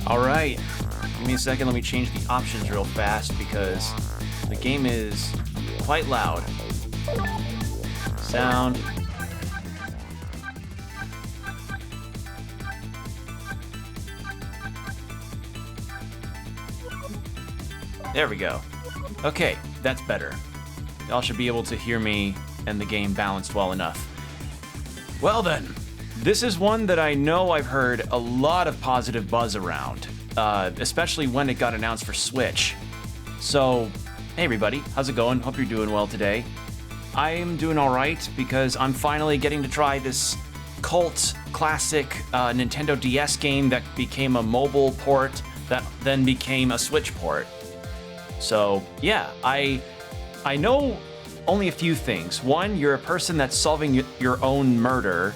All right, give me a second. Let me change the options real fast because the game is quite loud. Sound. There we go. Okay, that's better. Y'all should be able to hear me and the game balanced well enough. Well then, this is one that I know I've heard a lot of positive buzz around, especially when it got announced for Switch. So, hey everybody, how's it going? Hope you're doing well today. I'm doing all right because I'm finally getting to try this cult classic Nintendo DS game that became a mobile port that then became a Switch port. So yeah, I know only a few things. One, you're a person that's solving your own murder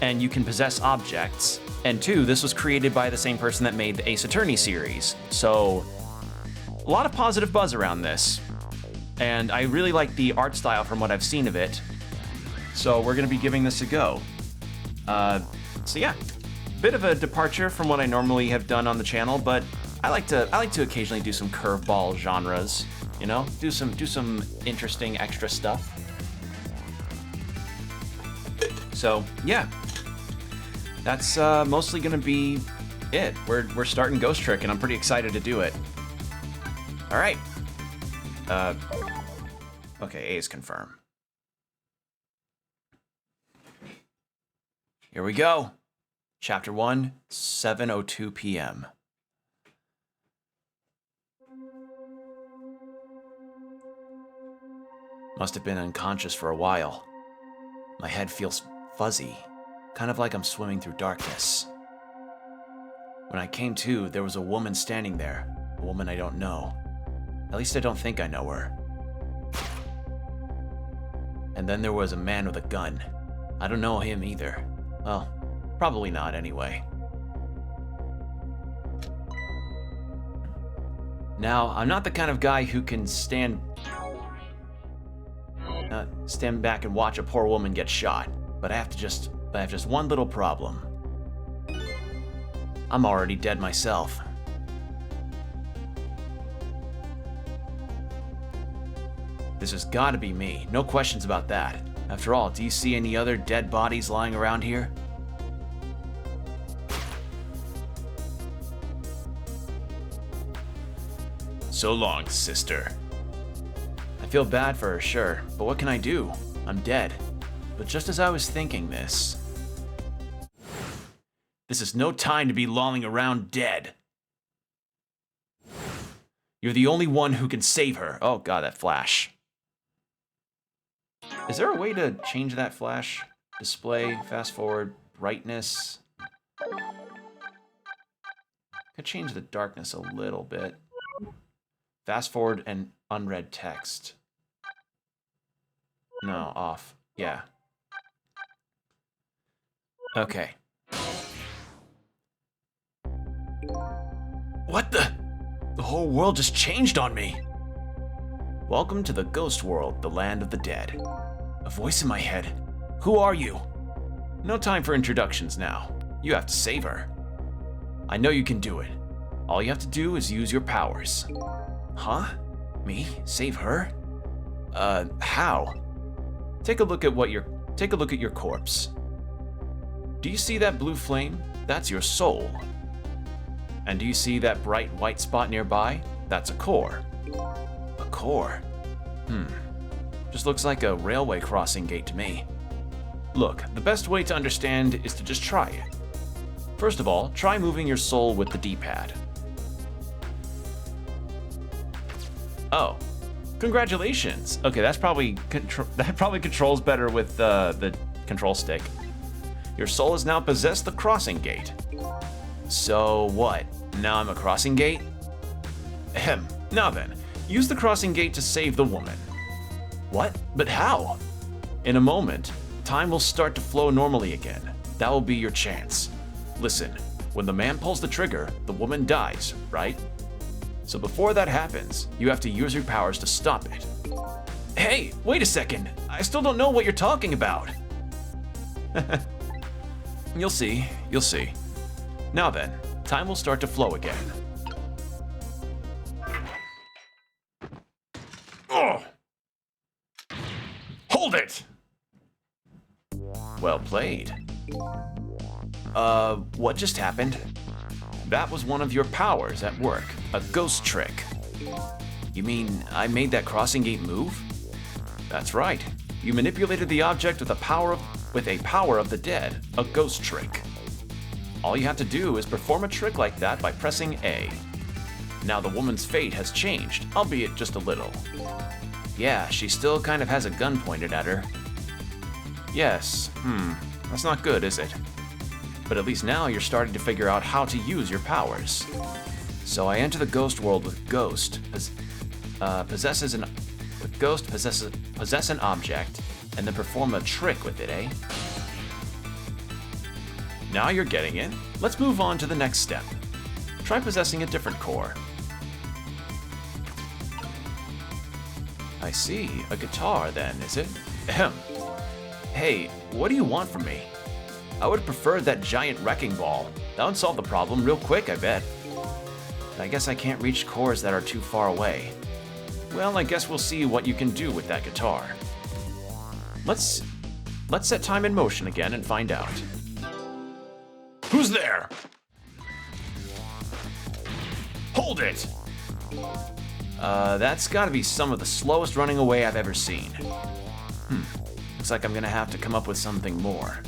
and you can possess objects. And two, this was created by the same person that made the Ace Attorney series. So a lot of positive buzz around this. And I really like the art style from what I've seen of it. So we're gonna be giving this a go. So yeah, bit of a departure from what I normally have done on the channel, but I like to occasionally do some curveball genres, you know, do some interesting extra stuff. So yeah, that's mostly gonna be it. We're starting Ghost Trick, and I'm pretty excited to do it. All right. Okay, A is confirm. Here we go. Chapter 1, 7:02 p.m. Must have been unconscious for a while. My head feels fuzzy, kind of like I'm swimming through darkness. When I came to, there was a woman standing there, a woman I don't know. At least I don't think I know her. And then there was a man with a gun. I don't know him either. Well, probably not anyway. Now, I'm not the kind of guy who can stand back and watch a poor woman get shot, but I have just one little problem. I'm already dead myself. This has got to be me, no questions about that. After all, do you see any other dead bodies lying around here? So long, sister. I feel bad for her, sure, but what can I do? I'm dead. But just as I was thinking this is no time to be lolling around dead. You're the only one who can save her. Oh god, that flash. Is there a way to change that flash? Display, fast forward, brightness. Could change the darkness a little bit. Fast forward and unread text. No, off. Yeah. Okay. What the? The whole world just changed on me. Welcome to the ghost world, the land of the dead. A voice in my head. Who are you? No time for introductions now. You have to save her. I know you can do it. All you have to do is use your powers. Huh? Me? Save her? How? Take a look at your corpse. Do you see that blue flame? That's your soul. And do you see that bright white spot nearby? That's a core. A core? Just looks like a railway crossing gate to me. Look, the best way to understand is to just try it. First of all, try moving your soul with the D-pad. Oh, congratulations. Okay, that probably controls better with the control stick. Your soul has now possessed the crossing gate. So what? Now I'm a crossing gate? Ahem. Now then, use the crossing gate to save the woman. What? But how? In a moment, time will start to flow normally again. That will be your chance. Listen, when the man pulls the trigger, the woman dies, right? So before that happens, you have to use your powers to stop it. Hey, wait a second. I still don't know what you're talking about. You'll see. Now then, time will start to flow again. Oh! Hold it! Well played. What just happened? That was one of your powers at work, a ghost trick. You mean I made that crossing gate move? That's right. You manipulated the object with a power of the dead, a ghost trick. All you have to do is perform a trick like that by pressing A. Now the woman's fate has changed, albeit just a little. Yeah, she still kind of has a gun pointed at her. Yes, that's not good, is it? But at least now you're starting to figure out how to use your powers. So I enter the ghost world with Ghost, possess an object, and then perform a trick with it, eh? Now you're getting it. Let's move on to the next step. Try possessing a different core. I see, a guitar then, is it? Ahem. Hey, what do you want from me? I would prefer that giant wrecking ball. That would solve the problem real quick, I bet. But I guess I can't reach cores that are too far away. Well, I guess we'll see what you can do with that guitar. Let's set time in motion again and find out. Who's there? Hold it! That's gotta be some of the slowest running away I've ever seen. Looks like I'm gonna have to come up with something more.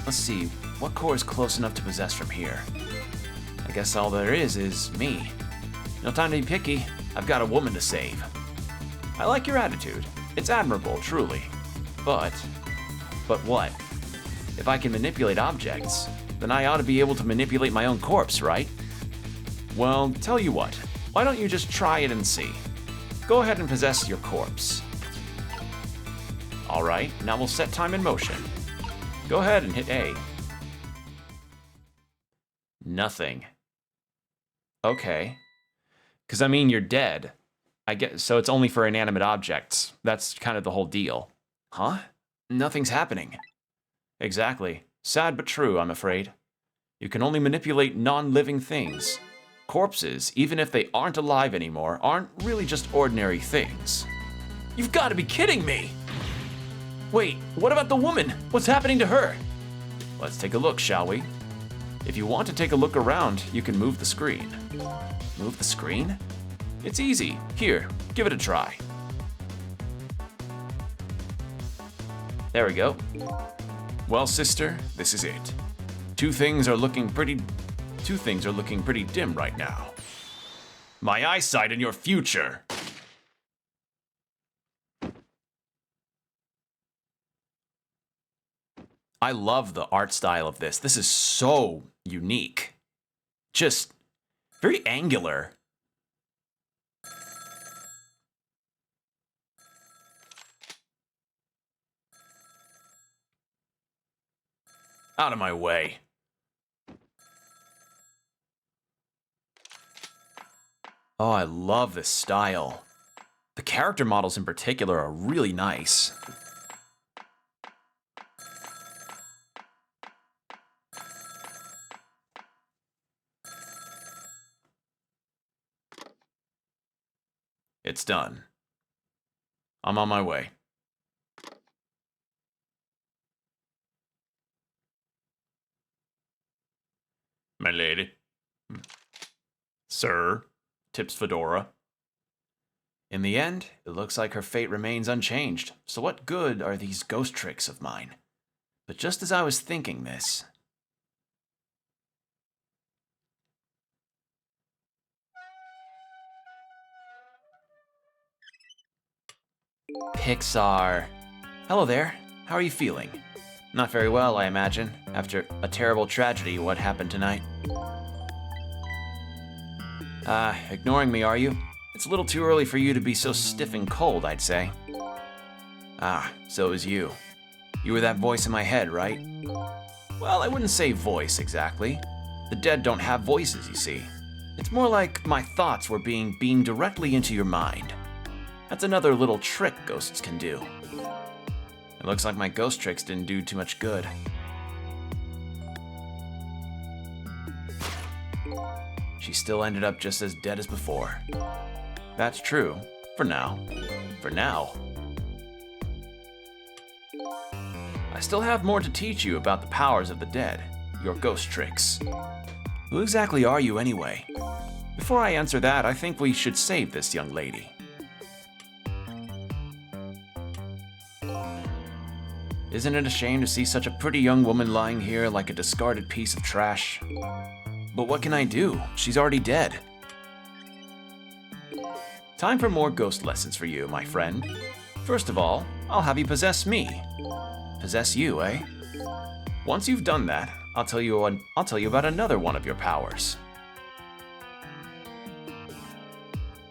Let's see, what core is close enough to possess from here? I guess all there is me. No time to be picky, I've got a woman to save. I like your attitude. It's admirable, truly. But what? If I can manipulate objects, then I ought to be able to manipulate my own corpse, right? Well, tell you what, why don't you just try it and see? Go ahead and possess your corpse. Alright, now we'll set time in motion. Go ahead and hit A. Nothing. Okay. 'Cause I mean, you're dead. I guess, so it's only for inanimate objects. That's kind of the whole deal. Huh? Nothing's happening. Exactly. Sad but true, I'm afraid. You can only manipulate non-living things. Corpses, even if they aren't alive anymore, aren't really just ordinary things. You've got to be kidding me! Wait, what about the woman? What's happening to her? Let's take a look, shall we? If you want to take a look around, you can move the screen. Move the screen? It's easy. Here, give it a try. There we go. Well, sister, this is it. Two things are looking pretty dim right now. My eyesight and your future. I love the art style of this. This is so unique. Just very angular. Out of my way. Oh, I love this style. The character models in particular are really nice. It's done. I'm on my way. My lady. Sir, tips Fedora. In the end, it looks like her fate remains unchanged, so what good are these ghost tricks of mine? But just as I was thinking this... Pixar. Hello there. How are you feeling? Not very well, I imagine, after a terrible tragedy, what happened tonight. Ignoring me, are you? It's a little too early for you to be so stiff and cold, I'd say. Ah, so it was you. You were that voice in my head, right? Well, I wouldn't say voice, exactly. The dead don't have voices, you see. It's more like my thoughts were being beamed directly into your mind. That's another little trick ghosts can do. It looks like my ghost tricks didn't do too much good. she still ended up just as dead as before. That's true. For now. For now. I still have more to teach you about the powers of the dead, your ghost tricks. Who exactly are you anyway? Before I answer that, I think we should save this young lady. Isn't it a shame to see such a pretty young woman lying here like a discarded piece of trash? But what can I do? She's already dead. Time for more ghost lessons for you, my friend. First of all, I'll have you possess me. Possess you, eh? Once you've done that, I'll tell you about another one of your powers.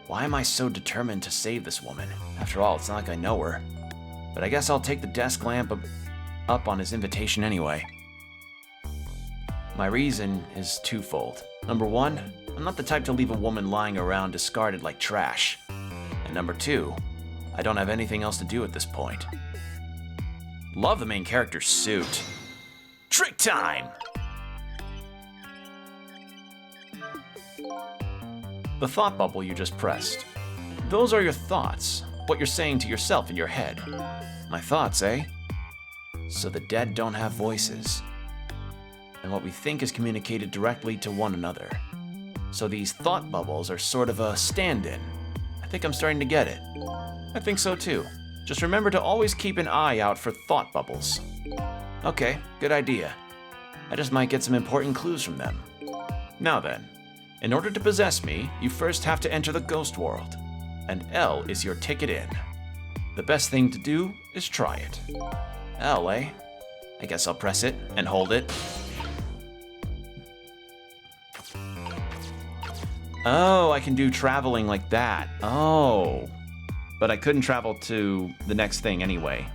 Why am I so determined to save this woman? After all, it's not like I know her. But I guess I'll take the desk lamp up on his invitation anyway. My reason is twofold. Number one, I'm not the type to leave a woman lying around discarded like trash. And number two, I don't have anything else to do at this point. Love the main character's suit. Trick time! The thought bubble you just pressed. Those are your thoughts, what you're saying to yourself in your head. My thoughts, eh? So the dead don't have voices. And what we think is communicated directly to one another. So these thought bubbles are sort of a stand-in. I think I'm starting to get it. I think so too. Just remember to always keep an eye out for thought bubbles. Okay, good idea. I just might get some important clues from them. Now then, in order to possess me, you first have to enter the ghost world. And L is your ticket in. The best thing to do is try it. L, eh? I guess I'll press it and hold it. Oh, I can do traveling like that. Oh. But I couldn't travel to the next thing anyway.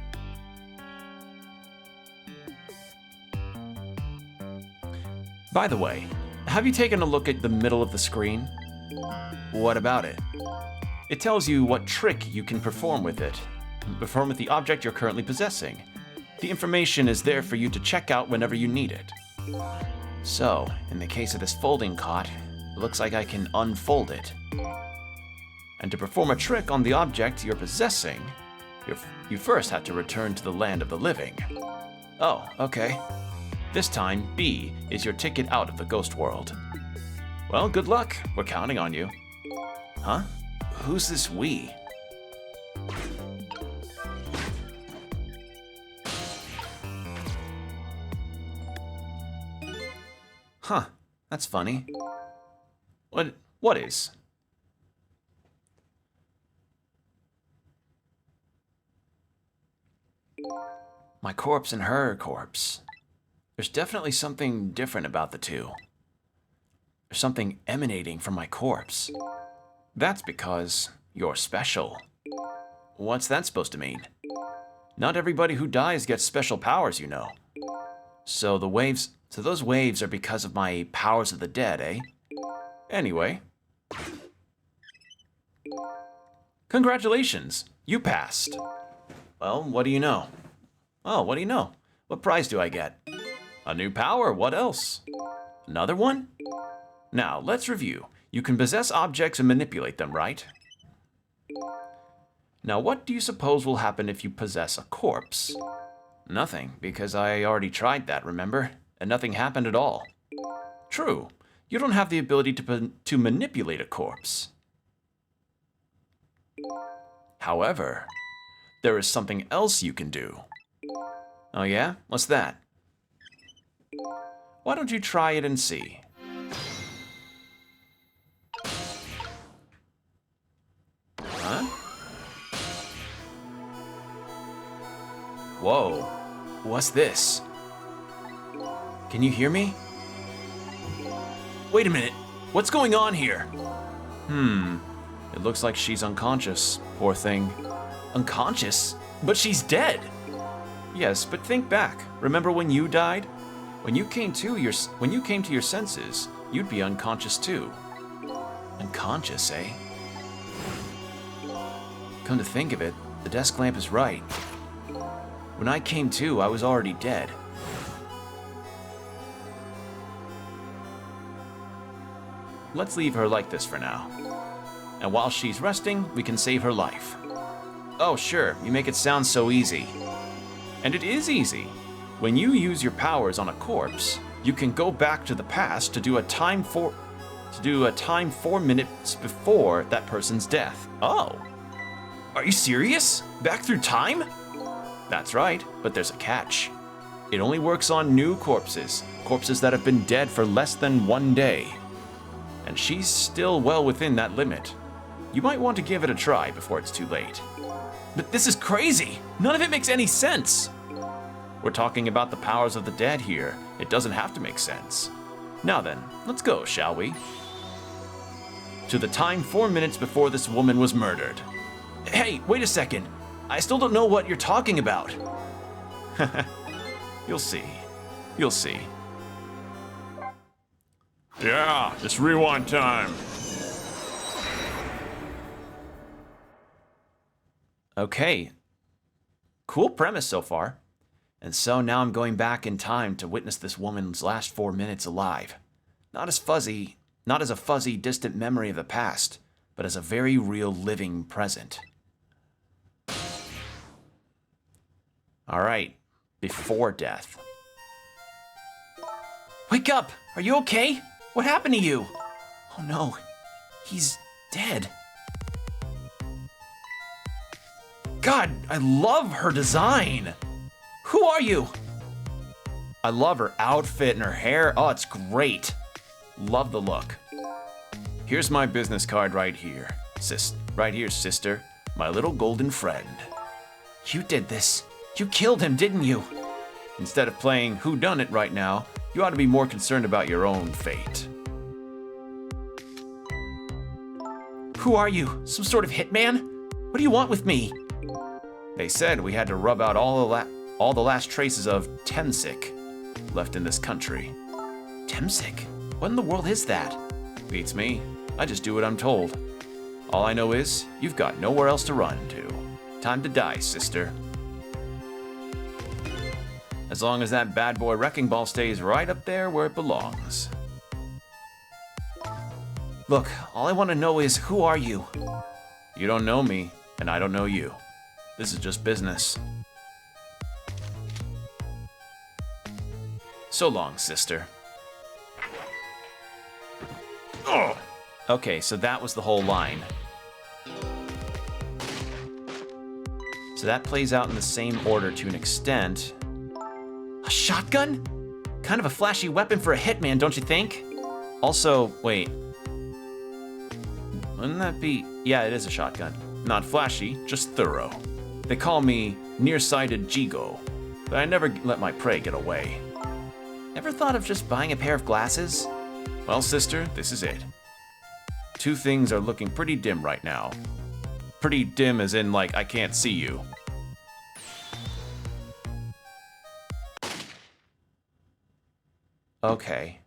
By the way, have you taken a look at the middle of the screen? What about it? It tells you what trick you can perform with it. Perform with the object you're currently possessing. The information is there for you to check out whenever you need it. So, in the case of this folding cot, it looks like I can unfold it. And to perform a trick on the object you're possessing, you first have to return to the land of the living. Oh, okay. This time, B is your ticket out of the ghost world. Well, good luck. We're counting on you. Huh? Who's this we? Huh, that's funny. What is? My corpse and her corpse. There's definitely something different about the two. There's something emanating from my corpse. That's because you're special. What's that supposed to mean? Not everybody who dies gets special powers, you know. So those waves are because of my powers of the dead, eh? Anyway. Congratulations, you passed. Well, what do you know? Oh, what do you know? What prize do I get? A new power, what else? Another one? Now, let's review. You can possess objects and manipulate them, right? Now, what do you suppose will happen if you possess a corpse? Nothing, because I already tried that, remember? And nothing happened at all. True. You don't have the ability to manipulate a corpse. However, there is something else you can do. Oh yeah? What's that? Why don't you try it and see? Huh? Whoa. What's this? Can you hear me? Wait a minute. What's going on here? It looks like she's unconscious. Poor thing. Unconscious? But she's dead! Yes, but think back. Remember when you died? When you came to your senses, you'd be unconscious too. Unconscious, eh? Come to think of it, the desk lamp is right. When I came to, I was already dead. let's leave her like this for now. And while she's resting, we can save her life. Oh, sure, you make it sound so easy. And it is easy. When you use your powers on a corpse, you can go back to the past to do a time 4 minutes before that person's death. Oh. Are you serious? Back through time? That's right, but there's a catch. It only works on new corpses that have been dead for less than 1 day. And she's still well within that limit. You might want to give it a try before it's too late. But this is crazy! None of it makes any sense! We're talking about the powers of the dead here. It doesn't have to make sense. Now then, let's go, shall we? To the time 4 minutes before this woman was murdered. Hey, wait a second. I still don't know what you're talking about. You'll see. You'll see. Yeah, it's rewind time. Okay. Cool premise so far. And so now I'm going back in time to witness this woman's last 4 minutes alive. Not as a fuzzy, distant memory of the past, but as a very real living present. All right, before death. Wake up! Are you okay? What happened to you? Oh no, he's dead. God, I love her design. Who are you? I love her outfit and her hair. Oh, it's great. Love the look. Here's my business card right here. Right here, sister. My little golden friend. You did this. You killed him, didn't you? Instead of playing whodunit right now, you ought to be more concerned about your own fate. Who are you? Some sort of hitman? What do you want with me? They said we had to rub out all the last traces of Temsik left in this country. Temsik? What in the world is that? Beats me. I just do what I'm told. All I know is, you've got nowhere else to run to. Time to die, sister. As long as that bad boy wrecking ball stays right up there where it belongs. Look, all I want to know is, who are you? You don't know me, and I don't know you. This is just business. So long, sister. Oh. Okay, so that was the whole line. So that plays out in the same order to an extent. A shotgun? Kind of a flashy weapon for a hitman, don't you think? Also, wait. Wouldn't that be... Yeah, it is a shotgun. Not flashy, just thorough. They call me nearsighted Jigo, but I never let my prey get away. Ever thought of just buying a pair of glasses? Well, sister, this is it. Two things are looking pretty dim right now. Pretty dim as in, like, I can't see you. Okay.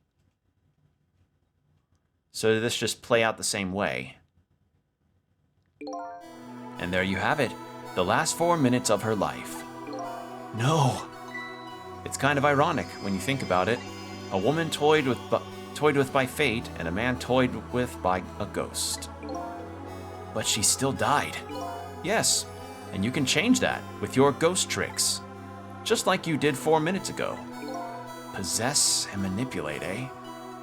So did this just play out the same way? And there you have it. The last 4 minutes of her life. No! It's kind of ironic when you think about it. A woman toyed with by fate, and a man toyed with by a ghost. But she still died. Yes, and you can change that with your ghost tricks. Just like you did 4 minutes ago. Possess and manipulate, eh?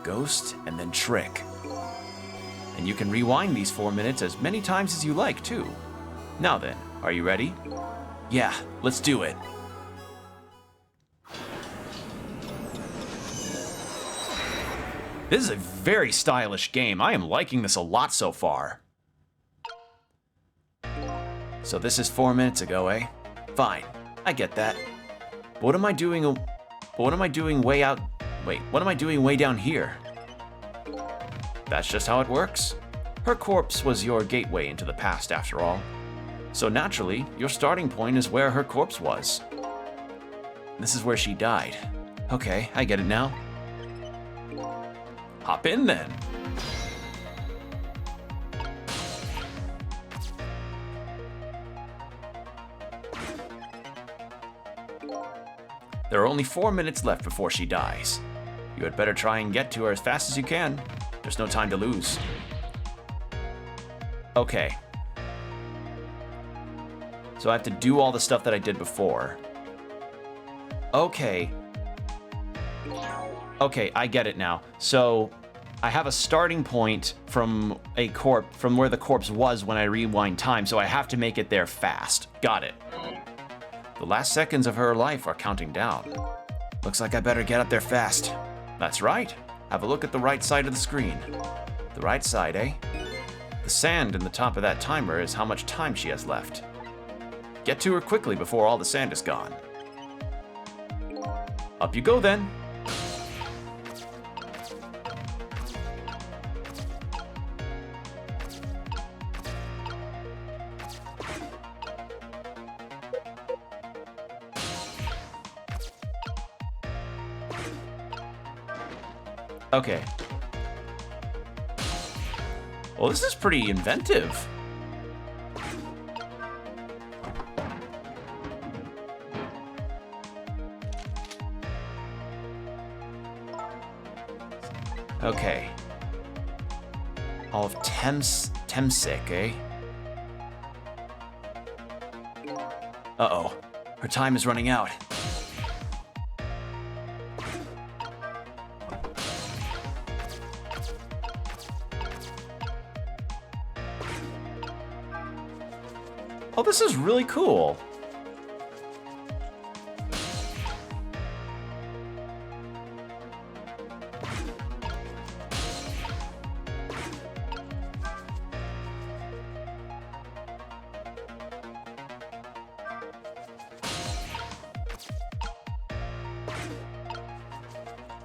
Ghost and then trick. And you can rewind these 4 minutes as many times as you like, too. Now then, are you ready? Yeah, let's do it. This is a very stylish game. I am liking this a lot so far. So this is 4 minutes ago, eh? Fine, I get that. But what am I doing? What am I doing way out? Wait, what am I doing way down here? That's just how it works. Her corpse was your gateway into the past, after all. So naturally, your starting point is where her corpse was. This is where she died. Okay, I get it now. Hop in then. There are only 4 minutes left before she dies. You had better try and get to her as fast as you can. There's no time to lose. Okay. So I have to do all the stuff that I did before. Okay. Okay, I get it now. So I have a starting point from from where the corpse was when I rewind time, so I have to make it there fast. Got it. The last seconds of her life are counting down. Looks like I better get up there fast. That's right. Have a look at the right side of the screen. The right side, eh? The sand in the top of that timer is how much time she has left. Get to her quickly before all the sand is gone. Up you go then. Okay. Well, this is pretty inventive. Okay. All of Temsic, eh? Uh-oh. Her time is running out. Oh, this is really cool.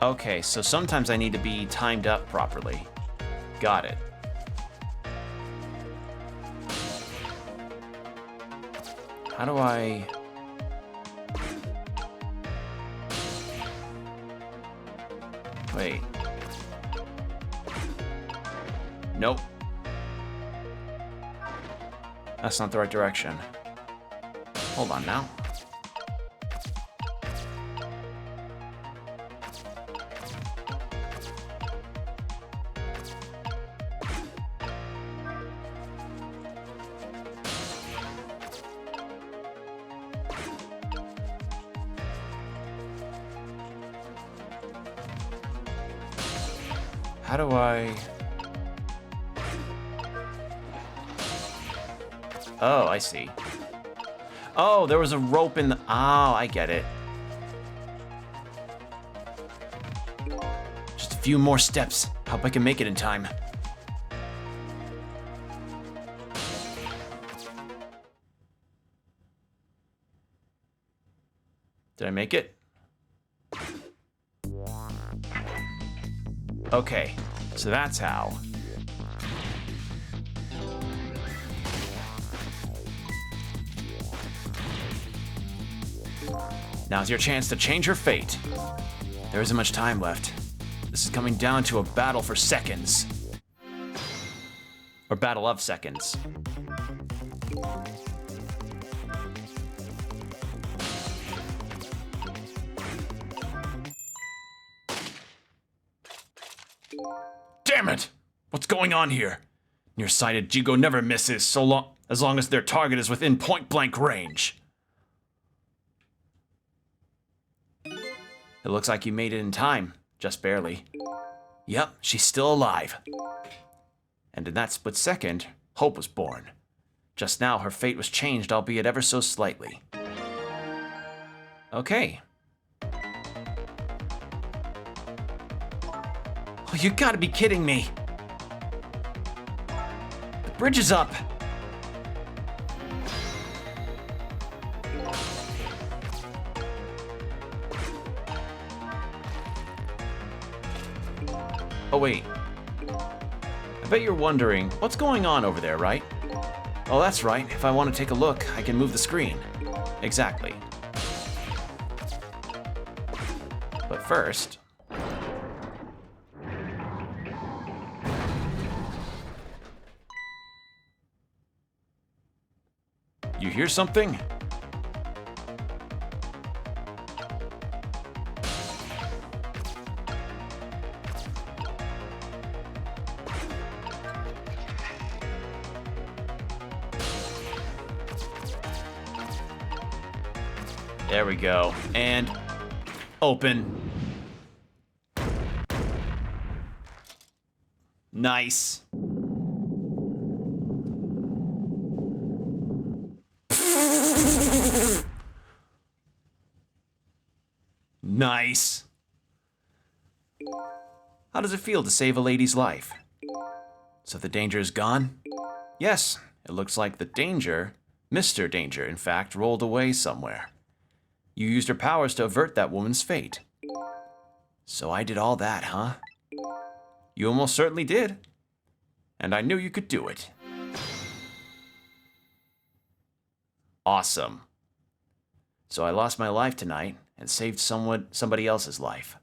Okay, so sometimes I need to be timed up properly. Got it. How do I... Wait. Nope. That's not the right direction. Hold on now. How do I... Oh, I see. Oh, there was a rope in the... Oh, I get it. Just a few more steps. Hope I can make it in time. Did I make it? Okay, so that's how. Now's your chance to change her fate. There isn't much time left. This is coming down to a battle for seconds. Or battle of seconds. Damn it! What's going on here? Nearsighted Jigo never misses as long as their target is within point-blank range. It looks like you made it in time, just barely. Yep, she's still alive. And in that split second, hope was born. Just now, her fate was changed, albeit ever so slightly. Okay. Oh, you gotta be kidding me! The bridge is up! Oh wait. I bet you're wondering, what's going on over there, right? Oh, that's right. If I want to take a look, I can move the screen. Exactly. But first... You hear something? There we go. And open. Nice. Nice. How does it feel to save a lady's life? So the danger is gone? Yes, it looks like the danger, Mr. Danger, in fact, rolled away somewhere. You used your powers to avert that woman's fate. So I did all that, huh? You almost certainly did. And I knew you could do it. Awesome. So I lost my life tonight and saved somebody else's life.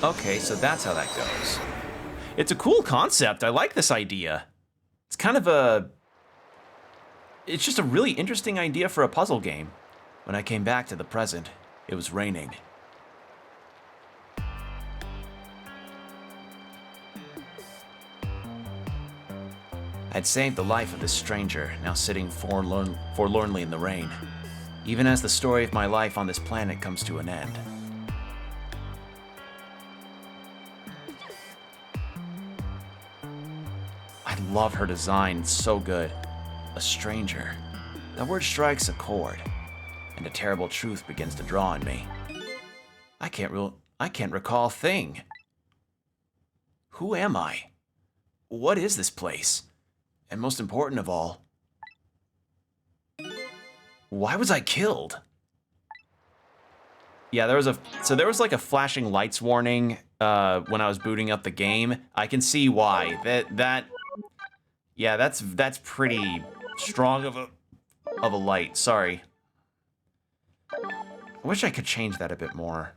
Okay, so that's how that goes. It's a cool concept. I like this idea. It's kind of it's just a really interesting idea for a puzzle game. When I came back to the present, it was raining. I'd saved the life of this stranger, now sitting forlornly in the rain, even as the story of my life on this planet comes to an end. I love her design, it's so good. A stranger. That word strikes a chord, and a terrible truth begins to draw on me. I can't recall a thing. Who am I? What is this place? And most important of all, why was I killed? Yeah, there was like a flashing lights warning when I was booting up the game. I can see why. Yeah, that's pretty strong of a light. Sorry. I wish I could change that a bit more.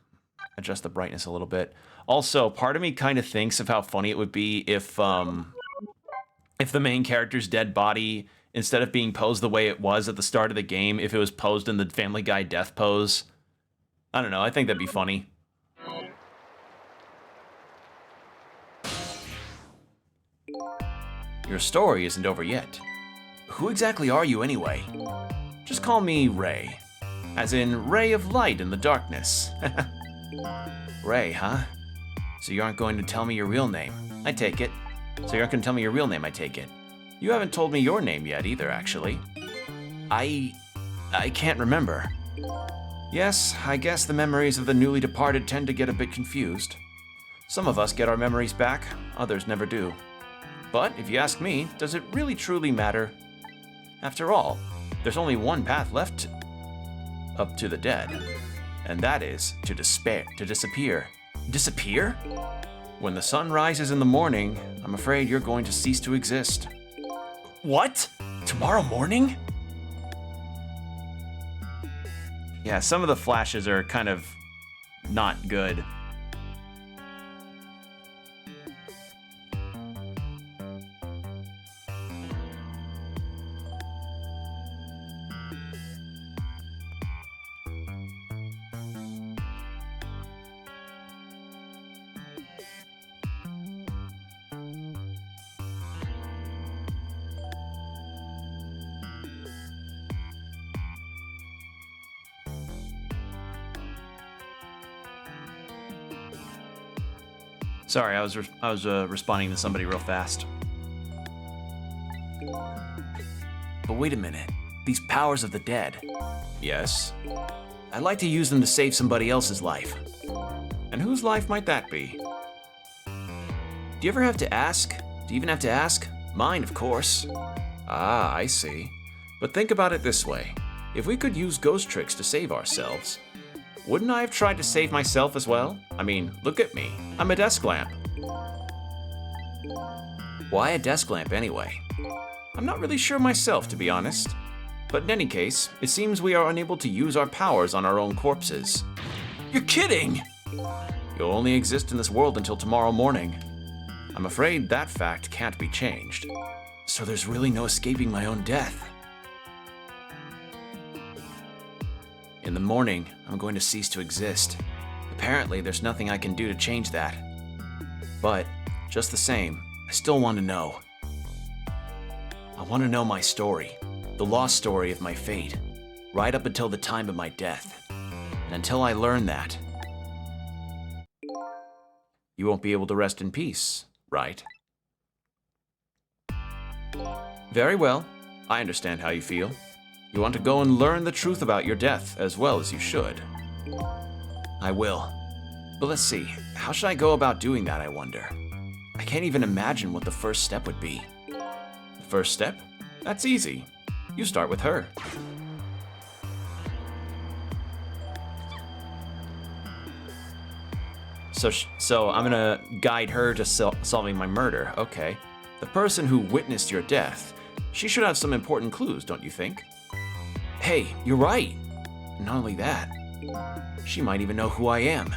Adjust the brightness a little bit. Also, part of me kind of thinks of how funny it would be if the main character's dead body, instead of being posed the way it was at the start of the game, if it was posed in the Family Guy death pose. I don't know, I think that'd be funny. Your story isn't over yet. Who exactly are you anyway? Just call me Ray. As in, ray of light in the darkness. Ray, huh? So you aren't going to tell me your real name, I take it. So you aren't going to tell me your real name, I take it. You haven't told me your name yet either, actually. I can't remember. Yes, I guess the memories of the newly departed tend to get a bit confused. Some of us get our memories back, others never do. But if you ask me, does it really truly matter? After all, there's only one path left up to the dead, and that is to disappear. Disappear? When the sun rises in the morning, I'm afraid you're going to cease to exist. What? Tomorrow morning? Yeah, some of the flashes are kind of not good. Sorry, I was responding to somebody real fast. But wait a minute. These powers of the dead. Yes. I'd like to use them to save somebody else's life. And whose life might that be? Do you ever have to ask? Do you even have to ask? Mine, of course. Ah, I see. But think about it this way. If we could use ghost tricks to save ourselves, wouldn't I have tried to save myself as well? I mean, look at me. I'm a desk lamp. Why a desk lamp anyway? I'm not really sure myself, to be honest. But in any case, it seems we are unable to use our powers on our own corpses. You're kidding! You'll only exist in this world until tomorrow morning. I'm afraid that fact can't be changed. So there's really no escaping my own death. In the morning, I'm going to cease to exist. Apparently, there's nothing I can do to change that. But, just the same, I still want to know. I want to know my story. The lost story of my fate, right up until the time of my death. And until I learn that, you won't be able to rest in peace, right? Very well. I understand how you feel. You want to go and learn the truth about your death, as well as you should. I will. But let's see, how should I go about doing that, I wonder? I can't even imagine what the first step would be. The first step? That's easy. You start with her. So I'm gonna guide her to solving my murder, okay. The person who witnessed your death, she should have some important clues, don't you think? Hey, you're right. Not only that, she might even know who I am.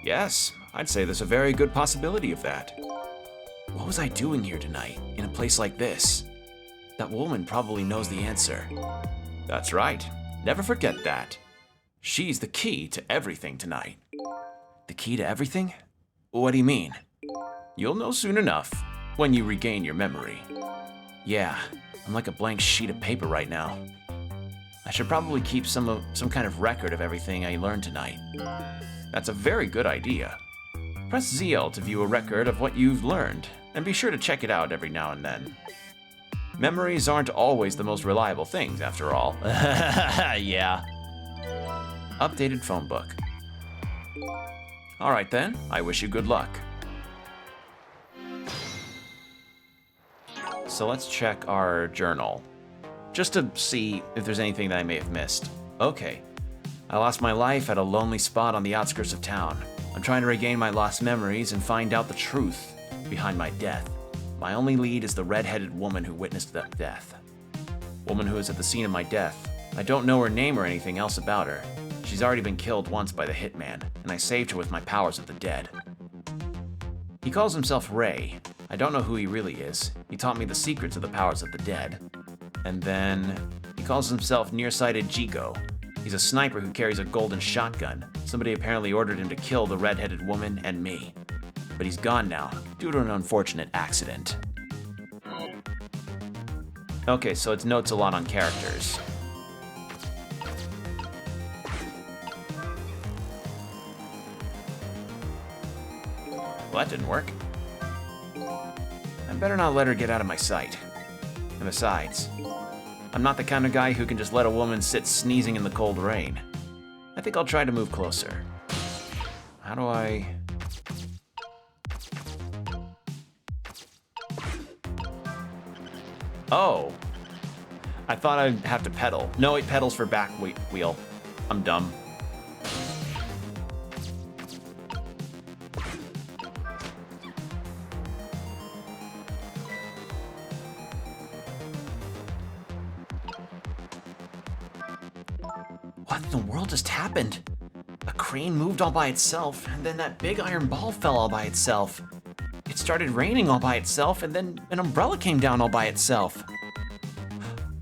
Yes, I'd say there's a very good possibility of that. What was I doing here tonight, in a place like this? That woman probably knows the answer. That's right. Never forget that. She's the key to everything tonight. The key to everything? What do you mean? You'll know soon enough, when you regain your memory. Yeah, I'm like a blank sheet of paper right now. I should probably keep some kind of record of everything I learned tonight. That's a very good idea. Press ZL to view a record of what you've learned, and be sure to check it out every now and then. Memories aren't always the most reliable things, after all. Yeah. Updated phone book. Alright then, I wish you good luck. So let's check our journal, just to see if there's anything that I may have missed. Okay. I lost my life at a lonely spot on the outskirts of town. I'm trying to regain my lost memories and find out the truth behind my death. My only lead is the red-headed woman who witnessed that death. Woman who is at the scene of my death. I don't know her name or anything else about her. She's already been killed once by the hitman, and I saved her with my powers of the dead. He calls himself Ray. I don't know who he really is. He taught me the secrets of the powers of the dead. And then he calls himself Nearsighted Jigo. He's a sniper who carries a golden shotgun. Somebody apparently ordered him to kill the red-headed woman and me. But he's gone now, due to an unfortunate accident. Okay, so it's notes a lot on characters. Well, that didn't work. I better not let her get out of my sight. And besides, I'm not the kind of guy who can just let a woman sit sneezing in the cold rain. I think I'll try to move closer. How do I... Oh. I thought I'd have to pedal. No, it pedals for back wheel. I'm dumb. What in the world just happened? A crane moved all by itself, and then that big iron ball fell all by itself. It started raining all by itself, and then an umbrella came down all by itself.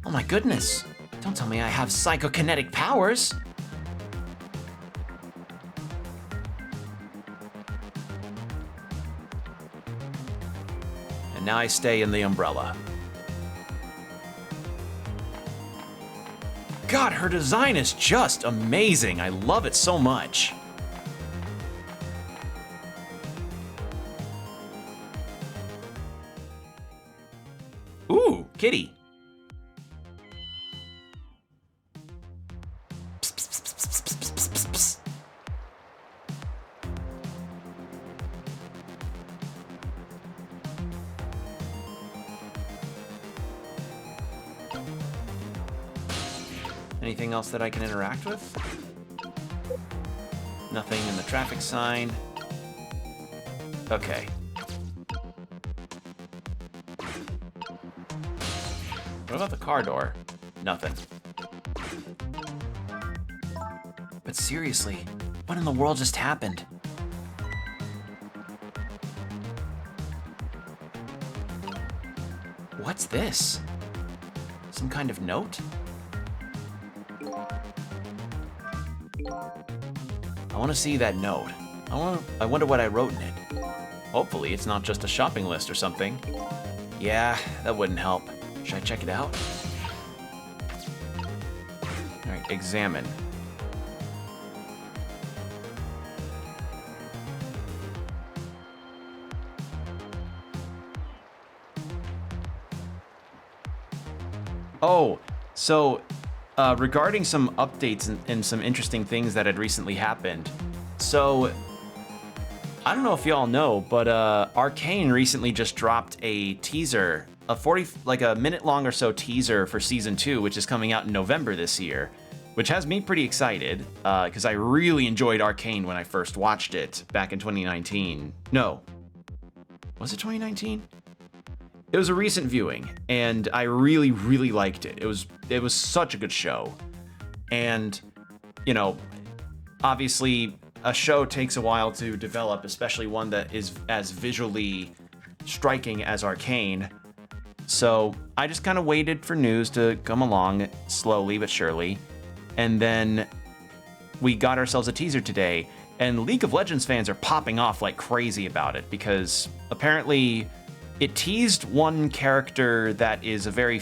Oh my goodness. Don't tell me I have psychokinetic powers. And now I stay in the umbrella. God, her design is just amazing. I love it so much. Ooh, kitty. Psst, psst, psst, psst, psst, psst, psst, psst. Anything else that I can interact with? Nothing in the traffic sign. Okay. What about the car door? Nothing. But seriously, what in the world just happened? What's this? Some kind of note? I want to see that note. I wonder what I wrote in it. Hopefully it's not just a shopping list or something. Yeah, that wouldn't help. Should I check it out? examine. Oh, so regarding some updates and some interesting things that had recently happened. So I don't know if y'all know, but Arcane recently just dropped a teaser, a minute long or so teaser for season 2, which is coming out in November this year, which has me pretty excited because I really enjoyed Arcane when I first watched it back in 2019. No, was it 2019? It was a recent viewing, and I really, really liked it. It was such a good show. And, you know, obviously a show takes a while to develop, especially one that is as visually striking as Arcane. So I just kind of waited for news to come along slowly but surely. And then we got ourselves a teaser today, and League of Legends fans are popping off like crazy about it because apparently it teased one character that is a very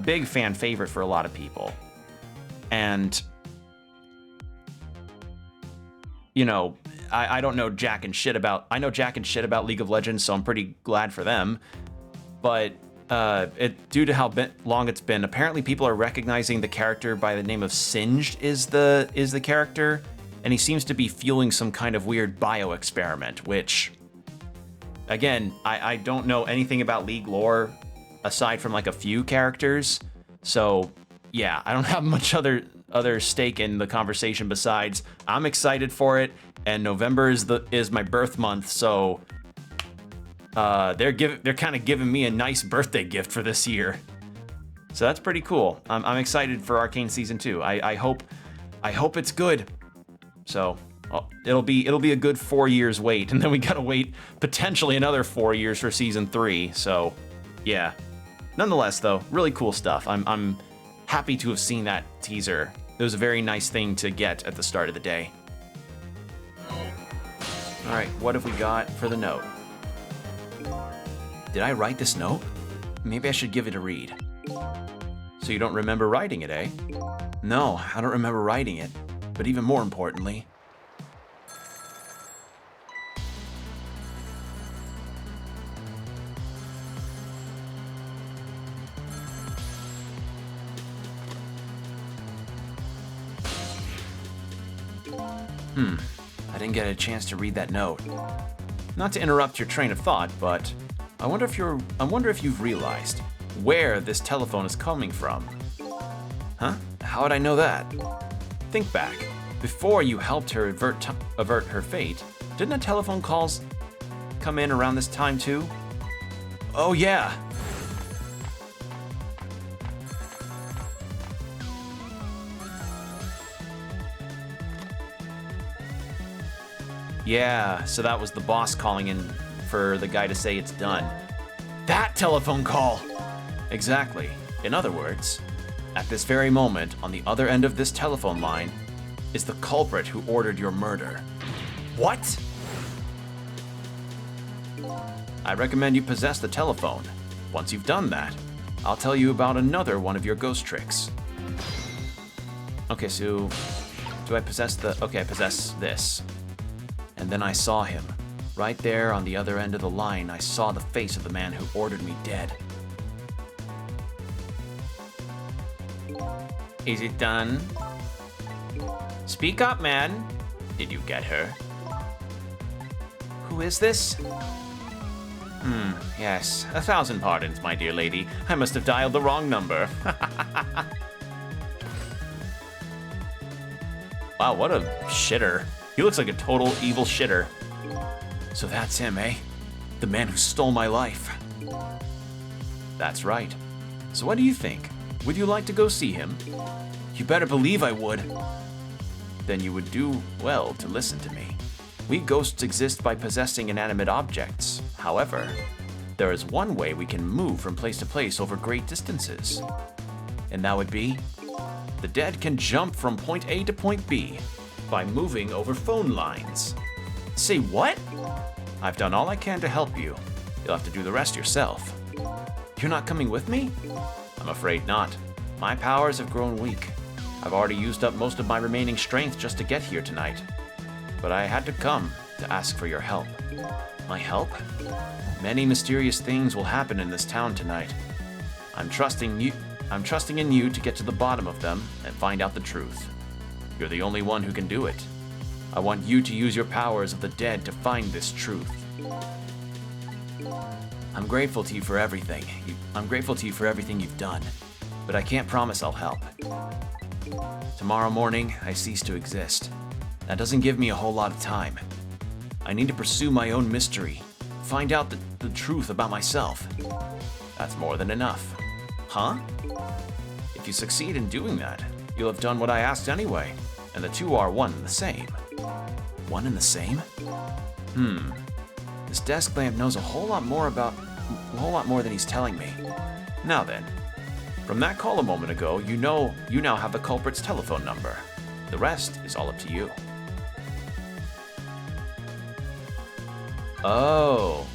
big fan favorite for a lot of people. And, you know, I don't know jack and shit about League of Legends, so I'm pretty glad for them. But due to how long it's been, apparently people are recognizing the character by the name of Singed is the character, and he seems to be fueling some kind of weird bio experiment, which, again, I don't know anything about League lore aside from like a few characters, so yeah, I don't have much other stake in the conversation besides I'm excited for it, and November is my birth month, so they're kind of giving me a nice birthday gift for this year, so that's pretty cool. I'm excited for Arcane season 2. I hope it's good. So. It'll be a good 4 years wait, and then we gotta wait potentially another 4 years for season 3. So, yeah. Nonetheless, though, really cool stuff. I'm happy to have seen that teaser. It was a very nice thing to get at the start of the day. All right, what have we got for the note? Did I write this note? Maybe I should give it a read. So you don't remember writing it, eh? No, I don't remember writing it. But even more importantly, I didn't get a chance to read that note. Not to interrupt your train of thought, but I wonder if you've realized where this telephone is coming from. Huh? How would I know that? Think back. Before you helped her avert her fate, didn't the telephone calls come in around this time too? Oh yeah. Yeah, so that was the boss calling in for the guy to say it's done. That telephone call! Exactly. In other words, at this very moment, on the other end of this telephone line, is the culprit who ordered your murder. What? I recommend you possess the telephone. Once you've done that, I'll tell you about another one of your ghost tricks. Okay, so do I possess I possess this. And then I saw him. Right there on the other end of the line, I saw the face of the man who ordered me dead. Is it done? Speak up, man. Did you get her? Who is this? Yes. 1,000 pardons, my dear lady. I must have dialed the wrong number. Wow, what a shitter. He looks like a total evil shitter. So that's him, eh? The man who stole my life. That's right. So what do you think? Would you like to go see him? You better believe I would. Then you would do well to listen to me. We ghosts exist by possessing inanimate objects. However, there is one way we can move from place to place over great distances. And that would be, the dead can jump from point A to point B by moving over phone lines. Say what? I've done all I can to help you. You'll have to do the rest yourself. You're not coming with me? I'm afraid not. My powers have grown weak. I've already used up most of my remaining strength just to get here tonight. But I had to come to ask for your help. My help? Many mysterious things will happen in this town tonight. I'm trusting in you to get to the bottom of them and find out the truth. You're the only one who can do it. I want you to use your powers of the dead to find this truth. I'm grateful to you for everything. I'm grateful to you for everything you've done, but I can't promise I'll help. Tomorrow morning, I cease to exist. That doesn't give me a whole lot of time. I need to pursue my own mystery, find out the truth about myself. That's more than enough. Huh? If you succeed in doing that, you'll have done what I asked anyway, and the two are one and the same. One and the same? This desk lamp knows a whole lot more than he's telling me. Now then, from that call a moment ago, you now have the culprit's telephone number. The rest is all up to you. Oh.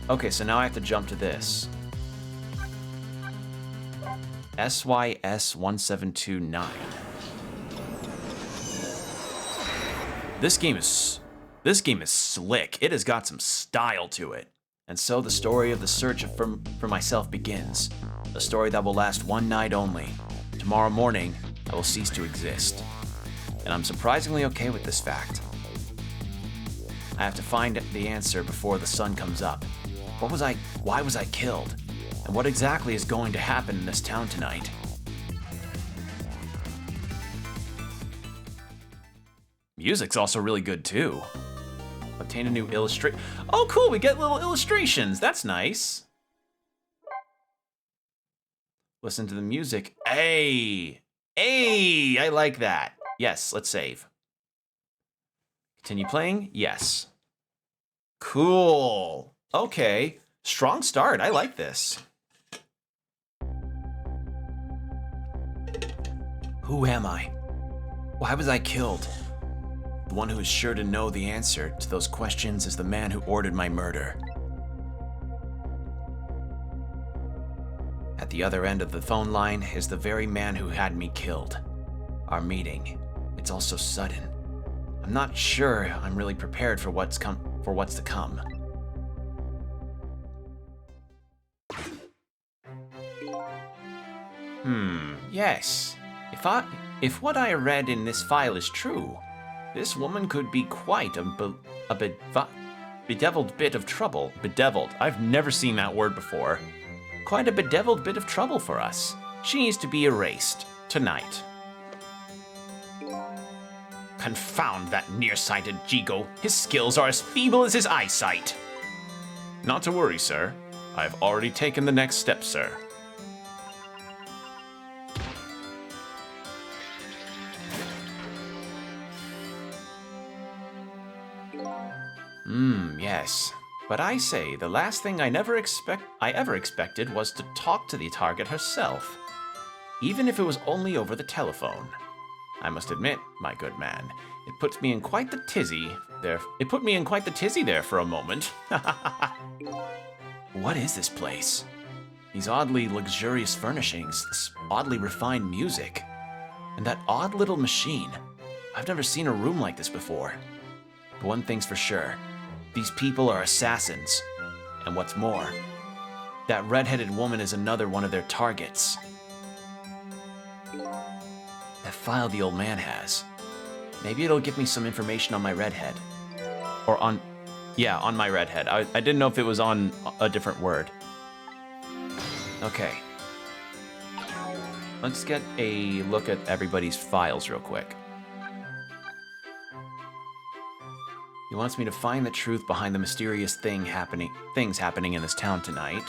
Okay, so now I have to jump to this. SYS1729. This game is slick. It has got some style to it. And so the story of the search for myself begins. A story that will last one night only. Tomorrow morning, I will cease to exist. And I'm surprisingly okay with this fact. I have to find the answer before the sun comes up. Why was I killed? And what exactly is going to happen in this town tonight? Music's also really good too. Obtain a new illustration. Oh, cool, we get little illustrations. That's nice. Listen to the music. Hey, I like that. Yes, let's save. Continue playing? Yes. Cool. Okay, strong start. I like this. Who am I? Why was I killed? The one who is sure to know the answer to those questions is the man who ordered my murder. At the other end of the phone line is the very man who had me killed. Our meeting. It's all so sudden. I'm not sure I'm really prepared for what's to come. Yes. If what I read in this file is true, this woman could be quite a bedeviled bit of trouble. Bedeviled. I've never seen that word before. Quite a bedeviled bit of trouble for us. She needs to be erased. Tonight. Confound that nearsighted Jigo. His skills are as feeble as his eyesight. Not to worry, sir. I have already taken the next step, sir. Yes. But I say, the last thing I ever expected was to talk to the target herself. Even if it was only over the telephone. I must admit, my good man, it put me in quite the tizzy there for a moment. What is this place? These oddly luxurious furnishings, this oddly refined music, and that odd little machine. I've never seen a room like this before. But one thing's for sure. These people are assassins. And what's more, that red-headed woman is another one of their targets. That file the old man has. Maybe it'll give me some information on my redhead. Or on my redhead. I didn't know if it was on a different word. Okay. Let's get a look at everybody's files real quick. He wants me to find the truth behind the mysterious things happening in this town tonight.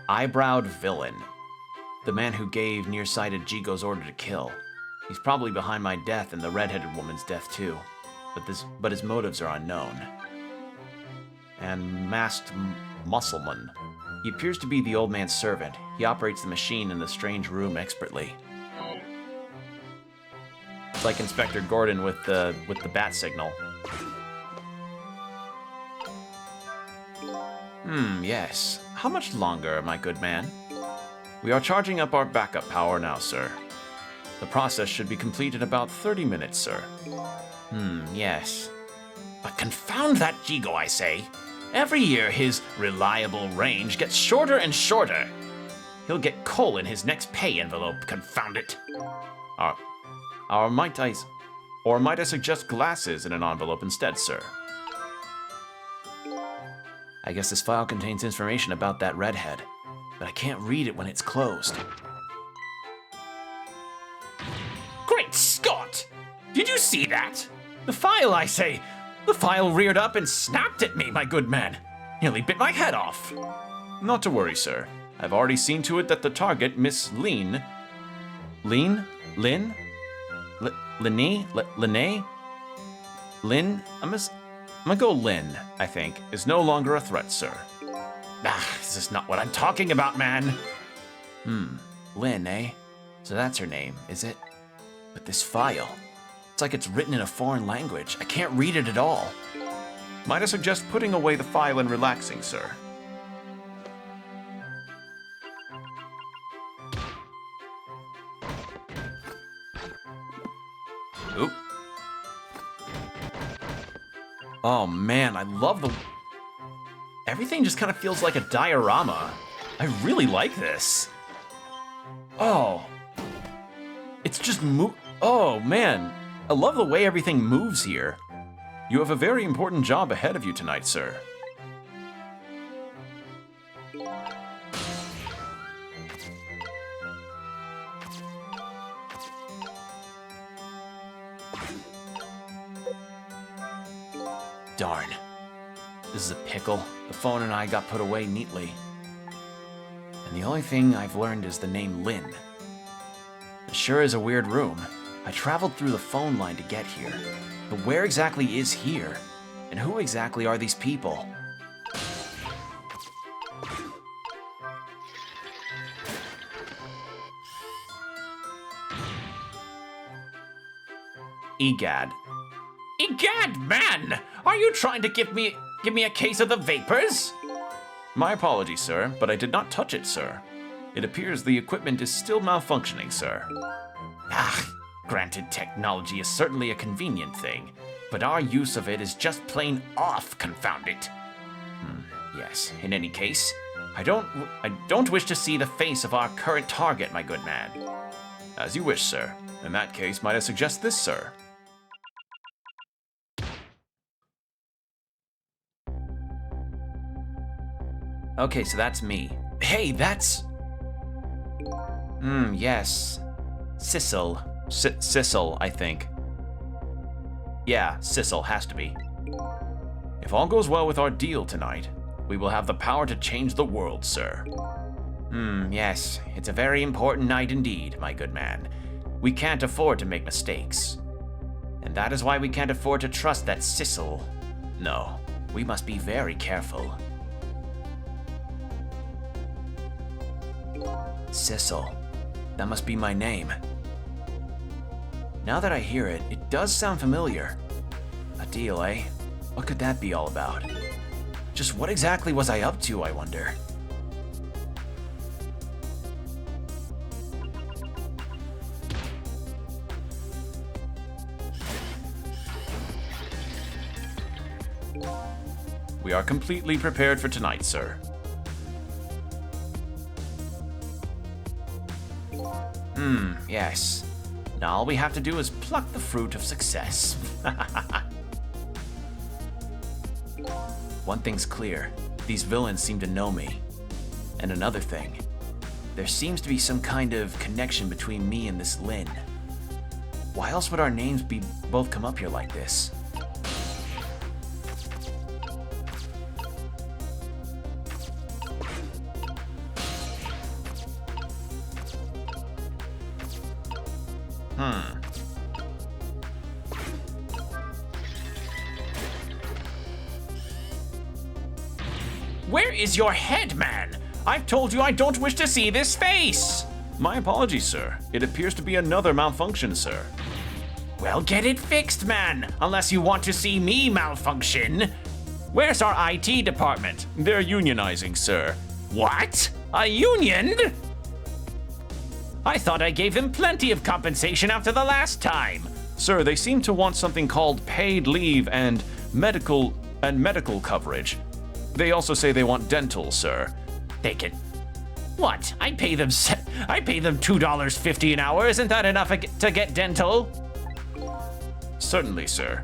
Eyebrowed villain. The man who gave nearsighted Jigo's order to kill. He's probably behind my death and the redheaded woman's death too. But his motives are unknown. And masked muscleman. He appears to be the old man's servant. He operates the machine in the strange room expertly. It's like Inspector Gordon with the bat signal. Yes. How much longer, my good man? We are charging up our backup power now, sir. The process should be complete in about 30 minutes, sir. Yes. But confound that Jigo, I say. Every year, his reliable range gets shorter and shorter. He'll get coal in his next pay envelope, confound it. Or might I suggest glasses in an envelope instead, sir? I guess this file contains information about that redhead, but I can't read it when it's closed. Great Scott! Did you see that? The file, I say. The file reared up and snapped at me, my good man. Nearly bit my head off. Not to worry, sir. I've already seen to it that the target, Miss Lynn... Lynn? Lynn? Linnae? Lynn? I'm gonna go Lynn, I think, is no longer a threat, sir. This is not what I'm talking about, man. Lynn, eh? So that's her name, is it? But this file, it's like it's written in a foreign language. I can't read it at all. Might I suggest putting away the file and relaxing, sir? Oop. Oh man, I love the... Everything just kind of feels like a diorama. I really like this. Oh. It's just Oh man, I love the way everything moves here. You have a very important job ahead of you tonight, sir. Darn. This is a pickle. The phone and I got put away neatly. And the only thing I've learned is the name Lynn. It sure is a weird room. I traveled through the phone line to get here. But where exactly is here? And who exactly are these people? Egad. Egad, man! Are you trying to give me a case of the vapors? My apologies, sir, but I did not touch it, sir. It appears the equipment is still malfunctioning, sir. Granted, technology is certainly a convenient thing, but our use of it is just plain off, confound it. Yes, in any case, I don't wish to see the face of our current target, my good man. As you wish, sir. In that case, might I suggest this, sir? Okay, so that's me. Hey, that's... yes. Sissel. Sissel, I think. Yeah, Sissel has to be. If all goes well with our deal tonight, we will have the power to change the world, sir. Yes, it's a very important night indeed, my good man. We can't afford to make mistakes. And that is why we can't afford to trust that Sissel. No, we must be very careful. Sissel. That must be my name. Now that I hear it, it does sound familiar. A deal, eh? What could that be all about? Just what exactly was I up to, I wonder? We are completely prepared for tonight, sir. Yes. Now all we have to do is pluck the fruit of success. One thing's clear. These villains seem to know me. And another thing. There seems to be some kind of connection between me and this Lynn. Why else would our names both come up here like this? Where is your head, man? I've told you I don't wish to see this face! My apologies, sir. It appears to be another malfunction, sir. Well, get it fixed, man, unless you want to see me malfunction. Where's our IT department? They're unionizing, sir. What? A union? I thought I gave him plenty of compensation after the last time. Sir, they seem to want something called paid leave and medical coverage. They also say they want dental, sir. They can... What? I pay them $2.50 an hour. Isn't that enough to get dental? Certainly, sir.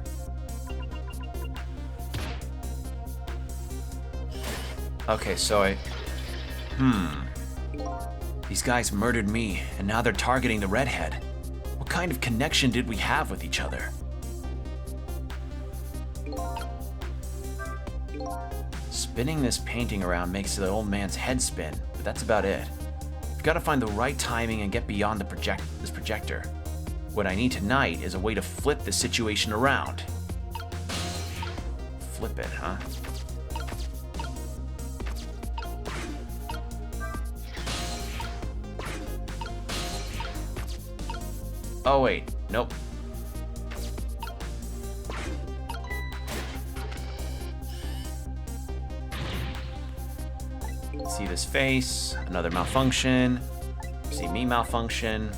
Okay, so these guys murdered me, and now they're targeting the redhead. What kind of connection did we have with each other? Spinning this painting around makes the old man's head spin, but that's about it. We've got to find the right timing and get beyond this projector. What I need tonight is a way to flip the situation around. Flip it, huh? Oh wait, nope. See this face, another malfunction. See me malfunction.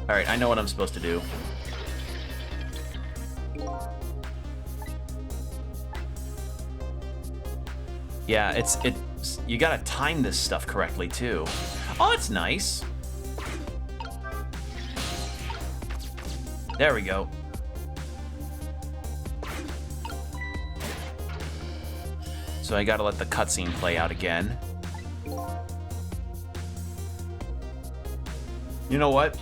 All right, I know what I'm supposed to do. Yeah, you gotta time this stuff correctly too. Oh, it's nice. There we go. So I gotta let the cutscene play out again. You know what?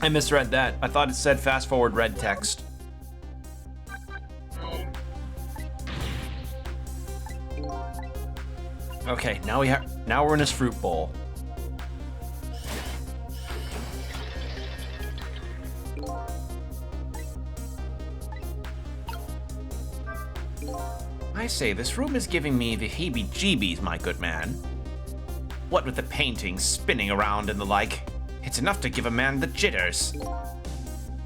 I misread that. I thought it said fast forward red text. Okay, now we're in his fruit bowl. I say, this room is giving me the heebie-jeebies, my good man. What with the paintings spinning around and the like, it's enough to give a man the jitters.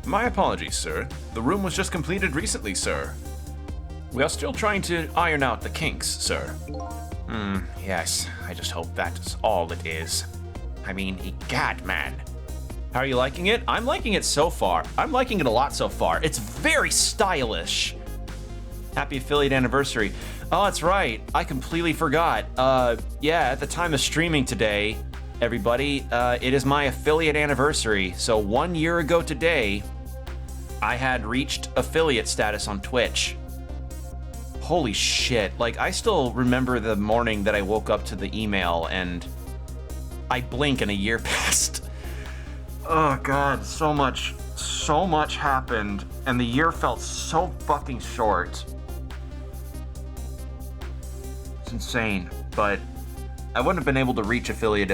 My apologies, sir. The room was just completed recently, sir. We are still trying to iron out the kinks, sir. Yes. I just hope that's all it is. I mean, egad, man. How are you liking it? I'm liking it so far. I'm liking it a lot so far. It's very stylish. Happy affiliate anniversary. Oh, that's right. I completely forgot. Yeah, at the time of streaming today, everybody, it is my affiliate anniversary. So 1 year ago today, I had reached affiliate status on Twitch. Holy shit. Like, I still remember the morning that I woke up to the email and I blink and a year passed. Oh god, so much happened and the year felt so fucking short. It's insane, but I wouldn't have been able to reach affiliate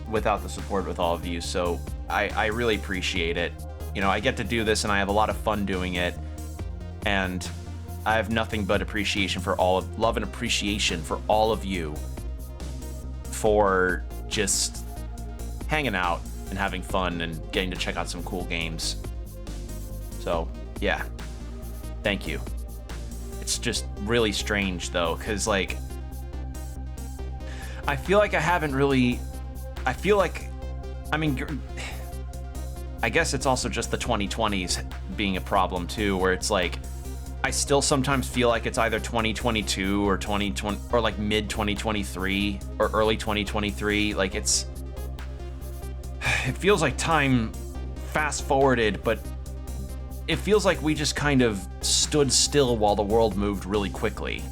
without the support with all of you, so I really appreciate it. You know, I get to do this and I have a lot of fun doing it, and I have nothing but appreciation for love and appreciation for all of you for just hanging out and having fun and getting to check out some cool games. So, yeah. Thank you. It's just really strange, though, because, like, I feel like I mean, I guess it's also just the 2020s being a problem, too, where it's like, I still sometimes feel like it's either 2022 or 2020 or like mid 2023 or early 2023. Like it feels like time fast forwarded, but it feels like we just kind of stood still while the world moved really quickly.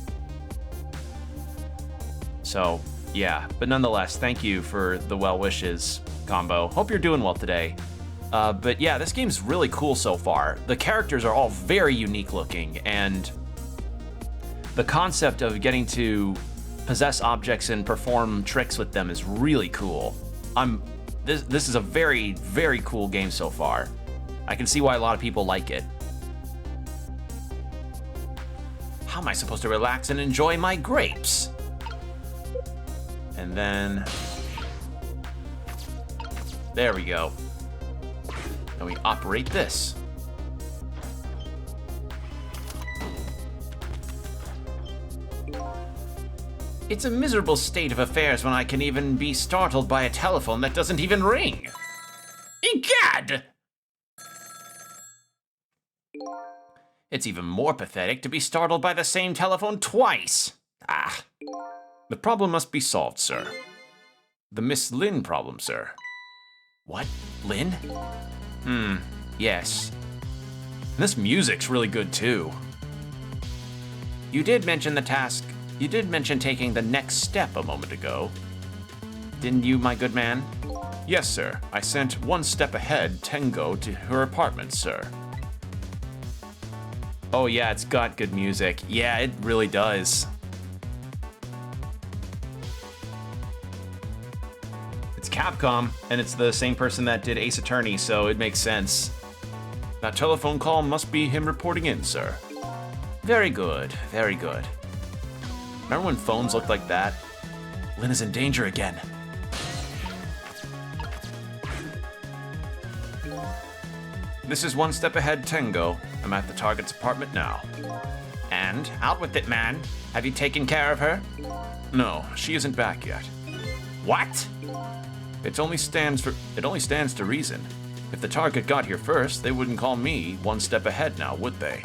So yeah, but nonetheless, thank you for the well wishes, Combo. Hope you're doing well today. But yeah, this game's really cool so far. The characters are all very unique looking, and the concept of getting to possess objects and perform tricks with them is really cool. This is a very, very cool game so far. I can see why a lot of people like it. How am I supposed to relax and enjoy my grapes? And then... there we go. Then we operate this. It's a miserable state of affairs when I can even be startled by a telephone that doesn't even ring. Egad! It's even more pathetic to be startled by the same telephone twice. Ah. The problem must be solved, sir. The Miss Lin problem, sir. What? Lynn? Yes. This music's really good, too. You did mention the task. You did mention taking the next step a moment ago. Didn't you, my good man? Yes, sir. I sent one step ahead Tengo to her apartment, sir. Oh yeah, it's got good music. Yeah, it really does. It's Capcom, and it's the same person that did Ace Attorney, so it makes sense. That telephone call must be him reporting in, sir. Very good, very good. Remember when phones looked like that? Lynn is in danger again. This is one step ahead Tengo. I'm at the target's apartment now. And out with it, man. Have you taken care of her? No, she isn't back yet. What? It only stands to reason. If the target got here first, they wouldn't call me one step ahead now, would they?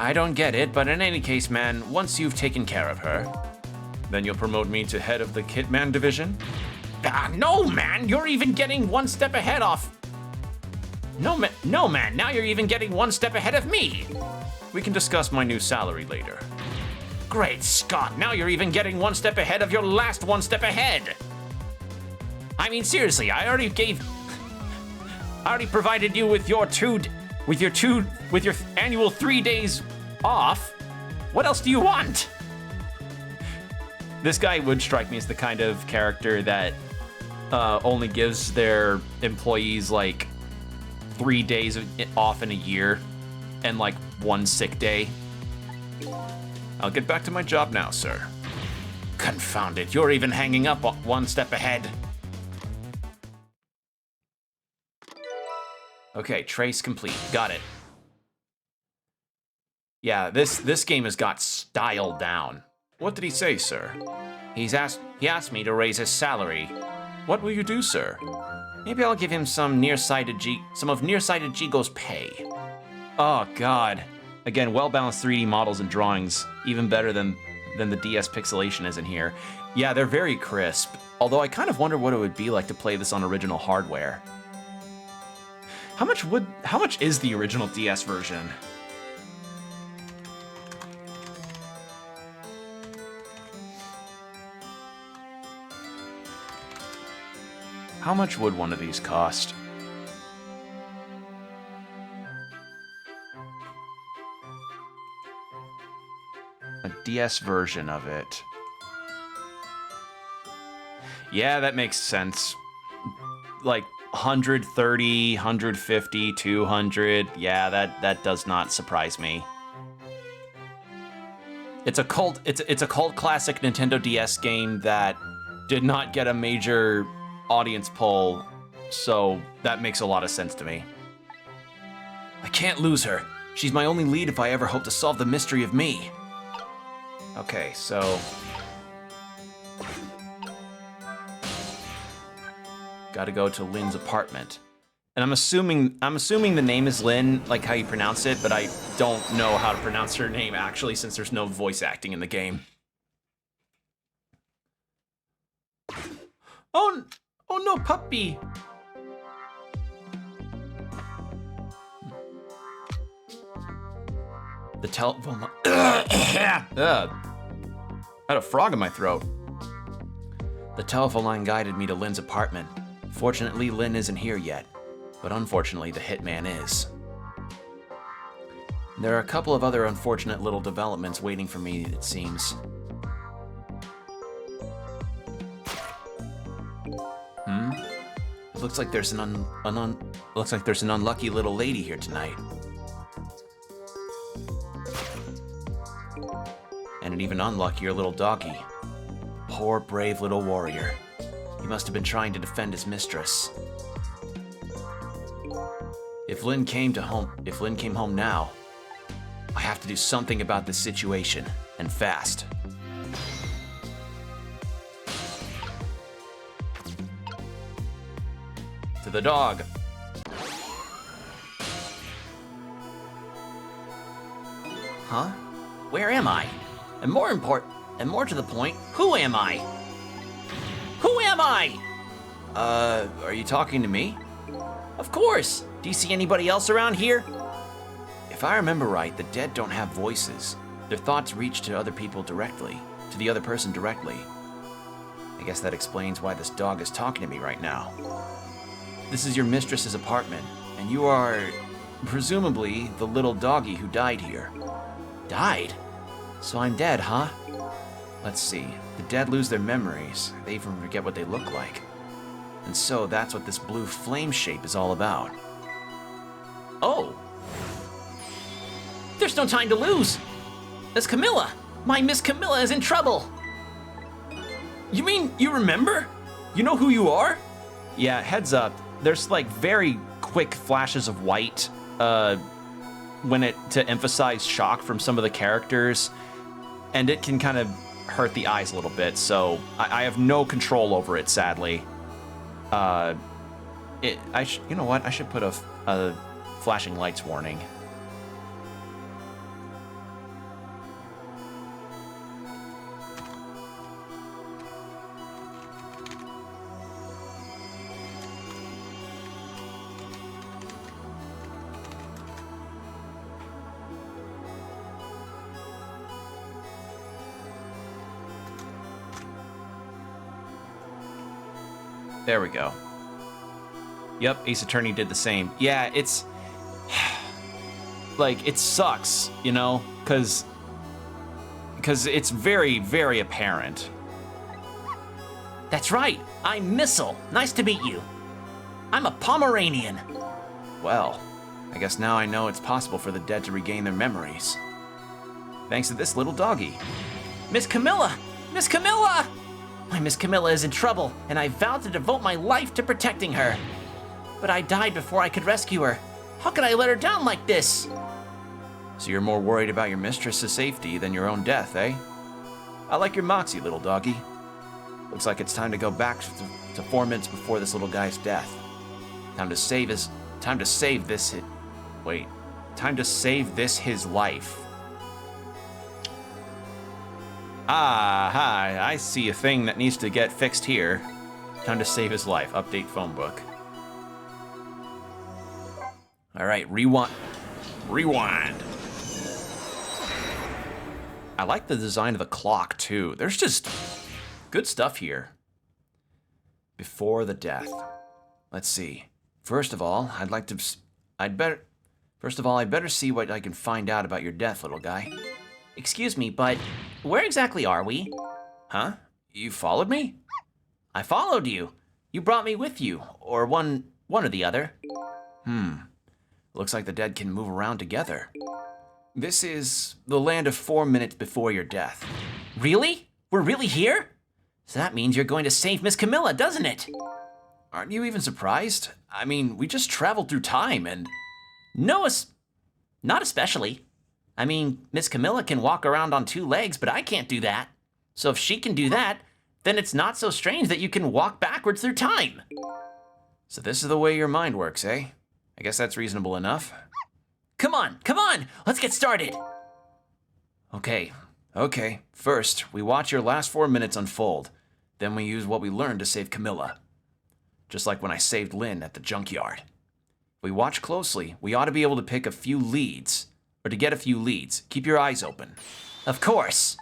I don't get it, but in any case, man, once you've taken care of her... Then you'll promote me to head of the Hitman division? No, man, you're even getting one step ahead off... No, man, now you're even getting one step ahead of me. We can discuss my new salary later. Great Scott, now you're even getting one step ahead of your last one step ahead. I mean, seriously, I already provided you with your annual 3 days off. What else do you want? This guy would strike me as the kind of character that only gives their employees like 3 days off in a year and like 1 sick day. I'll get back to my job now, sir. Confound it, you're even hanging up one step ahead. Okay, trace complete. Got it. Yeah, this game has got style down. What did he say, sir? He asked me to raise his salary. What will you do, sir? Maybe I'll give him some of Nearsighted Jigo's pay. Oh, God. Again, well-balanced 3D models and drawings, even better than the DS pixelation is in here. Yeah, they're very crisp, although I kind of wonder what it would be like to play this on original hardware. How much is the original DS version? How much would one of these cost? A DS version of it. Yeah, that makes sense. Like 130, 150, 200. Yeah, that does not surprise me. It's a cult classic Nintendo DS game that did not get a major audience poll, so that makes a lot of sense to me. I can't lose her. She's my only lead if I ever hope to solve the mystery of me. Okay, so gotta go to Lynn's apartment. And I'm assuming the name is Lynn, like how you pronounce it, but I don't know how to pronounce her name actually, since there's no voice acting in the game. Oh no, puppy! The telephone. I had a frog in my throat. The telephone line guided me to Lynn's apartment. Fortunately, Lynn isn't here yet, but unfortunately, the hitman is. There are a couple of other unfortunate little developments waiting for me, it seems. It looks like there's an unlucky little lady here tonight. And an even unluckier little doggy. Poor brave little warrior. He must have been trying to defend his mistress. If Lynn came home now, I have to do something about this situation, and fast. To the dog. Huh? Where am I? And more to the point, who am I? Who am I? Are you talking to me? Of course. Do you see anybody else around here? If I remember right, the dead don't have voices. Their thoughts reach to other people directly, to the other person directly. I guess that explains why this dog is talking to me right now. This is your mistress's apartment, and you are, presumably, the little doggy who died here. Died? So I'm dead, huh? Let's see. The dead lose their memories. They even forget what they look like. And so that's what this blue flame shape is all about. Oh. There's no time to lose. Miss Camilla. My Miss Camilla is in trouble. You mean you remember? You know who you are? Yeah, heads up. There's like very quick flashes of white to emphasize shock from some of the characters, and it can kind of hurt the eyes a little bit, so I have no control over it, sadly. You know what? I should put a flashing lights warning. There we go. Yep, Ace Attorney did the same. Yeah, it's like, it sucks, you know, because it's very, very apparent. That's right. I'm Missile. Nice to meet you. I'm a Pomeranian. Well, I guess now I know it's possible for the dead to regain their memories. Thanks to this little doggy. Miss Camilla! Miss Camilla! My Miss Camilla is in trouble, and I vowed to devote my life to protecting her. But I died before I could rescue her. How could I let her down like this? So you're more worried about your mistress's safety than your own death, eh? I like your moxie, little doggy. Looks like it's time to go back to 4 minutes before this little guy's death. Time to save this his life. Ah, hi, I see a thing that needs to get fixed here. Time to save his life. Update phone book. All right, rewind. I like the design of the clock, too. There's just good stuff here. Before the death. Let's see. First of all, I'd better see what I can find out about your death, little guy. Excuse me, but where exactly are we? Huh? You followed me? I followed you. You brought me with you, or one or the other. Looks like the dead can move around together. This is the land of 4 minutes before your death. Really? We're really here? So that means you're going to save Miss Camilla, doesn't it? Aren't you even surprised? I mean, we just traveled through time and... No, not especially. I mean, Miss Camilla can walk around on 2 legs, but I can't do that. So if she can do that, then it's not so strange that you can walk backwards through time. So this is the way your mind works, eh? I guess that's reasonable enough. Come on, let's get started. Okay. First, we watch your last 4 minutes unfold. Then we use what we learned to save Camilla. Just like when I saved Lynn at the junkyard. If we watch closely, we ought to be able to pick a few leads. Or to get a few leads. Keep your eyes open. Of course.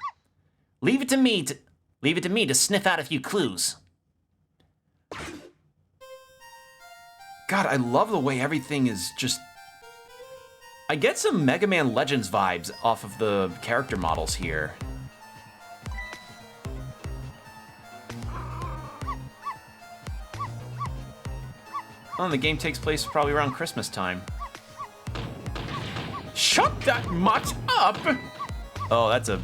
Leave it to me to sniff out a few clues. God, I love the way everything is just... I get some Mega Man Legends vibes off of the character models here. Oh, the game takes place probably around Christmas time. Shut that mutt up! Oh, that's a...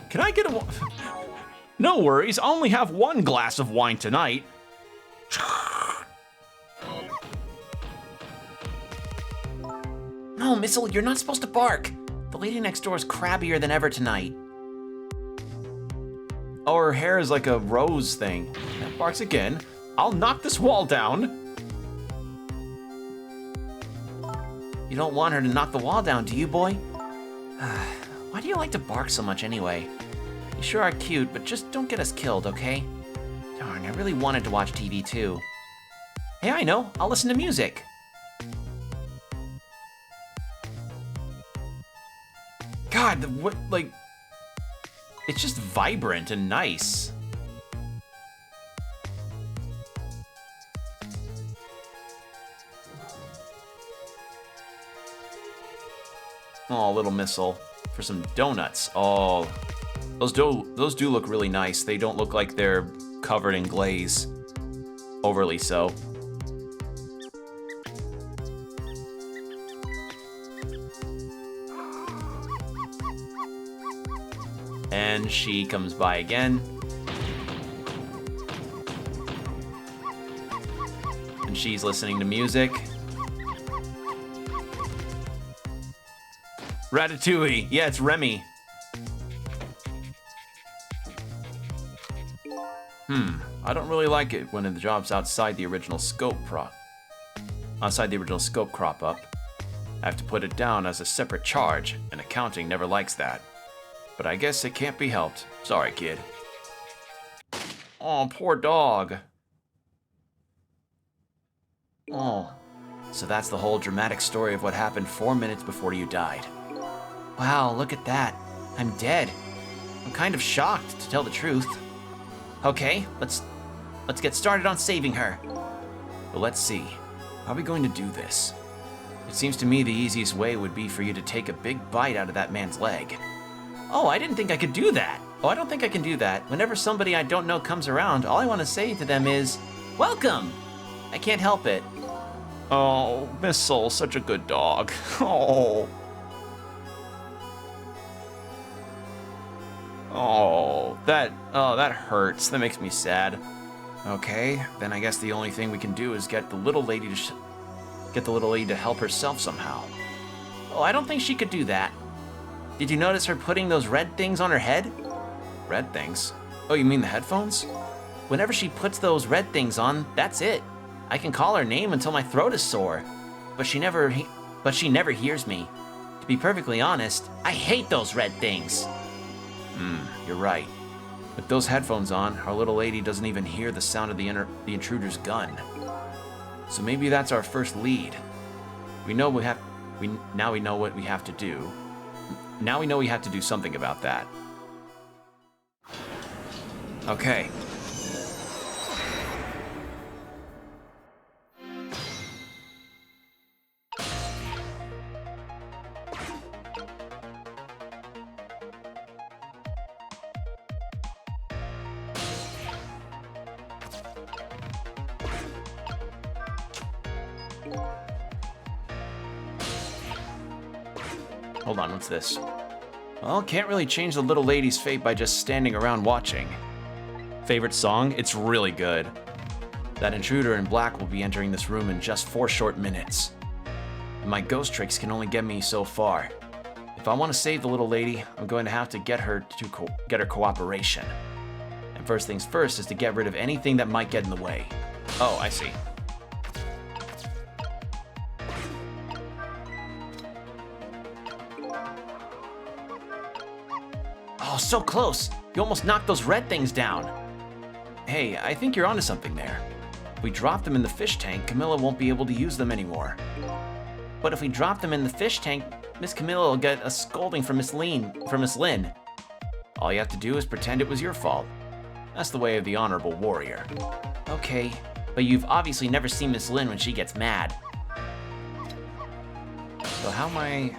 Can I get a... No worries, I only have 1 glass of wine tonight. No, Missile, you're not supposed to bark. The lady next door is crabbier than ever tonight. Oh, her hair is like a rose thing. That barks again. I'll knock this wall down. You don't want her to knock the wall down, do you, boy? Why do you like to bark so much anyway? You sure are cute, but just don't get us killed, okay? Darn, I really wanted to watch TV too. Hey, I know. I'll listen to music. God, what, like... It's just vibrant and nice. Oh, little Missile. For some donuts. Oh, those do look really nice. They don't look like they're covered in glaze. Overly so. And she comes by again. And she's listening to music. Ratatouille. Yeah, it's Remy. I don't really like it when the job's outside the original scope crop up. I have to put it down as a separate charge, and accounting never likes that. But I guess it can't be helped. Sorry, kid. Oh, poor dog. Oh, so that's the whole dramatic story of what happened 4 minutes before you died. Wow, look at that. I'm dead. I'm kind of shocked, to tell the truth. Okay, let's get started on saving her. But let's see. How are we going to do this? It seems to me the easiest way would be for you to take a big bite out of that man's leg. Oh, I didn't think I could do that. Oh, I don't think I can do that. Whenever somebody I don't know comes around, all I want to say to them is, welcome! I can't help it. Oh, Missile, such a good dog. Oh. Oh, that hurts. That makes me sad. Okay, then I guess the only thing we can do is get the little lady to help herself somehow. Oh, I don't think she could do that. Did you notice her putting those red things on her head? Red things? Oh, you mean the headphones? Whenever she puts those red things on, that's it. I can call her name until my throat is sore. But she never hears me. To be perfectly honest, I hate those red things. You're right. With those headphones on, our little lady doesn't even hear the sound of the intruder's gun. So maybe that's our first lead. Now we know what we have to do. Now we know we have to do something about that. Okay. Hold on, what's this? Well, can't really change the little lady's fate by just standing around watching. Favorite song? It's really good. That intruder in black will be entering this room in just 4 short minutes. And my ghost tricks can only get me so far. If I want to save the little lady, I'm going to have to get her cooperation. And first things first is to get rid of anything that might get in the way. Oh, I see. Oh, so close. You almost knocked those red things down. Hey, I think you're onto something there. If we drop them in the fish tank, Camilla won't be able to use them anymore. But if we drop them in the fish tank, Miss Camilla will get a scolding from Miss Lynn. All you have to do is pretend it was your fault. That's the way of the honorable warrior. Okay, but you've obviously never seen Miss Lynn when she gets mad. So how am I...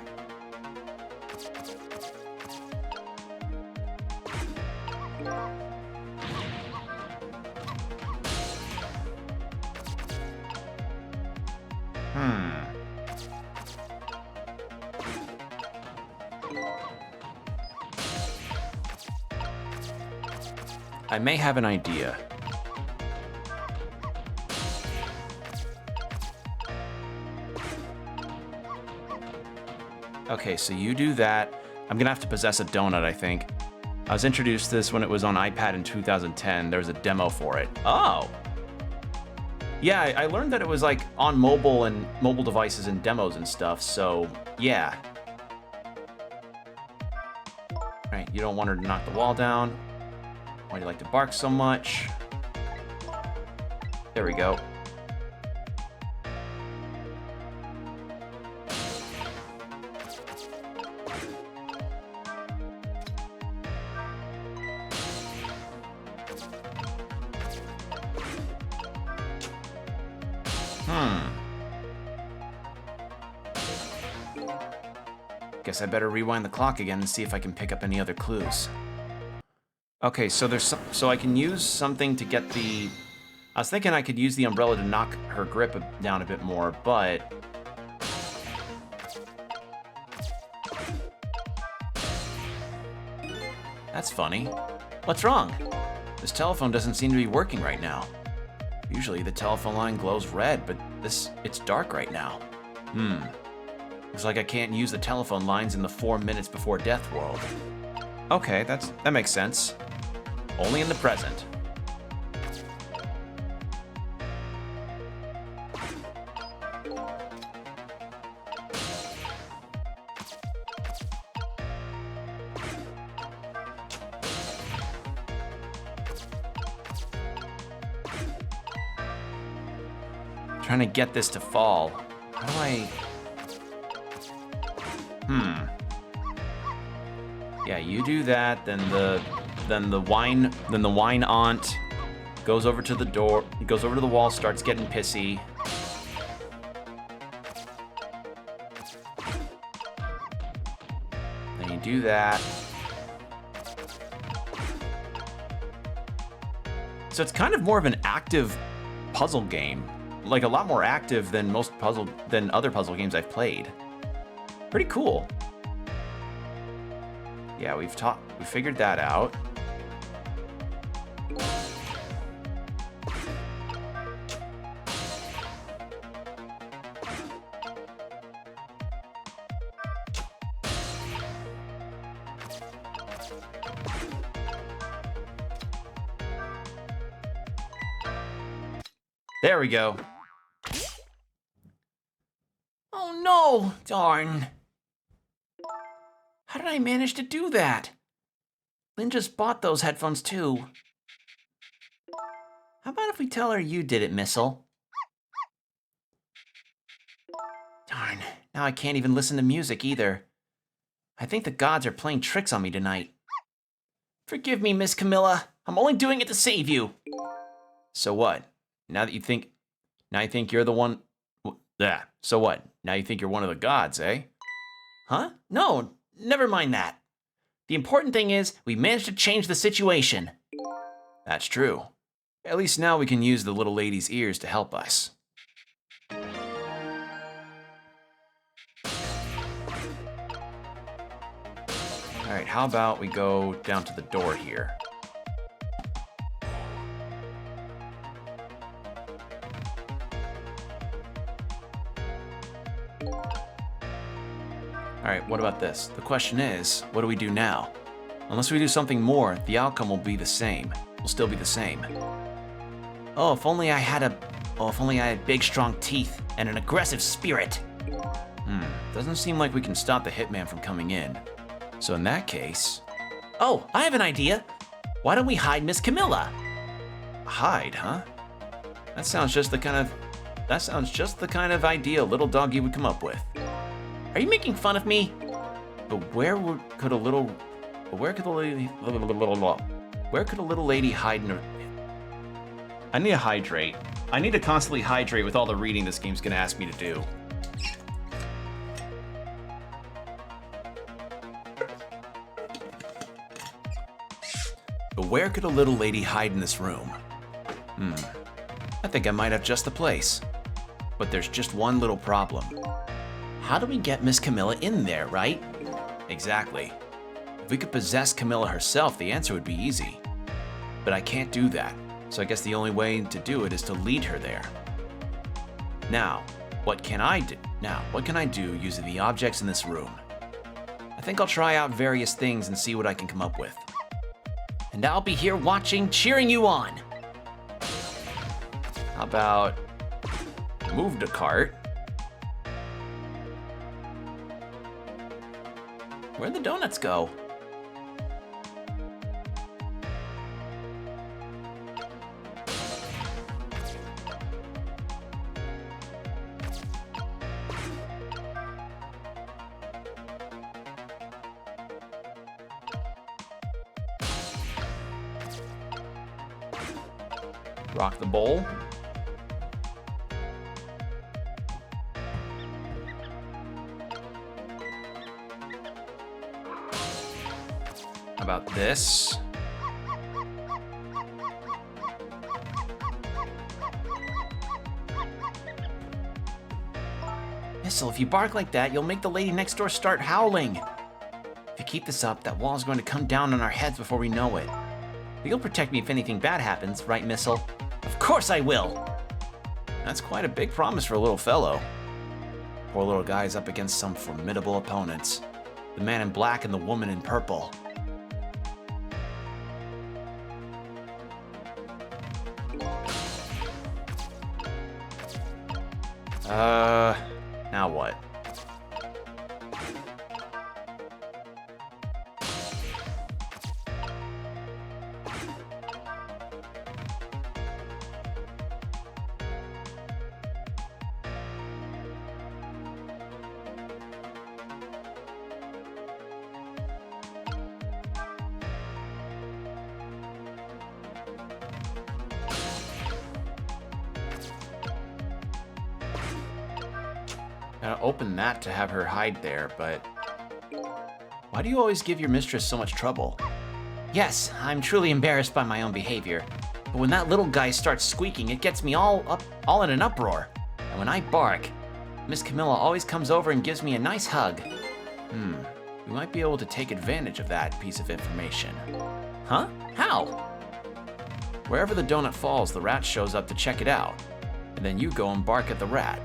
I may have an idea. Okay, so you do that. I'm gonna have to possess a donut, I think. I was introduced to this when it was on iPad in 2010. There was a demo for it. Oh! Yeah, I learned that it was like on mobile and mobile devices and demos and stuff, so yeah. Right, you don't want her to knock the wall down. Why do you like to bark so much? There we go. Guess I better rewind the clock again and see if I can pick up any other clues. Okay, so so I can use something to get the... I was thinking I could use the umbrella to knock her grip down a bit more, but... That's funny. What's wrong? This telephone doesn't seem to be working right now. Usually the telephone line glows red, but it's dark right now. Looks like I can't use the telephone lines in the 4 minutes before death world. Okay, that makes sense. Only in the present. Trying to get this to fall. How do I... Yeah, you do that, then the wine aunt goes over to the door, goes over to the wall, starts getting pissy. Then you do that. So it's kind of more of an active puzzle game. Like a lot more active than other puzzle games I've played. Pretty cool. Yeah, we figured that out. There we go. Oh no! Darn. How did I manage to do that? Lynn just bought those headphones too. How about if we tell her you did it, Missile? Darn, now I can't even listen to music either. I think the gods are playing tricks on me tonight. Forgive me, Miss Camilla. I'm only doing it to save you. So what? Now you think you're the one... Yeah, so what? Now you think you're one of the gods, eh? Huh? No, never mind that. The important thing is we managed to change the situation. That's true. At least now we can use the little lady's ears to help us. Alright, how about we go down to the door here? Alright, what about this? The question is, what do we do now? Unless we do something more, the outcome will be the same. Will still be the same. Oh, if only I had big, strong teeth and an aggressive spirit. Doesn't seem like we can stop the hitman from coming in. So in that case... Oh, I have an idea. Why don't we hide Miss Camilla? Hide, huh? That sounds just the kind of idea a little doggy would come up with. Are you making fun of me? But where could a little lady hide in her... I need to hydrate. I need to constantly hydrate with all the reading this game's gonna ask me to do. But where could a little lady hide in this room? I think I might have just the place. But there's just one little problem. How do we get Miss Camilla in there, right? Exactly. If we could possess Camilla herself, the answer would be easy. But I can't do that, so I guess the only way to do it is to lead her there. Now, what can I do using the objects in this room? I think I'll try out various things and see what I can come up with. And I'll be here watching, cheering you on. How about move the cart? Where'd the donuts go? Rock the bowl. How about this? Missile, if you bark like that, you'll make the lady next door start howling. If you keep this up, that wall's going to come down on our heads before we know it. But you'll protect me if anything bad happens, right, Missile? Of course I will! That's quite a big promise for a little fellow. Poor little guy's up against some formidable opponents. The man in black and the woman in purple. Now what? Gotta open that to have her hide there, but why do you always give your mistress so much trouble? Yes, I'm truly embarrassed by my own behavior. But when that little guy starts squeaking, it gets me all in an uproar. And when I bark, Miss Camilla always comes over and gives me a nice hug. We might be able to take advantage of that piece of information. Huh? How? Wherever the donut falls, the rat shows up to check it out. And then you go and bark at the rat.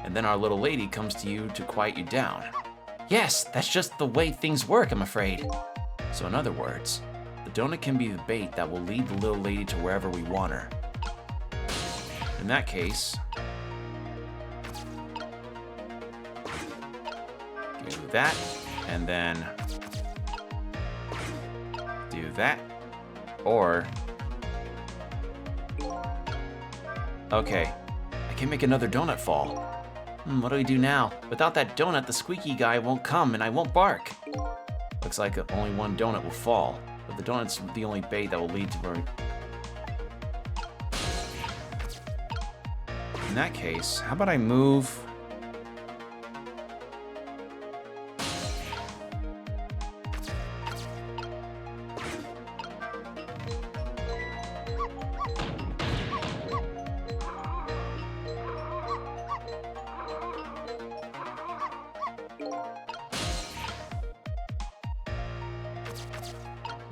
And then our little lady comes to you to quiet you down. Yes, that's just the way things work, I'm afraid. So in other words, the donut can be the bait that will lead the little lady to wherever we want her. In that case, do that, and then do that, or... Okay, I can make another donut fall. What do we do now? Without that donut, the squeaky guy won't come and I won't bark. Looks like only one donut will fall, but the donut's the only bait that will lead to where... In that case, how about I move...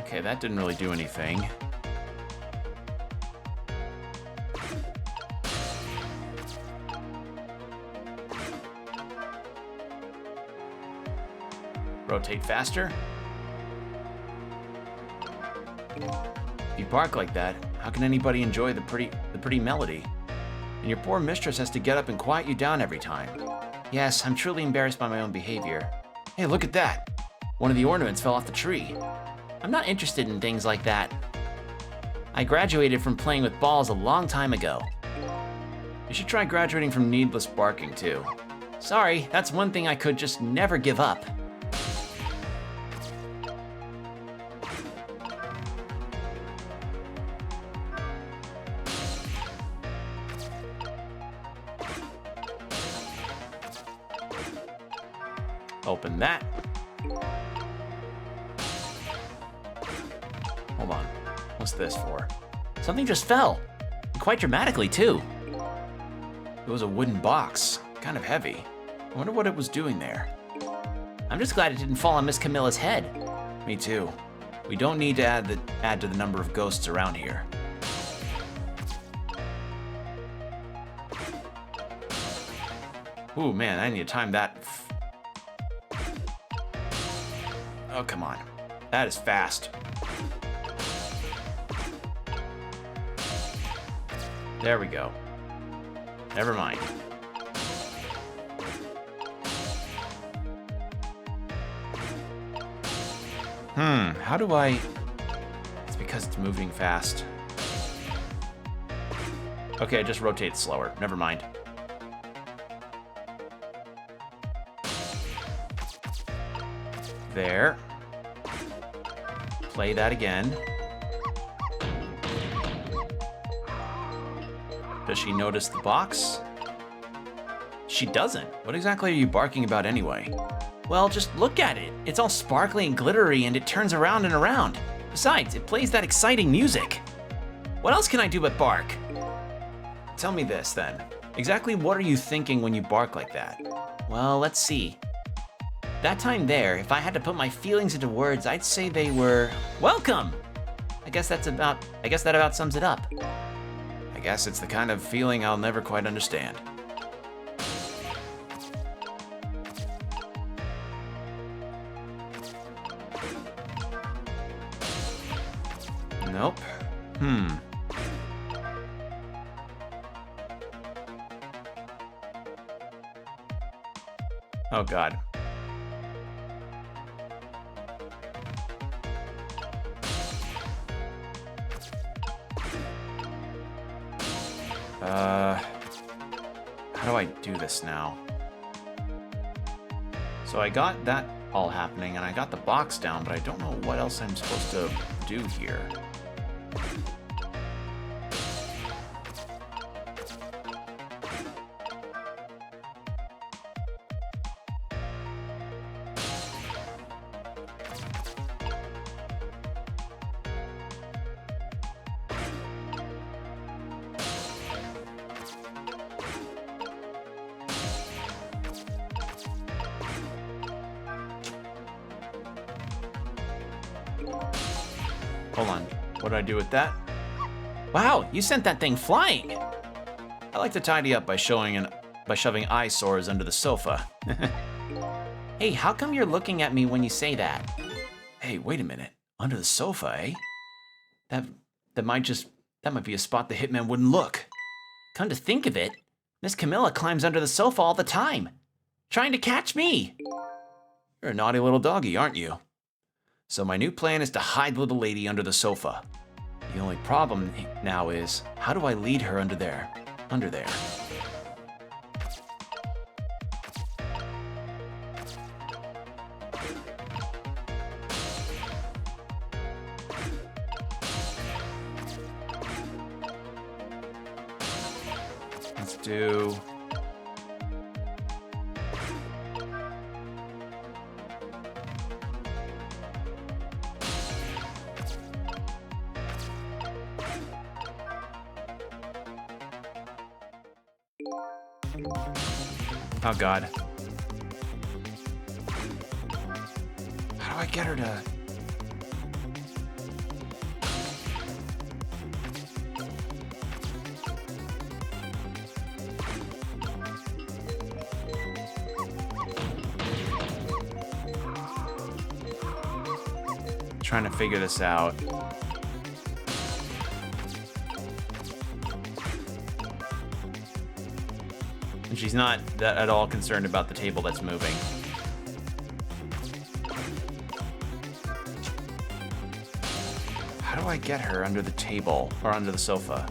Okay, that didn't really do anything. Rotate faster. If you bark like that, how can anybody enjoy the pretty melody? And your poor mistress has to get up and quiet you down every time. Yes, I'm truly embarrassed by my own behavior. Hey, look at that! One of the ornaments fell off the tree. I'm not interested in things like that. I graduated from playing with balls a long time ago. You should try graduating from needless barking, too. Sorry, that's one thing I could just never give up. Open that. Hold on. What's this for? Something just fell. Quite dramatically, too. It was a wooden box. Kind of heavy. I wonder what it was doing there. I'm just glad it didn't fall on Miss Camilla's head. Me too. We don't need to add to the number of ghosts around here. Ooh, man, I need to time that. Oh, come on. That is fast. There we go. Never mind. How do I... It's because it's moving fast. Okay, just rotate slower. Never mind. There. Play that again. Does she notice the box? She doesn't. What exactly are you barking about anyway? Well, just look at it. It's all sparkly and glittery and it turns around and around. Besides, it plays that exciting music. What else can I do but bark? Tell me this then. Exactly what are you thinking when you bark like that? Well, let's see. That time there, if I had to put my feelings into words, I'd say they were welcome. I guess that about sums it up. I guess it's the kind of feeling I'll never quite understand. Nope. Oh God. How do I do this now? So I got that all happening, and I got the box down, but I don't know what else I'm supposed to do here. Hold on, what did I do with that? Wow, you sent that thing flying! I like to tidy up by shoving eyesores under the sofa. Hey, how come you're looking at me when you say that? Hey, wait a minute. Under the sofa, eh? That might be a spot the hitman wouldn't look. Come to think of it, Miss Camilla climbs under the sofa all the time, trying to catch me. You're a naughty little doggy, aren't you? So my new plan is to hide little lady under the sofa. The only problem now is, how do I lead her under there? Under there. Let's do... Oh God. How do I get her to... Trying to figure this out. And she's not at all concerned about the table that's moving. How do I get her under the table or under the sofa?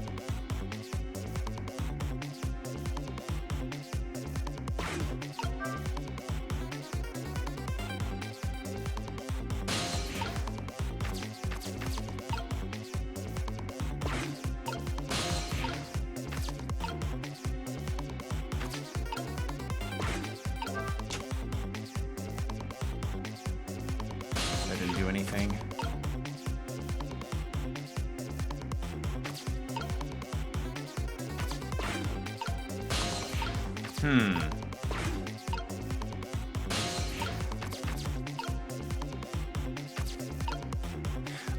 I didn't do anything.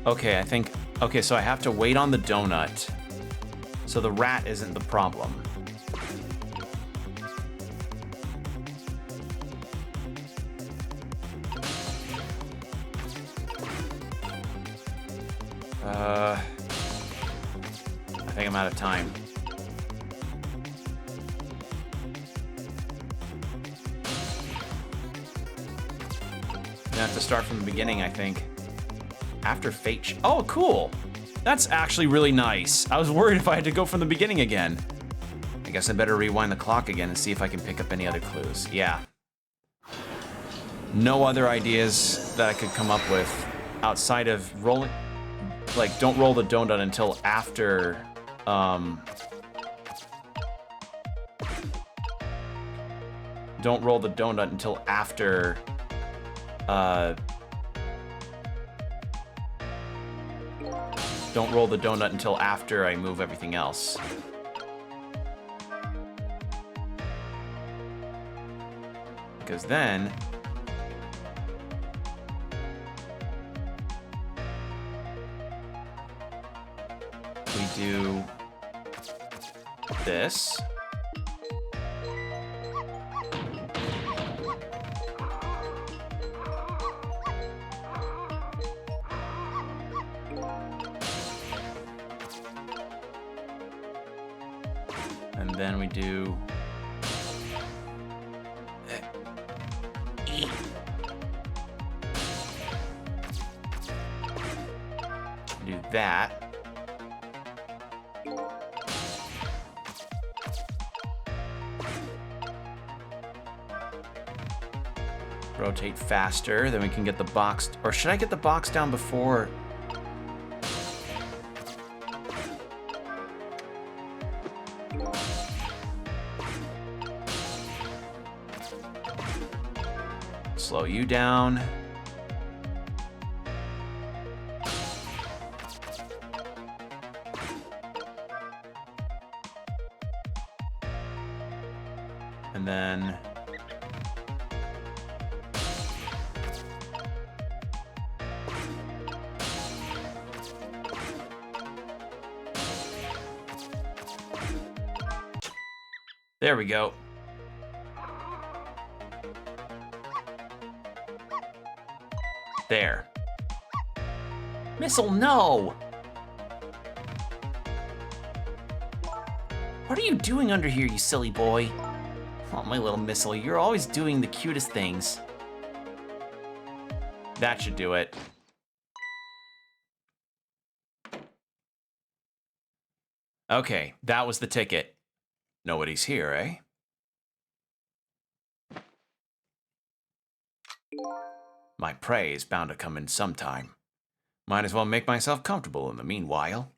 Okay, I think... Okay, so I have to wait on the donut. So the rat isn't the problem. I think I'm out of time. I have to start from the beginning, I think. After Fate. Oh, cool. That's actually really nice. I was worried if I had to go from the beginning again. I guess I better rewind the clock again and see if I can pick up any other clues. Yeah. No other ideas that I could come up with outside of rolling. Like, don't roll the donut until after. Don't roll the donut until after. Don't roll the donut until after I move everything else. Because then we do this. And then we do that. Rotate faster, then we can get the box. Or should I get the box down before? Slow you down. And then there we go. There. Missile, no! What are you doing under here, you silly boy? Oh, my little Missile, you're always doing the cutest things. That should do it. Okay, that was the ticket. Nobody's here, eh? My prey is bound to come in sometime. Might as well make myself comfortable in the meanwhile.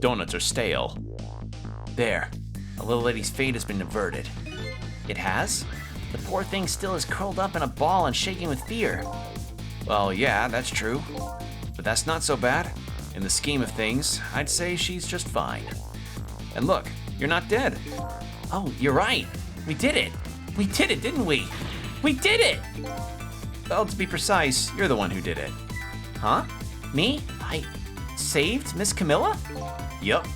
Donuts are stale. There, the little lady's fate has been averted. It has? The poor thing still is curled up in a ball and shaking with fear. Well, yeah, that's true. But that's not so bad. In the scheme of things, I'd say she's just fine. And look, you're not dead. Oh, you're right. We did it. We did it, didn't we? We did it! Well, to be precise, you're the one who did it. Huh? Me? I saved Miss Camilla? Yup.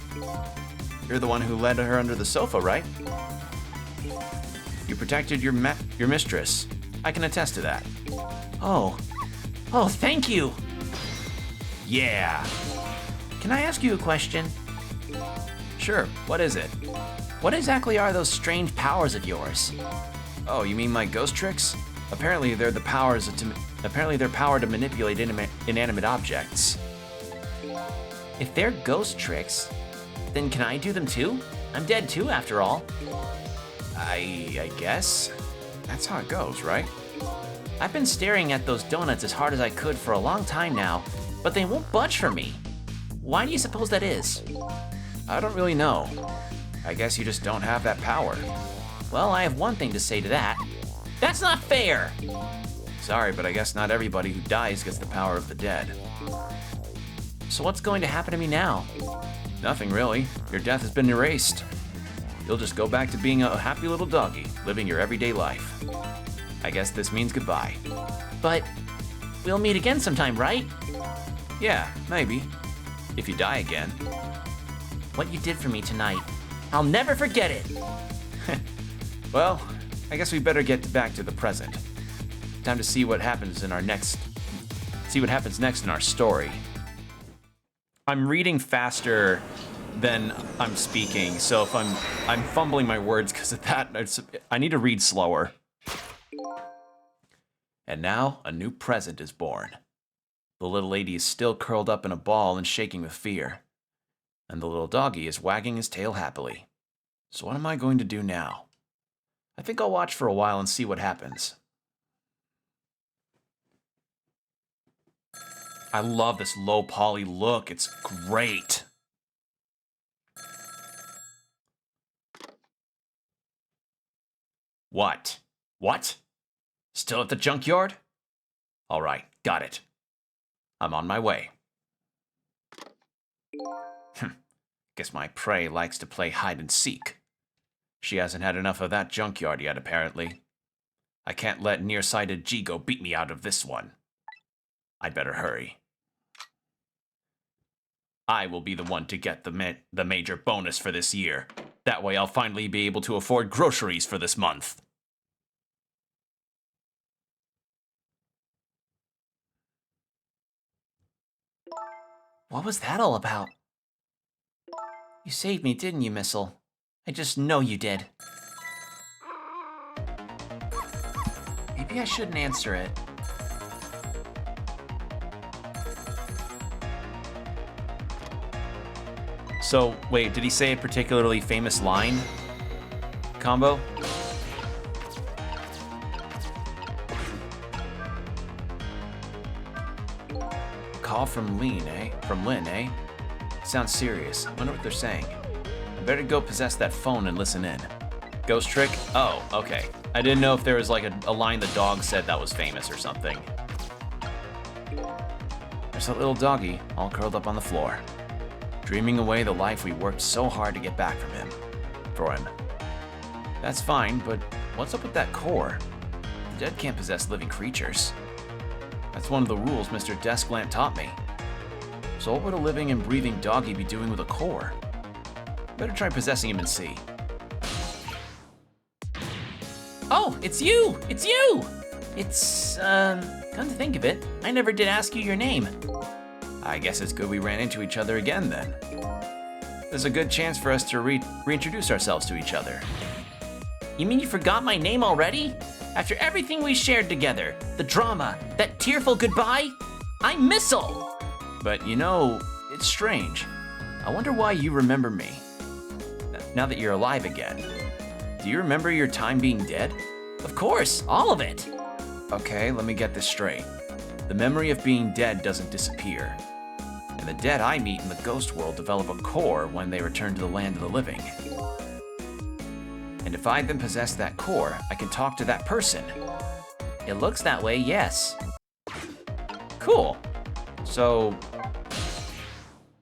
You're the one who led her under the sofa, right? You protected your mistress. I can attest to that. Oh. Oh, thank you! Yeah. Can I ask you a question? Sure, what is it? What exactly are those strange powers of yours? Oh, you mean my ghost tricks? Apparently they're power to manipulate inanimate objects. If they're ghost tricks, then can I do them too? I'm dead too, after all. I guess. That's how it goes, right? I've been staring at those donuts as hard as I could for a long time now, but they won't budge for me. Why do you suppose that is? I don't really know. I guess you just don't have that power. Well, I have one thing to say to that. That's not fair! Sorry, but I guess not everybody who dies gets the power of the dead. So what's going to happen to me now? Nothing really. Your death has been erased. You'll just go back to being a happy little doggy, living your everyday life. I guess this means goodbye. But we'll meet again sometime, right? Yeah, maybe. If you die again. What you did for me tonight, I'll never forget it. Well, I guess we better get back to the present. Time to see what happens next in our story. I'm reading faster than I'm speaking, so if I'm fumbling my words because of that, I need to read slower. And now a new present is born. The little lady is still curled up in a ball and shaking with fear. And the little doggy is wagging his tail happily. So what am I going to do now? I think I'll watch for a while and see what happens. I love this low poly look. It's great. What? What? Still at the junkyard? All right, got it. I'm on my way. Guess my prey likes to play hide and seek. She hasn't had enough of that junkyard yet, apparently. I can't let nearsighted Jigo beat me out of this one. I'd better hurry. I will be the one to get the major bonus for this year. That way I'll finally be able to afford groceries for this month. What was that all about? You saved me, didn't you, Missile? I just know you did. Maybe I shouldn't answer it. So, wait, did he say a particularly famous line? Combo? Call from Lynn, eh? Sounds serious. Wonder what they're saying. I better go possess that phone and listen in. Ghost trick? Oh, okay. I didn't know if there was like a line the dog said that was famous or something. There's that little doggy, all curled up on the floor, dreaming away the life we worked so hard to get back for him. That's fine, but what's up with that core? The dead can't possess living creatures. That's one of the rules Mr. Desklamp taught me. So what would a living and breathing doggy be doing with a core? Better try possessing him and see. Oh, it's you! It's you! It's, come to think of it, I never did ask you your name. I guess it's good we ran into each other again then. There's a good chance for us to reintroduce ourselves to each other. You mean you forgot my name already? After everything we shared together, the drama, that tearful goodbye? I'm Missile! But you know, it's strange. I wonder why you remember me. Now that you're alive again. Do you remember your time being dead? Of course, all of it. Okay, let me get this straight. The memory of being dead doesn't disappear. And the dead I meet in the ghost world develop a core when they return to the land of the living. And if I then possess that core, I can talk to that person. It looks that way, yes. Cool. So,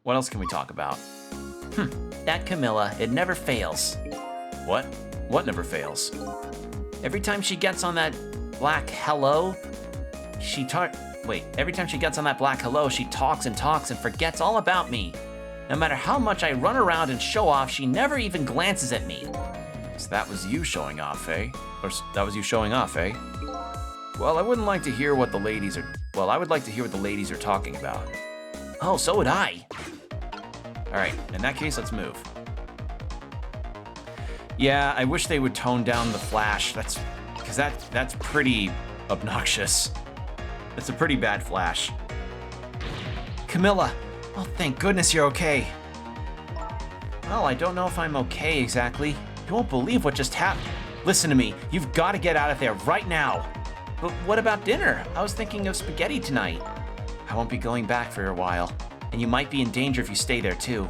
what else can we talk about? That Camilla, it never fails. What? What never fails? Every time she gets on that black hello, every time she gets on that black hello, she talks and forgets all about me. No matter how much I run around and show off, she never even glances at me. So that was you showing off, eh? Or that was you showing off, eh? Well, I would like to hear what the ladies are talking about. Oh, so would I. All right, in that case, let's move. Yeah, I wish they would tone down the flash. That's pretty obnoxious. That's a pretty bad flash. Camilla, oh, thank goodness you're okay. Well, I don't know if I'm okay exactly. You won't believe what just happened. Listen to me, you've got to get out of there right now. But what about dinner? I was thinking of spaghetti tonight. I won't be going back for a while, and you might be in danger if you stay there too.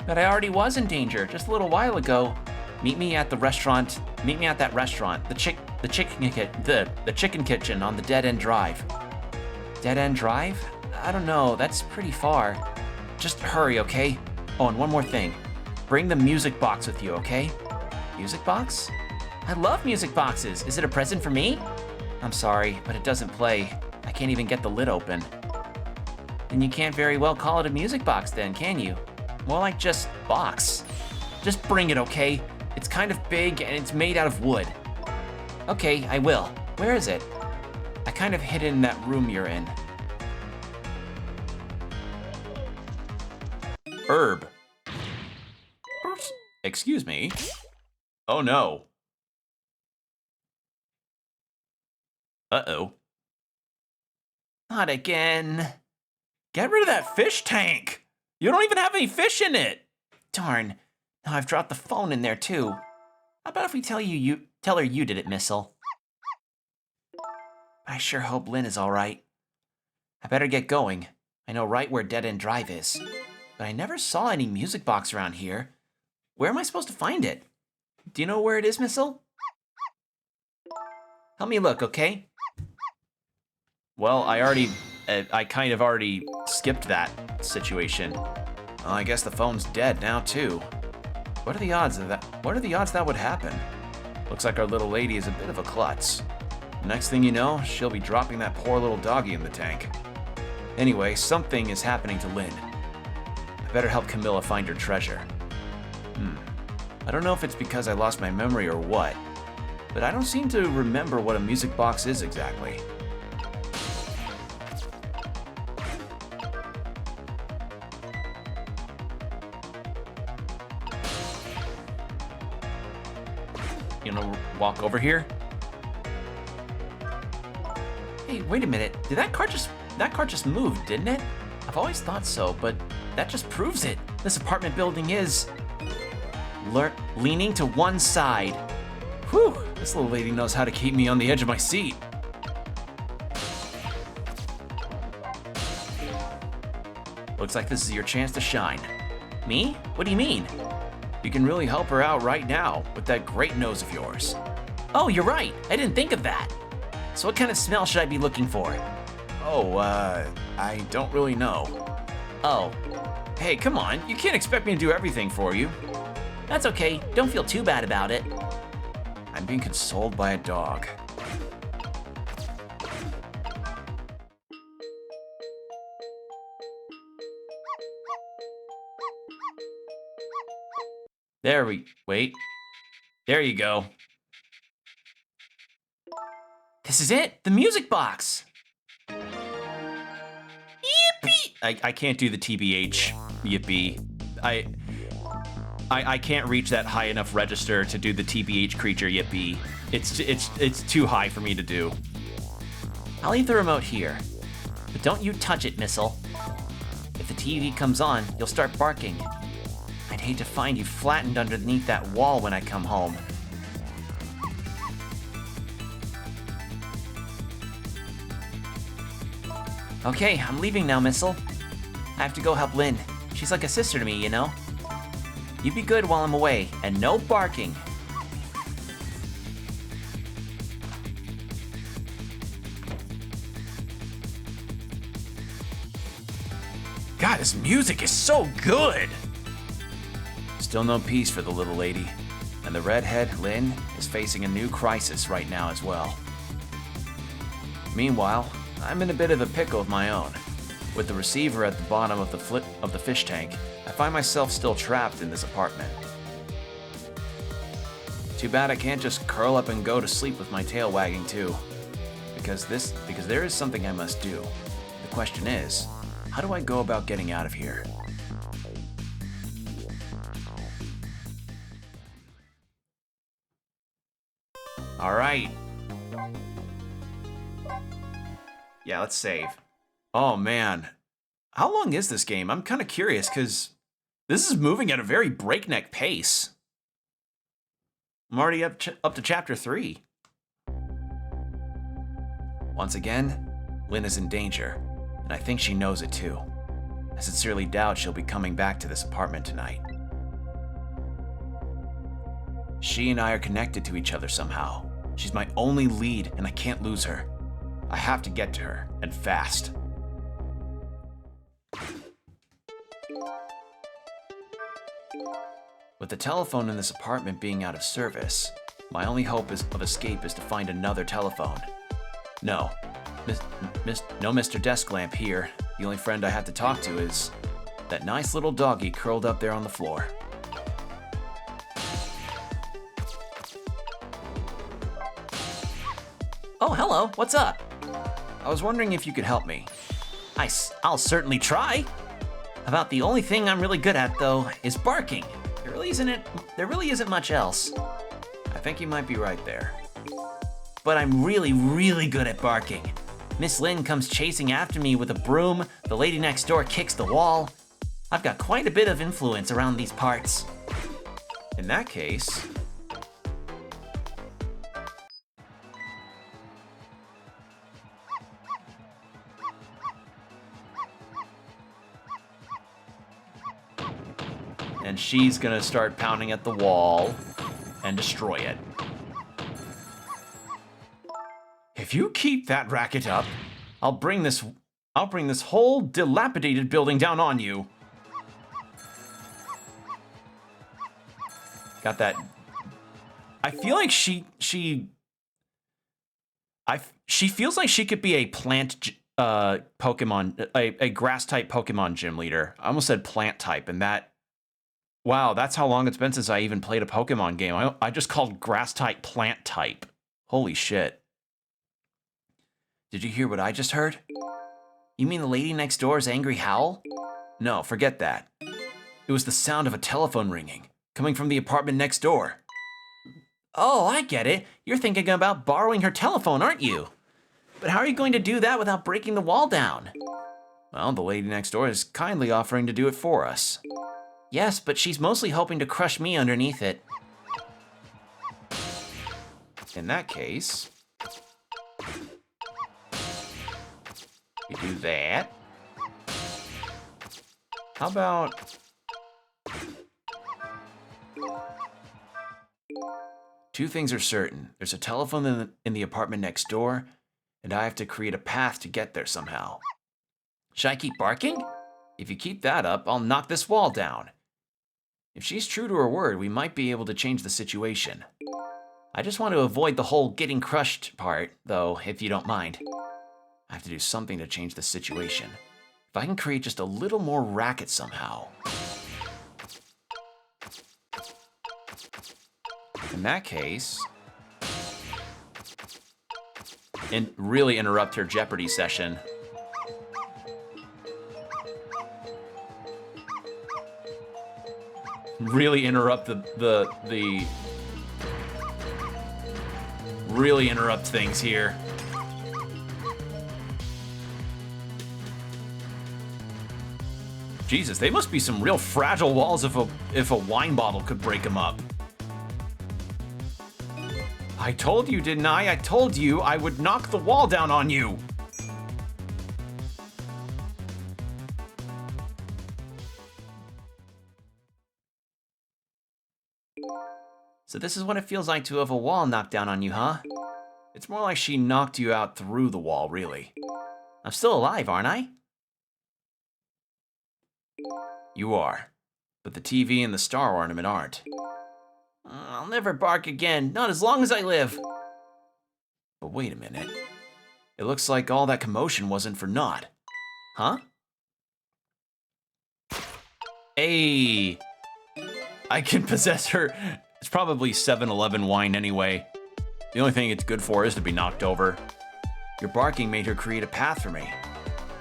But I already was in danger just a little while ago. Meet me at that restaurant, the chicken kitchen on the Dead End Drive. Dead End Drive? I don't know, that's pretty far. Just hurry, okay? Oh, and one more thing. Bring the music box with you, okay? Music box? I love music boxes. Is it a present for me? I'm sorry, but it doesn't play. I can't even get the lid open. Then you can't very well call it a music box then, can you? More like just box. Just bring it, okay? It's kind of big and it's made out of wood. Okay, I will. Where is it? I kind of hid it in that room you're in. Herb. Excuse me? Oh no. Uh-oh. Not again. Get rid of that fish tank. You don't even have any fish in it. Darn. Now I've dropped the phone in there too. How about if we tell her you did it, Missile? I sure hope Lynn is all right. I better get going. I know right where Dead End Drive is. But I never saw any music box around here. Where am I supposed to find it? Do you know where it is, Missile? Help me look, okay? Well, I kind of already skipped that situation. Well, I guess the phone's dead now, too. What are the odds of that? What are the odds that would happen? Looks like our little lady is a bit of a klutz. Next thing you know, she'll be dropping that poor little doggy in the tank. Anyway, something is happening to Lynn. I better help Camilla find her treasure. I don't know if it's because I lost my memory or what, but I don't seem to remember what a music box is exactly. You know, walk over here? Hey, wait a minute. Did that car just move, didn't it? I've always thought so, but that just proves it. This apartment building is leaning to one side. Whew, this little lady knows how to keep me on the edge of my seat. Looks like this is your chance to shine. Me? What do you mean? You can really help her out right now with that great nose of yours. Oh, you're right. I didn't think of that. So what kind of smell should I be looking for? Oh, I don't really know. Oh. Hey, come on. You can't expect me to do everything for you. That's okay. Don't feel too bad about it. I'm being consoled by a dog. Wait. There you go. This is it, the music box. Yippee! I can't do the TBH, yippee. I can't reach that high enough register to do the TBH creature, yippee. It's too high for me to do. I'll leave the remote here, but don't you touch it, Missile. If the TV comes on, you'll start barking. I'd hate to find you flattened underneath that wall when I come home. Okay, I'm leaving now, Missile. I have to go help Lynn. She's like a sister to me, you know? You be good while I'm away, and no barking. God, this music is so good! Still no peace for the little lady. And the redhead, Lynn, is facing a new crisis right now as well. Meanwhile, I'm in a bit of a pickle of my own. With the receiver at the bottom of the fish tank, I find myself still trapped in this apartment. Too bad I can't just curl up and go to sleep with my tail wagging too. Because there is something I must do. The question is, how do I go about getting out of here? All right. Yeah, let's save. Oh man, how long is this game? I'm kind of curious because this is moving at a very breakneck pace. I'm already up to chapter 3. Once again, Lynn is in danger, and I think she knows it too. I sincerely doubt she'll be coming back to this apartment tonight. She and I are connected to each other somehow. She's my only lead, and I can't lose her. I have to get to her, and fast. With the telephone in this apartment being out of service, my only hope of escape is to find another telephone. No, no Mr. Desk Lamp here. The only friend I have to talk to is that nice little doggy curled up there on the floor. hello, what's up? I was wondering if you could help me. I'll certainly try. About the only thing I'm really good at, though, is barking. There really isn't much else. I think you might be right there. But I'm really, really good at barking. Miss Lynn comes chasing after me with a broom, the lady next door kicks the wall. I've got quite a bit of influence around these parts. In that case... And she's gonna start pounding at the wall and destroy it. If you keep that racket up, I'll bring this whole dilapidated building down on you. Got that. I feel like she feels like she could be a plant Pokemon, a grass type Pokemon gym leader. I almost said plant type, and that. Wow, that's how long it's been since I even played a Pokemon game. I just called grass type plant type. Holy shit. Did you hear what I just heard? You mean the lady next door's angry howl? No, forget that. It was the sound of a telephone ringing, coming from the apartment next door. Oh, I get it. You're thinking about borrowing her telephone, aren't you? But how are you going to do that without breaking the wall down? Well, the lady next door is kindly offering to do it for us. Yes, but she's mostly hoping to crush me underneath it. In that case, you do that. How about... Two things are certain. There's a telephone in the apartment next door, and I have to create a path to get there somehow. Should I keep barking? If you keep that up, I'll knock this wall down. If she's true to her word, we might be able to change the situation. I just want to avoid the whole getting crushed part, though, if you don't mind. I have to do something to change the situation. If I can create just a little more racket somehow. In that case... And really interrupt her Jeopardy session. Really interrupt really interrupt things here. Jesus, they must be some real fragile walls if a wine bottle could break them up. I told you, didn't I? I told you I would knock the wall down on you. So this is what it feels like to have a wall knocked down on you, huh? It's more like she knocked you out through the wall, really. I'm still alive, aren't I? You are. But the TV and the star ornament aren't. I'll never bark again, not as long as I live. But wait a minute. It looks like all that commotion wasn't for naught. Huh? Hey! I can possess her. It's probably 7-Eleven wine anyway. The only thing it's good for is to be knocked over. Your barking made her create a path for me.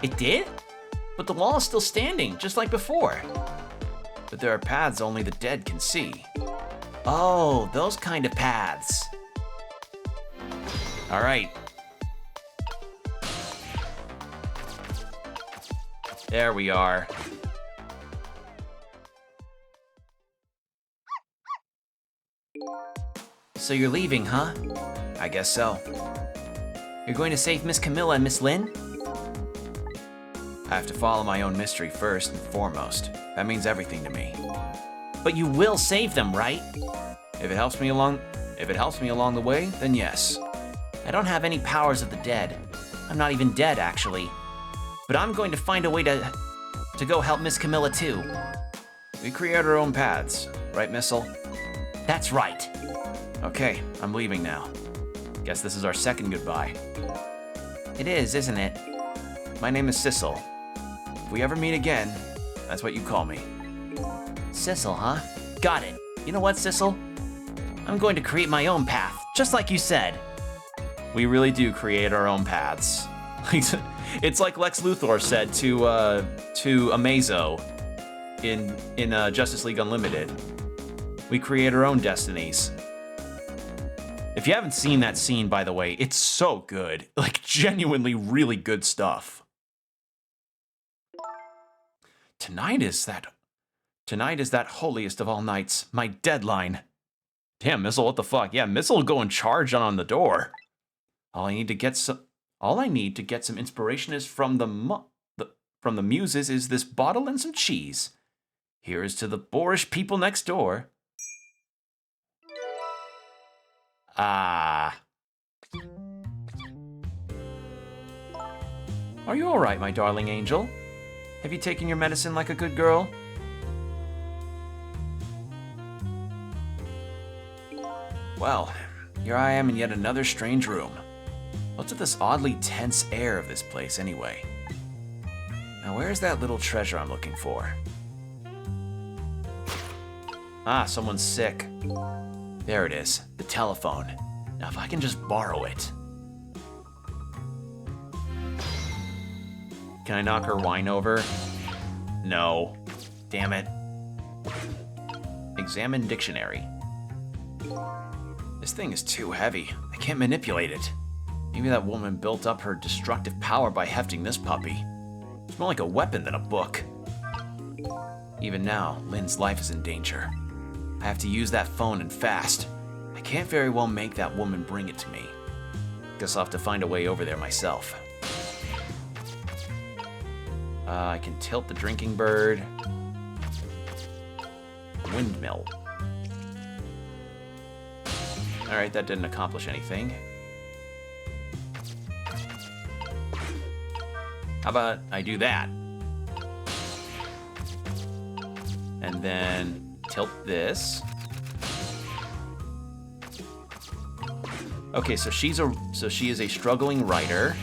It did? But the wall is still standing, just like before. But there are paths only the dead can see. Oh, those kind of paths. All right. There we are. So you're leaving, huh? I guess so. You're going to save Miss Camilla and Miss Lynn? I have to follow my own mystery first and foremost. That means everything to me. But you will save them, right? If it helps me along the way, then yes. I don't have any powers of the dead. I'm not even dead, actually. But I'm going to find a way to go help Miss Camilla, too. We create our own paths, right, Missile? That's right. Okay, I'm leaving now. Guess this is our second goodbye. It is, isn't it? My name is Sissel. If we ever meet again, that's what you call me. Sissel, huh? Got it. You know what, Sissel? I'm going to create my own path, just like you said. We really do create our own paths. It's like Lex Luthor said to Amazo in Justice League Unlimited. We create our own destinies. If you haven't seen that scene, by the way, it's so good. Like, genuinely really good stuff. Tonight is that holiest of all nights, my deadline. Damn, Missile, what the fuck? Yeah, Missile will go and charge on the door. All I need to get some inspiration is from the muses is this bottle and some cheese. Here is to the boorish people next door. Ah. Are you all right, my darling angel? Have you taken your medicine like a good girl? Well, here I am in yet another strange room. What's with this oddly tense air of this place, anyway? Now, where's that little treasure I'm looking for? Ah, someone's sick. There it is, the telephone. Now, if I can just borrow it. Can I knock her wine over? No. Damn it. Examine dictionary. This thing is too heavy. I can't manipulate it. Maybe that woman built up her destructive power by hefting this puppy. It's more like a weapon than a book. Even now, Lynn's life is in danger. I have to use that phone and fast. I can't very well make that woman bring it to me. Guess I'll have to find a way over there myself. I can tilt the drinking bird. Windmill. Alright, that didn't accomplish anything. How about I do that? And then tilt this. Okay, so she is a struggling writer.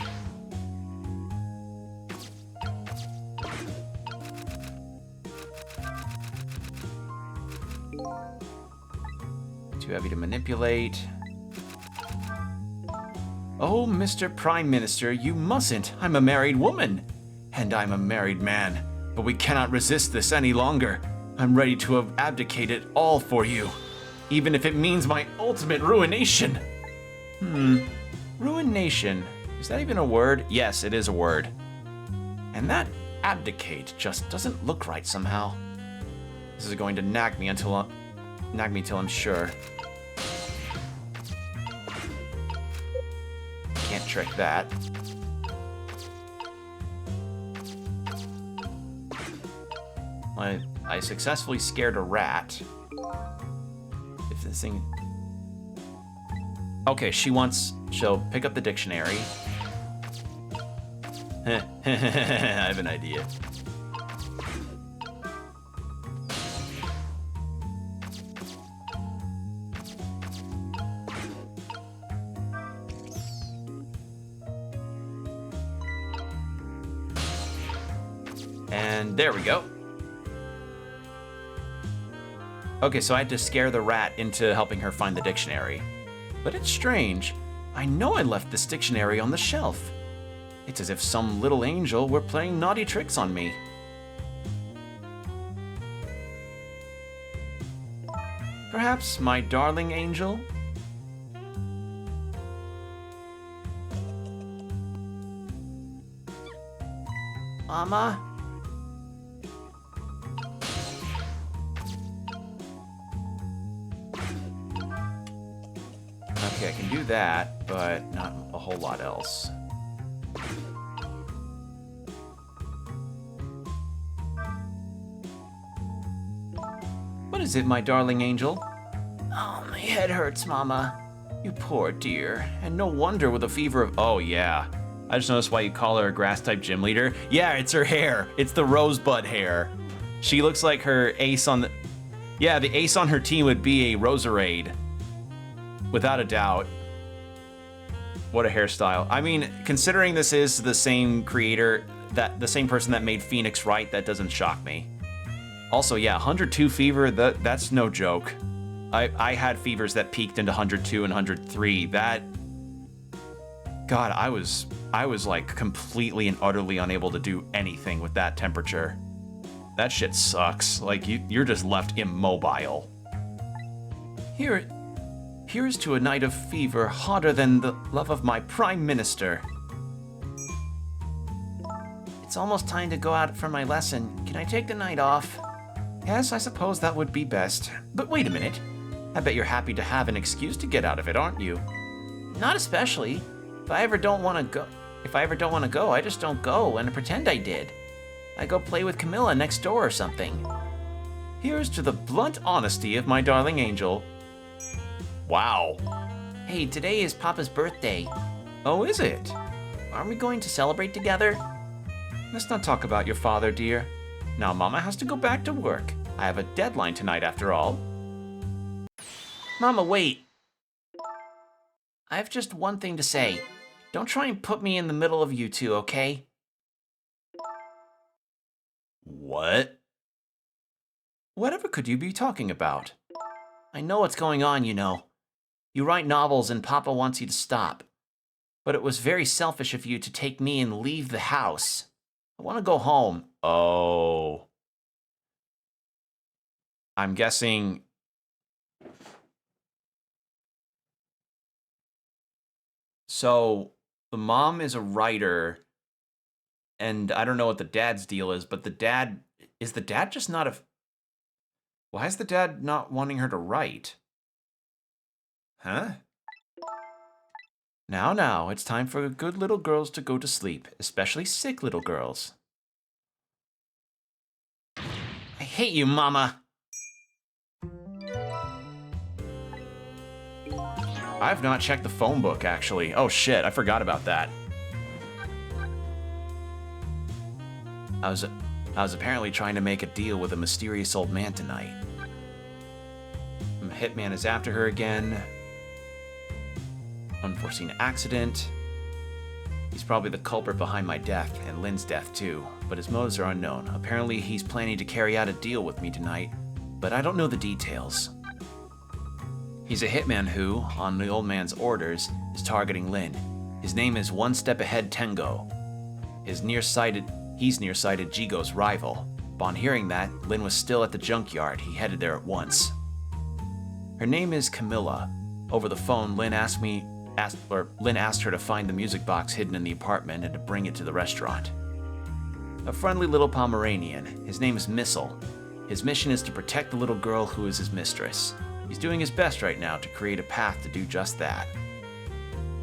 Too heavy to manipulate. Oh, Mr. Prime Minister, you mustn't. I'm a married woman. And I'm a married man. But we cannot resist this any longer. I'm ready to have abdicated all for you. Even if it means my ultimate ruination. Ruination. Is that even a word? Yes, it is a word. And that abdicate just doesn't look right somehow. This is going to nag me till I'm sure. Can't trick that. I successfully scared a rat. If this thing... Okay, she'll pick up the dictionary. I have an idea. And there we go. Okay, so I had to scare the rat into helping her find the dictionary. But it's strange. I know I left this dictionary on the shelf. It's as if some little angel were playing naughty tricks on me. Perhaps my darling angel? Mama? Okay, I can do that, but not a whole lot else. What is it, my darling angel? Oh, my head hurts, Mama. You poor dear. And no wonder with a fever of... Oh, yeah. I just noticed why you call her a grass-type gym leader. Yeah, it's her hair. It's the rosebud hair. She looks like her ace on the... Yeah, the ace on her team would be a Roserade. Without a doubt. What a hairstyle. I mean, considering this is the same creator, the same person that made Phoenix Wright, that doesn't shock me. Also, yeah, 102 fever, that's no joke. I had fevers that peaked into 102 and 103. God, I was like completely and utterly unable to do anything with that temperature. That shit sucks. Like, you're just left immobile. Here's to a night of fever hotter than the love of my Prime Minister. It's almost time to go out for my lesson. Can I take the night off? Yes, I suppose that would be best. But wait a minute. I bet you're happy to have an excuse to get out of it, aren't you? Not especially. If I ever don't want to go, I just don't go and pretend I did. I go play with Camilla next door or something. Here's to the blunt honesty of my darling angel. Wow. Hey, today is Papa's birthday. Oh, is it? Aren't we going to celebrate together? Let's not talk about your father, dear. Now Mama has to go back to work. I have a deadline tonight after all. Mama, wait. I have just one thing to say. Don't try and put me in the middle of you two, okay? What? Whatever could you be talking about? I know what's going on, you know. You write novels and Papa wants you to stop. But it was very selfish of you to take me and leave the house. I want to go home. Oh. I'm guessing... So, the mom is a writer, and I don't know what the dad's deal is, but is the dad just not a... Why is the dad not wanting her to write? Huh? Now, it's time for good little girls to go to sleep, especially sick little girls. I hate you, Mama! I've not checked the phone book, actually. Oh shit, I forgot about that. I was apparently trying to make a deal with a mysterious old man tonight. A hitman is after her again. Unforeseen accident. He's probably the culprit behind my death, and Lynn's death too, but his motives are unknown. Apparently he's planning to carry out a deal with me tonight, but I don't know the details. He's a hitman who, on the old man's orders, is targeting Lynn. His name is One Step Ahead Tengo. He's nearsighted Jigo's rival. Upon hearing that, Lynn was still at the junkyard. He headed there at once. Her name is Camilla. Over the phone, Lynn asked her to find the music box hidden in the apartment and to bring it to the restaurant. A friendly little Pomeranian. His name is Missile. His mission is to protect the little girl who is his mistress. He's doing his best right now to create a path to do just that.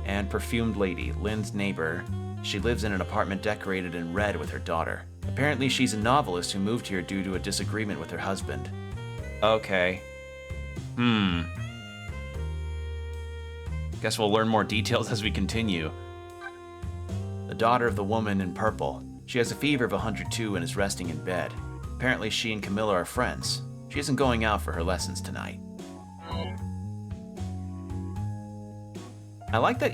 And Perfumed Lady, Lynn's neighbor. She lives in an apartment decorated in red with her daughter. Apparently she's a novelist who moved here due to a disagreement with her husband. Okay. Guess we'll learn more details as we continue. The daughter of the woman in purple. She has a fever of 102 and is resting in bed. Apparently she and Camilla are friends. She isn't going out for her lessons tonight. I like that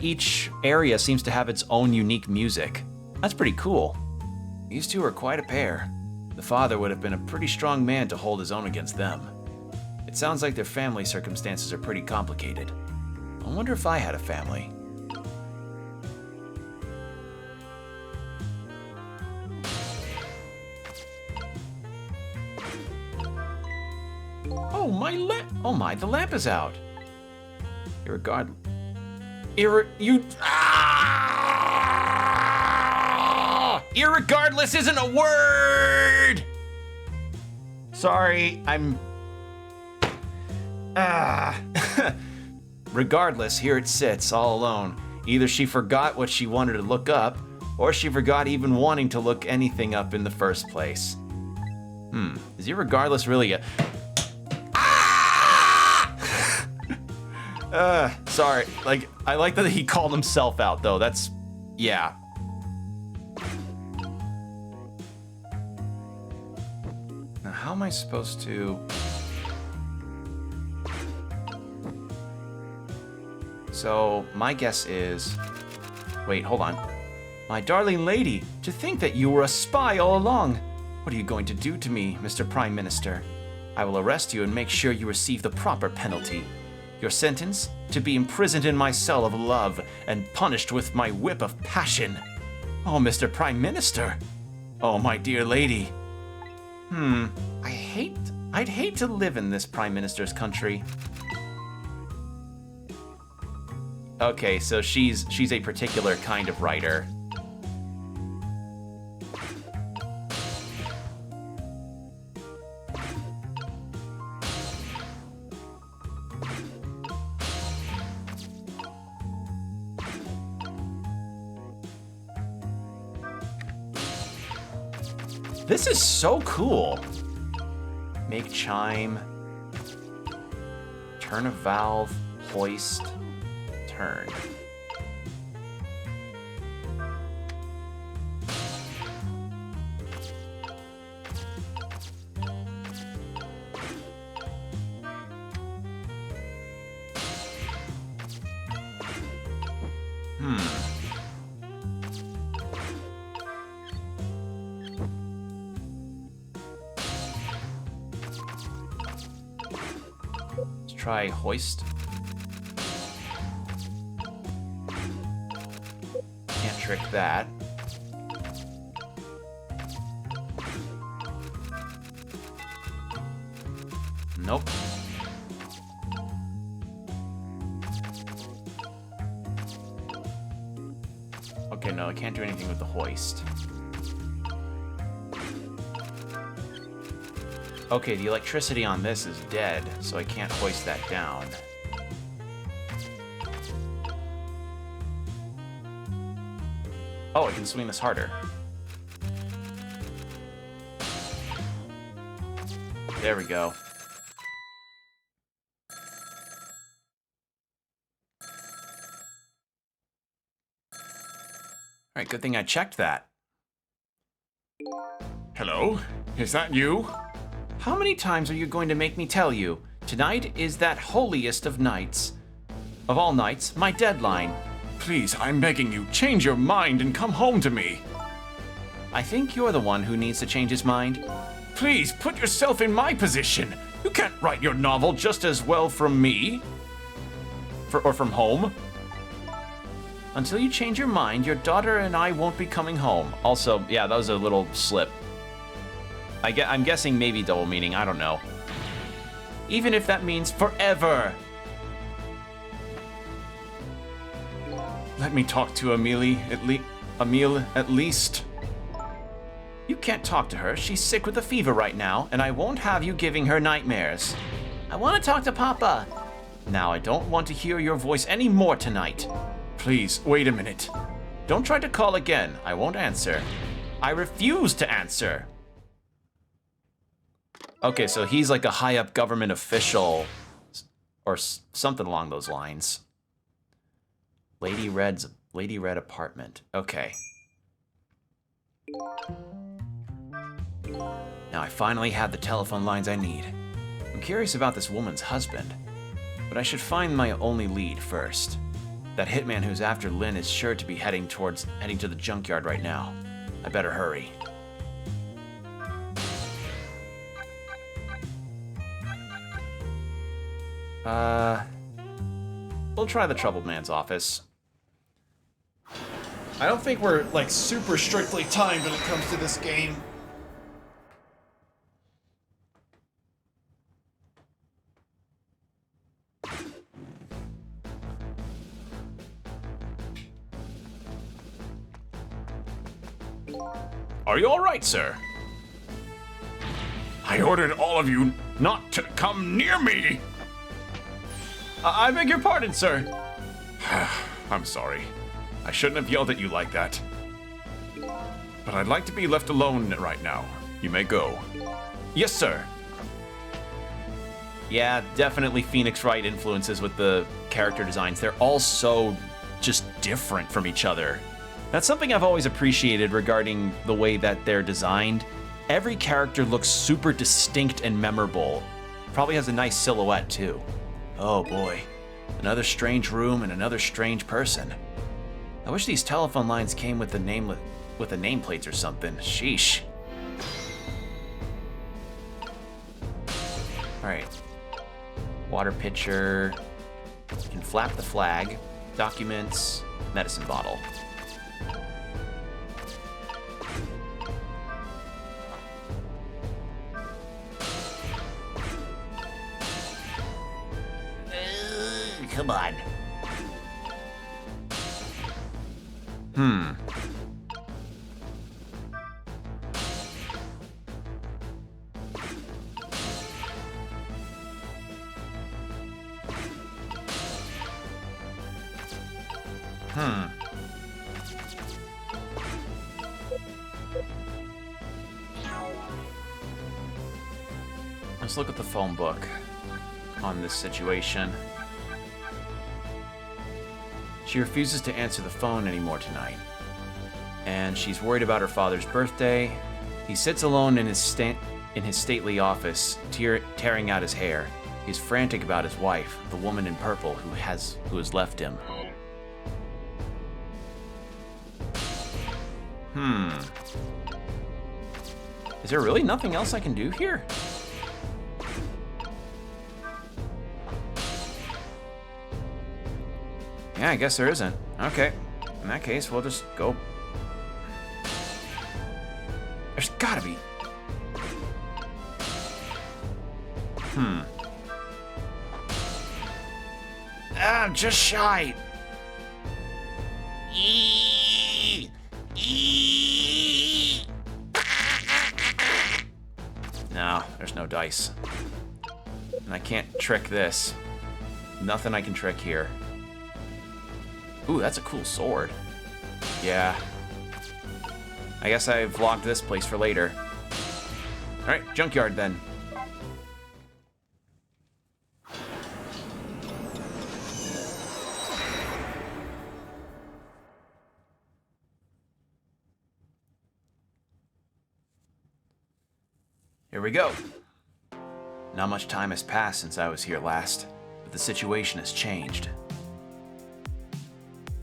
each area seems to have its own unique music. That's pretty cool. These two are quite a pair. The father would have been a pretty strong man to hold his own against them. It sounds like their family circumstances are pretty complicated. I wonder if I had a family. Oh my, the lamp is out. Irregardless isn't a word! Sorry, Regardless, here it sits, all alone. Either she forgot what she wanted to look up, or she forgot even wanting to look anything up in the first place. Is irregardless really a... Sorry, I like that he called himself out, though. Yeah. Now, how am I supposed to... So, my guess is... Wait, hold on. My darling lady, to think that you were a spy all along. What are you going to do to me, Mr. Prime Minister? I will arrest you and make sure you receive the proper penalty. Your sentence? To be imprisoned in my cell of love and punished with my whip of passion. Oh, Mr. Prime Minister. Oh, my dear lady. I'd hate to live in this Prime Minister's country. Okay, so she's a particular kind of writer. This is so cool. Make chime. Turn a valve. Hoist. Turn. Let's try hoist. Can't trick that. Nope. Okay, no, I can't do anything with the hoist. Okay, the electricity on this is dead, so I can't hoist that down. Oh, I can swing this harder. There we go. Alright, good thing I checked that. Hello? Is that you? How many times are you going to make me tell you? Tonight is that holiest of nights. Of all nights, my deadline. Please, I'm begging you, change your mind and come home to me. I think you're the one who needs to change his mind. Please, put yourself in my position. You can't write your novel just as well from me. Or from home. Until you change your mind, your daughter and I won't be coming home. Also, yeah, that was a little slip. I'm guessing maybe double meaning, I don't know. Even if that means forever. Let me talk to Emile at least. You can't talk to her. She's sick with a fever right now, and I won't have you giving her nightmares. I want to talk to Papa. Now, I don't want to hear your voice anymore tonight. Please, wait a minute. Don't try to call again. I won't answer. I refuse to answer. Okay, so he's like a high-up government official, or something along those lines. Lady Red apartment. Okay. Now I finally have the telephone lines I need. I'm curious about this woman's husband, but I should find my only lead first. That hitman who's after Lynn is sure to be heading to the junkyard right now. I better hurry. We'll try the troubled man's office. I don't think we're, like, super strictly timed when it comes to this game. Are you all right, sir? I ordered all of you not to come near me. I beg your pardon, sir. I'm sorry. I shouldn't have yelled at you like that. But I'd like to be left alone right now. You may go. Yes, sir. Yeah, definitely Phoenix Wright influences with the character designs. They're all so just different from each other. That's something I've always appreciated regarding the way that they're designed. Every character looks super distinct and memorable. Probably has a nice silhouette, too. Oh boy, another strange room and another strange person. I wish these telephone lines came with the nameplates or something. Sheesh. All right. Water pitcher. flap the flag, documents, medicine bottle. Come on. Let's look at the phone book on this situation. She refuses to answer the phone anymore tonight. And she's worried about her father's birthday. He sits alone in his stately office, tearing out his hair. He's frantic about his wife, the woman in purple who has left him. Is there really nothing else I can do here? Yeah, I guess there isn't. Okay. In that case, we'll just go. There's gotta be. Just shy. Eee. Eee. No, there's no dice. And I can't trick this. Nothing I can trick here. Ooh, that's a cool sword. Yeah. I guess I've logged this place for later. Alright, junkyard then. Here we go. Not much time has passed since I was here last, but the situation has changed.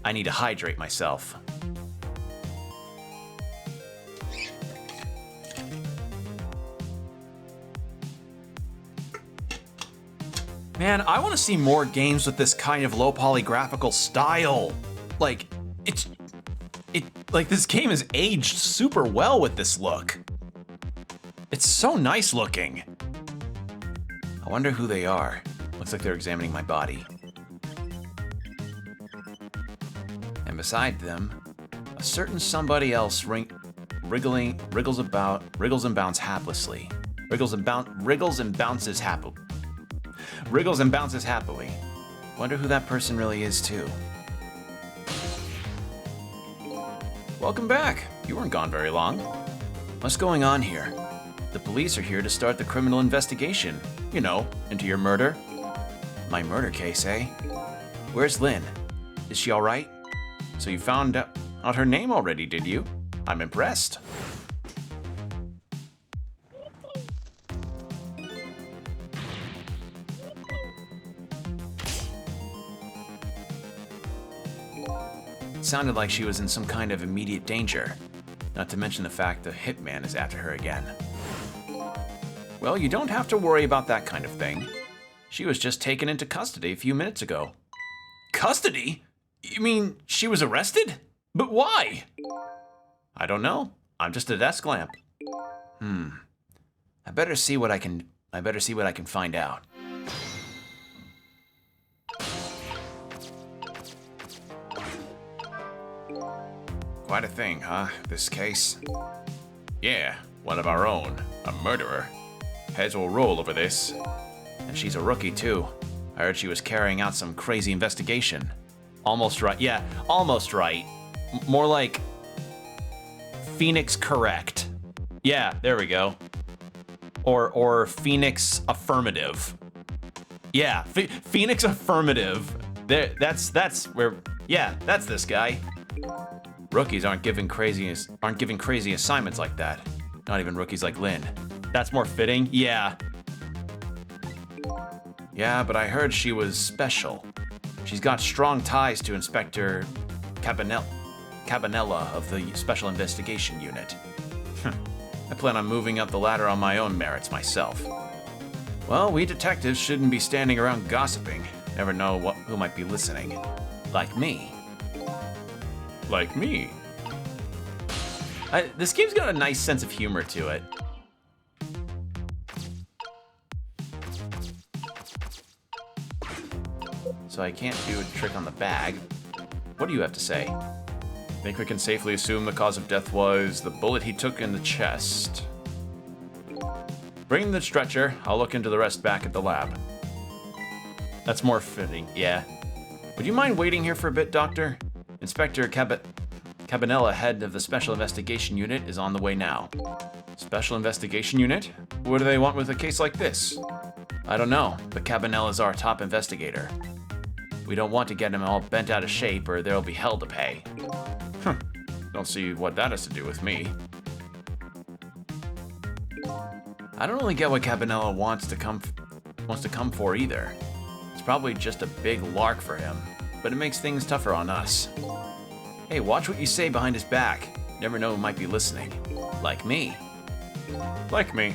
I need to hydrate myself. Man, I want to see more games with this kind of low poly graphical style. Like, like this game has aged super well with this look. It's so nice looking. I wonder who they are. Looks like they're examining my body. And beside them, a certain somebody else wriggles and bounces haplessly. Wriggles and bounces happily. Wriggles and bounces happily. Wonder who that person really is too. Welcome back. You weren't gone very long. What's going on here? The police are here to start the criminal investigation. You know, into your murder. My murder case, eh? Where's Lynn? Is she alright? So you found out her name already, did you? I'm impressed. It sounded like she was in some kind of immediate danger. Not to mention the fact the hitman is after her again. Well, you don't have to worry about that kind of thing. She was just taken into custody a few minutes ago. Custody? You mean she was arrested? But why? I don't know. I'm just a desk lamp. I better see what I can find out. Quite a thing, huh? This case. Yeah, one of our own. A murderer. Heads will roll over this. And she's a rookie, too. I heard she was carrying out some crazy investigation. Almost right. Yeah, almost right. More like Phoenix correct. Yeah, there we go. Or Phoenix affirmative. Yeah, Phoenix affirmative. There, that's where. Yeah, that's this guy. Rookies aren't giving crazy assignments like that. Not even rookies like Lynn. That's more fitting. Yeah. Yeah, but I heard she was special. She's got strong ties to Inspector Cabanella of the Special Investigation Unit. I plan on moving up the ladder on my own merits myself. Well, we detectives shouldn't be standing around gossiping. Never know who might be listening. Like me. Like me. This game's got a nice sense of humor to it. So I can't do a trick on the bag. What do you have to say? I think we can safely assume the cause of death was the bullet he took in the chest. Bring the stretcher. I'll look into the rest back at the lab. That's more fitting, yeah. Would you mind waiting here for a bit, Doctor? Inspector Cabanella, head of the Special Investigation Unit, is on the way now. Special Investigation Unit? What do they want with a case like this? I don't know, but Cabanella's our top investigator. We don't want to get him all bent out of shape or there'll be hell to pay. Don't see what that has to do with me. I don't really get what Cabanella wants to come for either. It's probably just a big lark for him, but it makes things tougher on us. Hey, watch what you say behind his back. Never know who might be listening. Like me. Like me.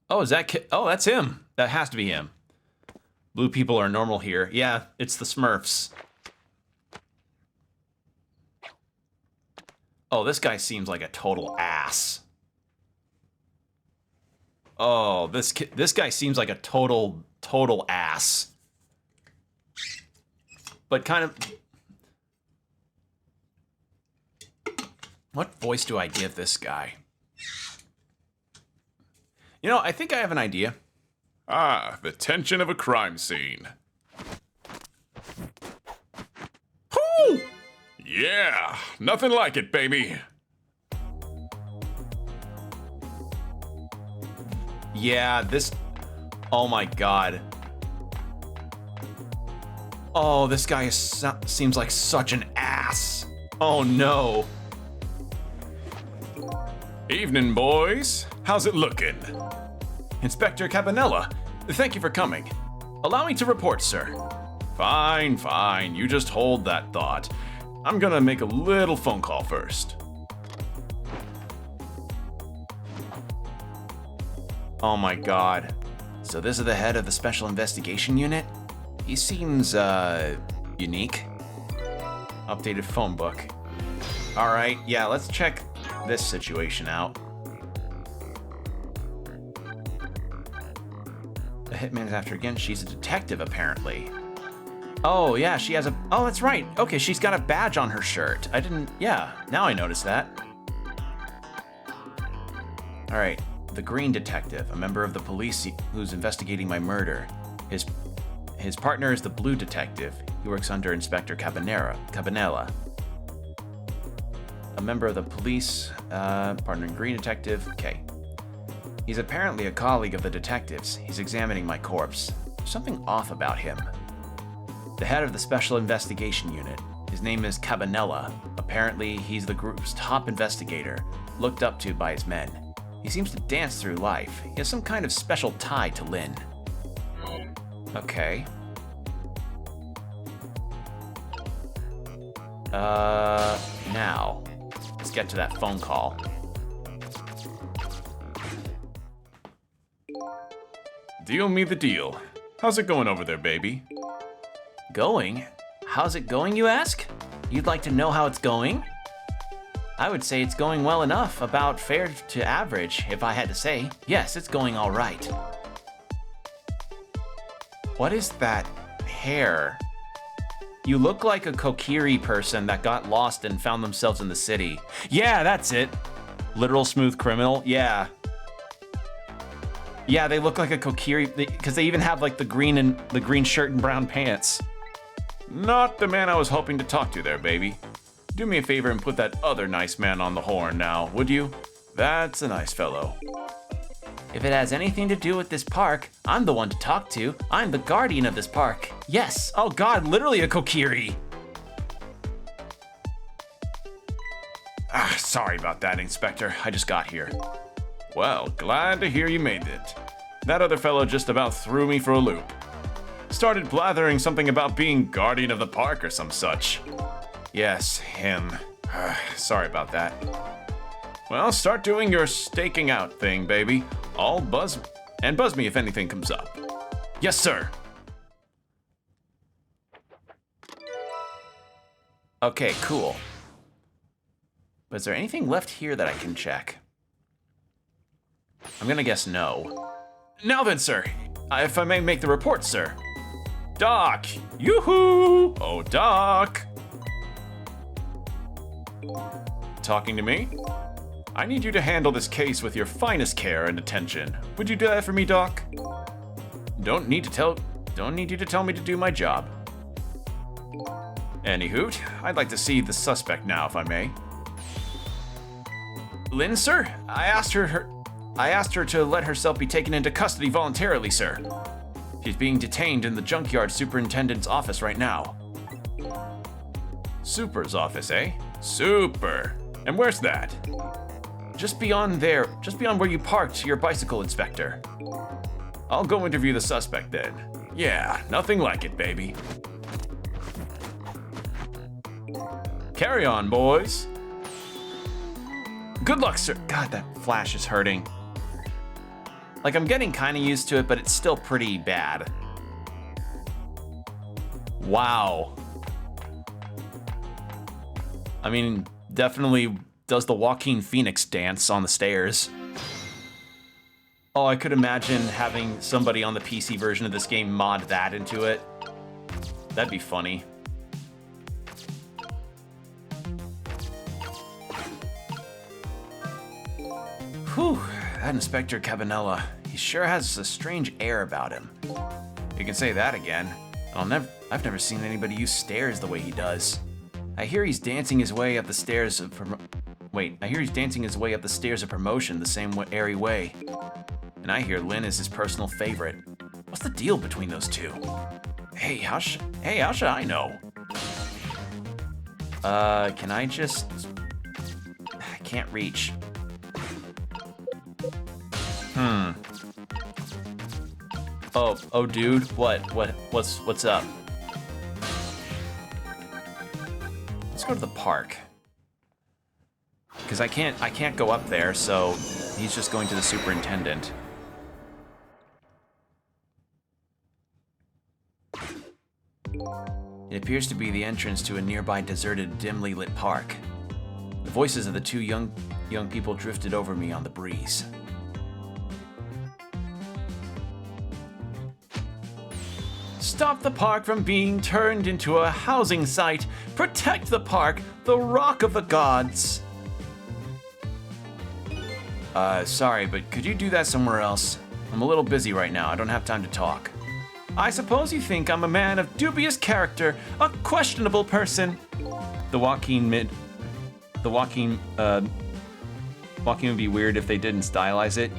Oh, is that oh, that's him. That has to be him. Blue people are normal here. Yeah, it's the Smurfs. Oh, this guy seems like a total ass. Oh, this guy seems like a total ass. But kind of... What voice do I give this guy? You know, I think I have an idea. Ah, the tension of a crime scene. Whoo! Yeah, nothing like it, baby. Yeah, this... Oh my god. Oh, this guy seems like such an ass. Oh no. Evening, boys. How's it looking? Inspector Cabanella, thank you for coming. Allow me to report, sir. Fine, fine. You just hold that thought. I'm gonna make a little phone call first. Oh my god. So this is the head of the Special Investigation Unit? He seems, unique. Updated phone book. Alright, yeah, let's check this situation out. The hitman's after again. She's a detective, apparently. Oh, yeah, she has a... Oh, that's right. Okay, she's got a badge on her shirt. I didn't... Yeah, now I noticed that. All right, the green detective, a member of the police who's investigating my murder. His partner is the blue detective. He works under Inspector Cabanella. A member of the police, partner in green detective. Okay. He's apparently a colleague of the detectives. He's examining my corpse. There's something off about him. The head of the Special Investigation Unit. His name is Cabanella. Apparently, he's the group's top investigator, looked up to by his men. He seems to dance through life. He has some kind of special tie to Lynn. Okay. Now, let's get to that phone call. Deal me the deal. How's it going over there, baby? Going? How's it going, you ask? You'd like to know how it's going? I would say it's going well enough, about fair to average, if I had to say. Yes, it's going all right. What is that hair? You look like a Kokiri person that got lost and found themselves in the city. Yeah, that's it. Literal smooth criminal, yeah. Yeah, they look like a Kokiri, because they even have like the green shirt and brown pants. Not the man I was hoping to talk to there, baby. Do me a favor and put that other nice man on the horn now, would you? That's a nice fellow. If it has anything to do with this park, I'm the one to talk to. I'm the guardian of this park. Yes, oh god, literally a Kokiri. Sorry about that, Inspector. I just got here. Well, glad to hear you made it. That other fellow just about threw me for a loop. Started blathering something about being guardian of the park or some such. Yes, him. Sorry about that. Well, start doing your staking out thing, baby. I'll buzz And buzz me if anything comes up. Yes, sir. Okay, cool. But is there anything left here that I can check? I'm gonna guess no. Now then, sir, if I may make the report, sir. Doc! Yoo-hoo! Oh, Doc! Talking to me? I need you to handle this case with your finest care and attention. Would you do that for me, Doc? Don't need you to tell me to do my job. Anywho, I'd like to see the suspect now, if I may. Lynn, sir? I asked her to let herself be taken into custody voluntarily, sir. She's being detained in the junkyard superintendent's office right now. Super's office, eh? Super. And where's that? Just beyond there, just beyond where you parked your bicycle, Inspector. I'll go interview the suspect then. Yeah, nothing like it, baby. Carry on, boys. Good luck, sir. God, that flash is hurting. Like, I'm getting kind of used to it, but it's still pretty bad. Wow. I mean, definitely does the Joaquin Phoenix dance on the stairs. Oh, I could imagine having somebody on the PC version of this game mod that into it. That'd be funny. Whew, that Inspector Cabanella, he sure has a strange air about him. You can say that again. I've never seen anybody use stairs the way he does. I hear he's dancing his way up the stairs of promotion the same airy way. And I hear Lynn is his personal favorite. What's the deal between those two? Hey, how should I know? Can I just... I can't reach. Oh, dude, what's up? Let's go to the park. Because I can't go up there, so he's just going to the superintendent. It appears to be the entrance to a nearby deserted, dimly lit park. The voices of the two young people drifted over me on the breeze. Stop the park from being turned into a housing site. Protect the park, the rock of the gods. Sorry, but could you do that somewhere else? I'm a little busy right now. I don't have time to talk. I suppose you think I'm a man of dubious character, a questionable person. Joaquin would be weird if they didn't stylize it.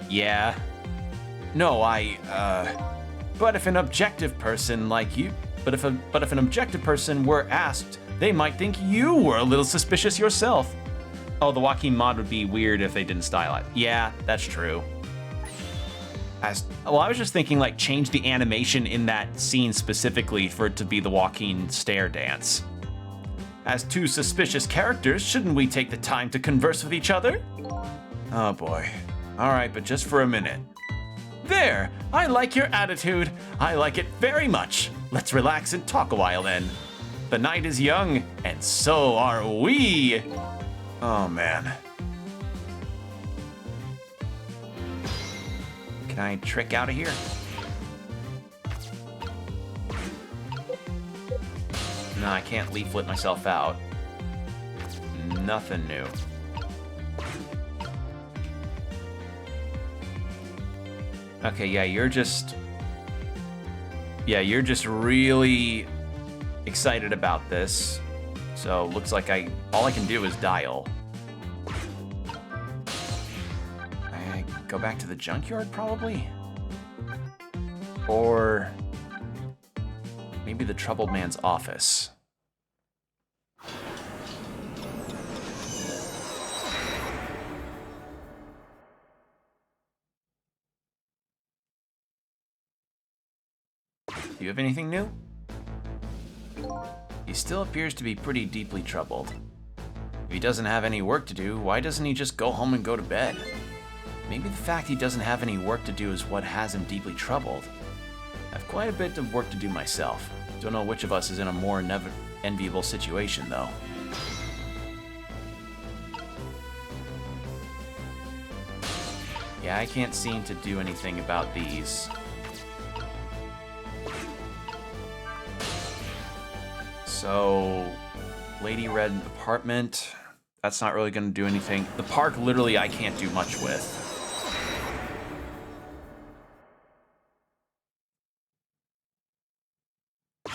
Yeah. No, but if an objective person like you, but if an objective person were asked, they might think you were a little suspicious yourself. Oh, the Joaquin mod would be weird if they didn't stylize. Yeah, that's true. I was just thinking, like, change the animation in that scene specifically for it to be the Joaquin stare dance. As two suspicious characters, shouldn't we take the time to converse with each other? Oh boy. All right, but just for a minute. There, I like your attitude. I like it very much. Let's relax and talk a while then. The night is young, and so are we. Oh man. Can I trick out of here? No, I can't leaflet myself out. Nothing new. Okay, yeah, you're just really excited about this. So looks like all I can do is dial. I go back to the junkyard probably? Or maybe the troubled man's office. Do you have anything new? He still appears to be pretty deeply troubled. If he doesn't have any work to do, why doesn't he just go home and go to bed? Maybe the fact he doesn't have any work to do is what has him deeply troubled. I have quite a bit of work to do myself. Don't know which of us is in a more enviable situation, though. Yeah, I can't seem to do anything about these. So, Lady Red apartment, that's not really going to do anything. The park, literally, I can't do much with.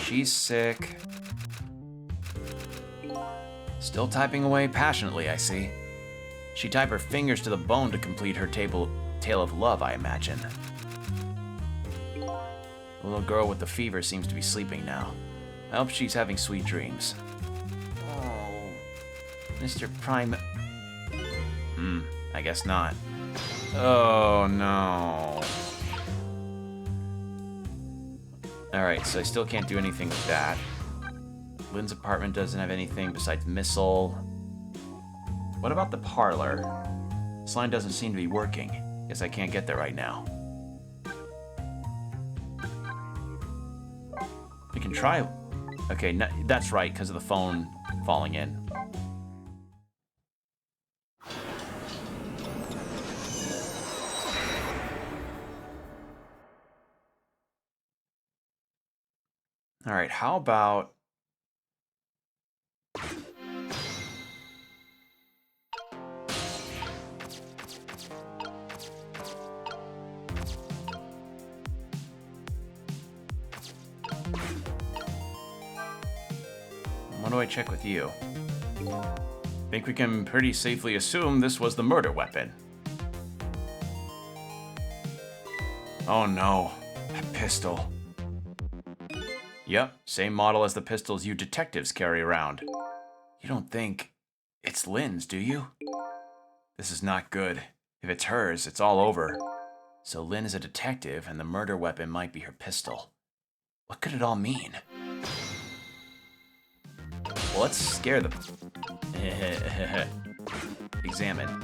She's sick. Still typing away passionately, I see. She typed her fingers to the bone to complete her tale of love, I imagine. The little girl with the fever seems to be sleeping now. I hope she's having sweet dreams. Oh, Mr. Prime... I guess not. Oh, no. Alright, so I still can't do anything with that. Lynn's apartment doesn't have anything besides missile. What about the parlor? This line doesn't seem to be working. Guess I can't get there right now. We can try... Okay, no, that's right, because of the phone falling in. Alright, how about... What do I check with you? Think we can pretty safely assume this was the murder weapon. Oh no, a pistol. Yep, same model as the pistols you detectives carry around. You don't think it's Lynn's, do you? This is not good. If it's hers, it's all over. So Lynn is a detective, and the murder weapon might be her pistol. What could it all mean? Well, let's scare them. Examine.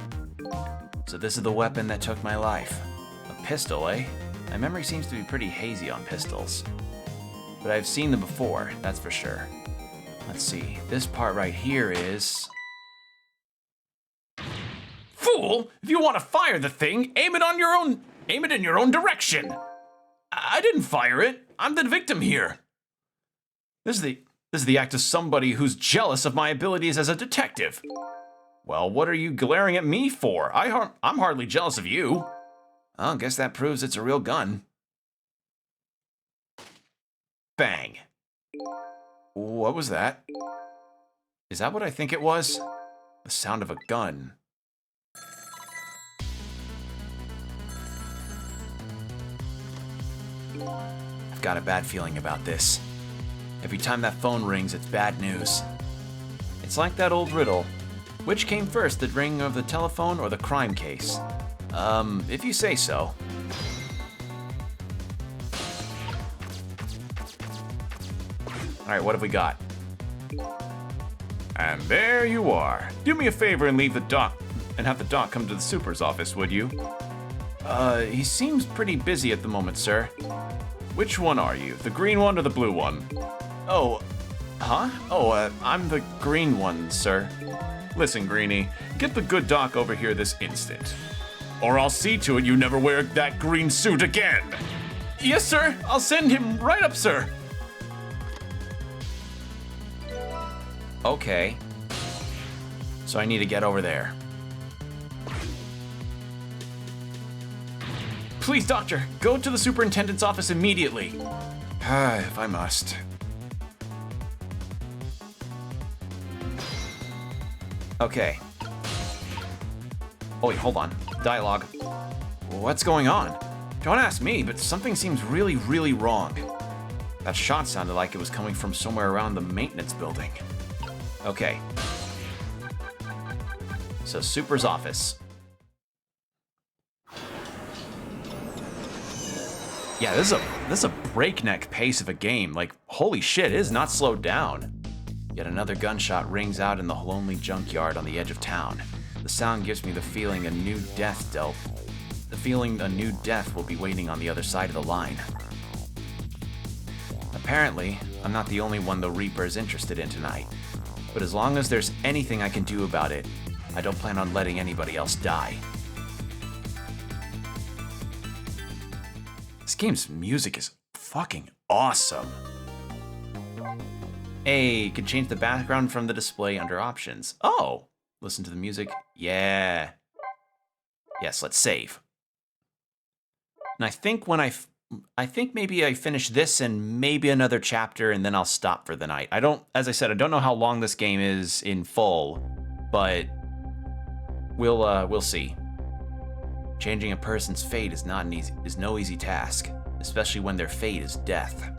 So this is the weapon that took my life. A pistol, eh? My memory seems to be pretty hazy on pistols. But I've seen them before, that's for sure. Let's see, this part right here is... Fool! If you want to fire the thing, aim it in your own direction! I didn't fire it. I'm the victim here. This is the act of somebody who's jealous of my abilities as a detective. Well, what are you glaring at me for? I'm hardly jealous of you. I guess that proves it's a real gun. Bang. What was that? Is that what I think it was? The sound of a gun. I've got a bad feeling about this. Every time that phone rings, it's bad news. It's like that old riddle. Which came first, the ring of the telephone or the crime case? If you say so. Alright, what have we got? And there you are. Do me a favor and leave the doc and have the doc come to the super's office, would you? He seems pretty busy at the moment, sir. Which one are you? The green one or the blue one? Oh, huh? Oh, I'm the green one, sir. Listen, Greenie, get the good doc over here this instant. Or I'll see to it you never wear that green suit again. Yes, sir. I'll send him right up, sir. Okay. So I need to get over there. Please, doctor, go to the superintendent's office immediately. If I must. Okay. Oh wait, hold on. Dialogue. What's going on? Don't ask me, but something seems really, really wrong. That shot sounded like it was coming from somewhere around the maintenance building. Okay. So, Super's office. Yeah, this is a breakneck pace of a game. Like, holy shit, it is not slowed down. Yet another gunshot rings out in the lonely junkyard on the edge of town. The sound gives me the feeling a new death dealt the feeling a new death will be waiting on the other side of the line. Apparently, I'm not the only one the Reaper is interested in tonight. But as long as there's anything I can do about it, I don't plan on letting anybody else die. This game's music is fucking awesome. Hey, you can change the background from the display under options. Oh, listen to the music. Yeah. Yes, let's save. And I think I think maybe I finish this and maybe another chapter and then I'll stop for the night. As I said, I don't know how long this game is in full, but we'll see. Changing a person's fate is no easy task, especially when their fate is death.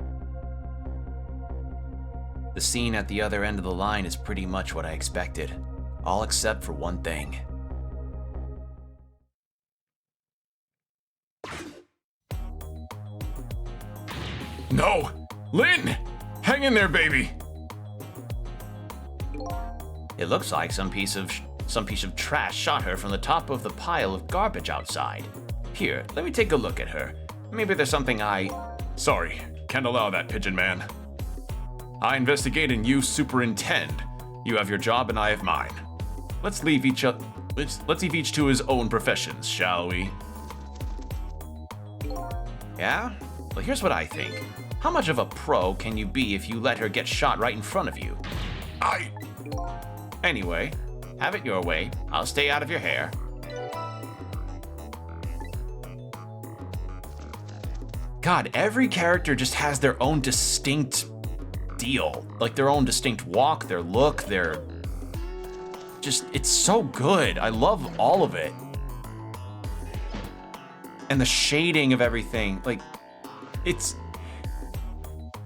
The scene at the other end of the line is pretty much what I expected, all except for one thing. No! Lynn! Hang in there, baby! It looks like some piece of trash shot her from the top of the pile of garbage outside. Here, let me take a look at her. Maybe there's something Sorry, can't allow that, Pigeon Man. I investigate and you superintend. You have your job and I have mine. Let's leave each to his own professions, shall we? Yeah? Well, here's what I think. How much of a pro can you be if you let her get shot right in front of you? Anyway, have it your way. I'll stay out of your hair. God, every character just has their own distinct deal. Like their own distinct walk, their look, it's so good. I love all of it. And the shading of everything,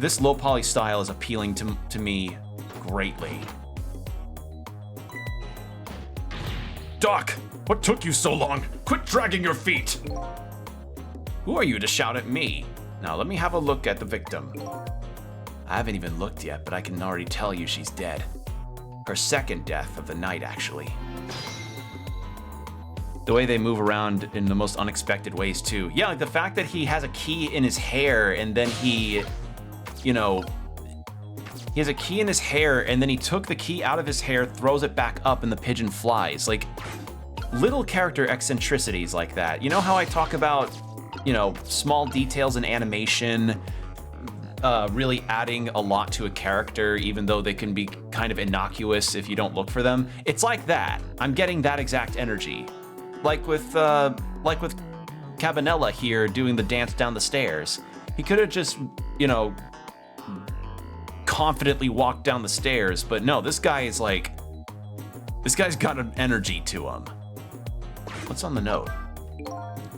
this low poly style is appealing to me greatly. Doc, what took you so long? Quit dragging your feet! Who are you to shout at me? Now let me have a look at the victim. I haven't even looked yet, but I can already tell you she's dead. Her second death of the night, actually. The way they move around in the most unexpected ways, too. Yeah, like the fact that he has a key in his hair and then he has a key in his hair and then he took the key out of his hair, throws it back up, and the pigeon flies. Like, little character eccentricities like that. You know how I talk about, small details in animation, really adding a lot to a character, even though they can be kind of innocuous if you don't look for them? It's like that. I'm getting that exact energy. Like with Cabanella here doing the dance down the stairs. He could have just, confidently walked down the stairs, but no, this guy's got an energy to him. What's on the note?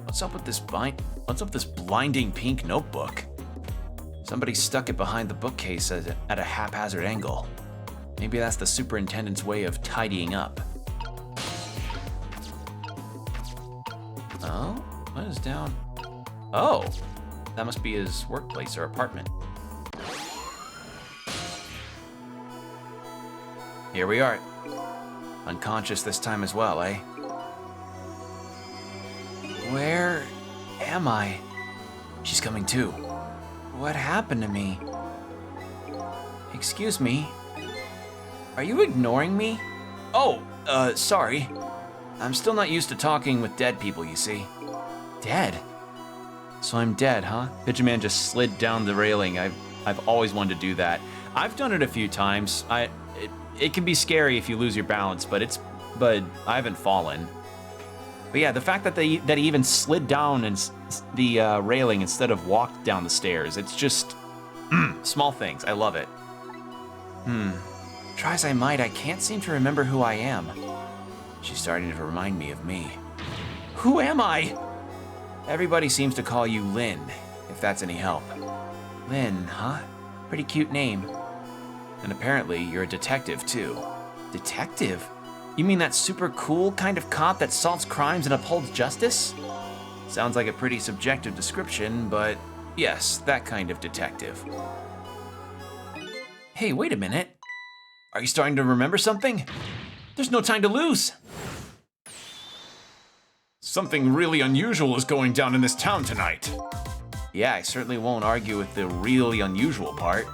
What's up with this blinding pink notebook? Somebody stuck it behind the bookcase at a haphazard angle. Maybe that's the superintendent's way of tidying up. Oh, what is down? Oh, that must be his workplace or apartment. Here we are. Unconscious this time as well, eh? Where am I? She's coming too. What happened to me? Excuse me? Are you ignoring me? Oh, sorry. I'm still not used to talking with dead people, you see. Dead? So I'm dead, huh? Pigeon Man just slid down the railing. I've always wanted to do that. I've done it a few times. It can be scary if you lose your balance, but I haven't fallen. But yeah, the fact that he even slid down the railing instead of walked down the stairs, it's just small things. I love it. Try as I might, I can't seem to remember who I am. She's starting to remind me of me. Who am I? Everybody seems to call you Lynn, if that's any help. Lynn, huh? Pretty cute name. And apparently you're a detective too. Detective? You mean that super cool kind of cop that solves crimes and upholds justice? Sounds like a pretty subjective description, but yes, that kind of detective. Hey, wait a minute. Are you starting to remember something? There's no time to lose. Something really unusual is going down in this town tonight. Yeah, I certainly won't argue with the really unusual part.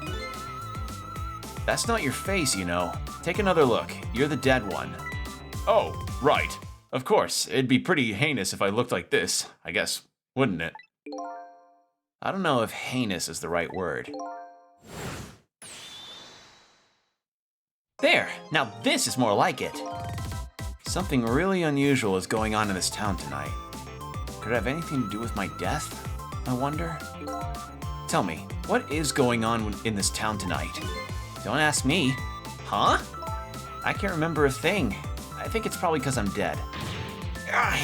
That's not your face, you know. Take another look. You're the dead one. Oh, right. Of course, it'd be pretty heinous if I looked like this, I guess, wouldn't it? I don't know if heinous is the right word. There! Now this is more like it. Something really unusual is going on in this town tonight. Could it have anything to do with my death, I wonder? Tell me, what is going on in this town tonight? Don't ask me. Huh? I can't remember a thing. I think it's probably because I'm dead.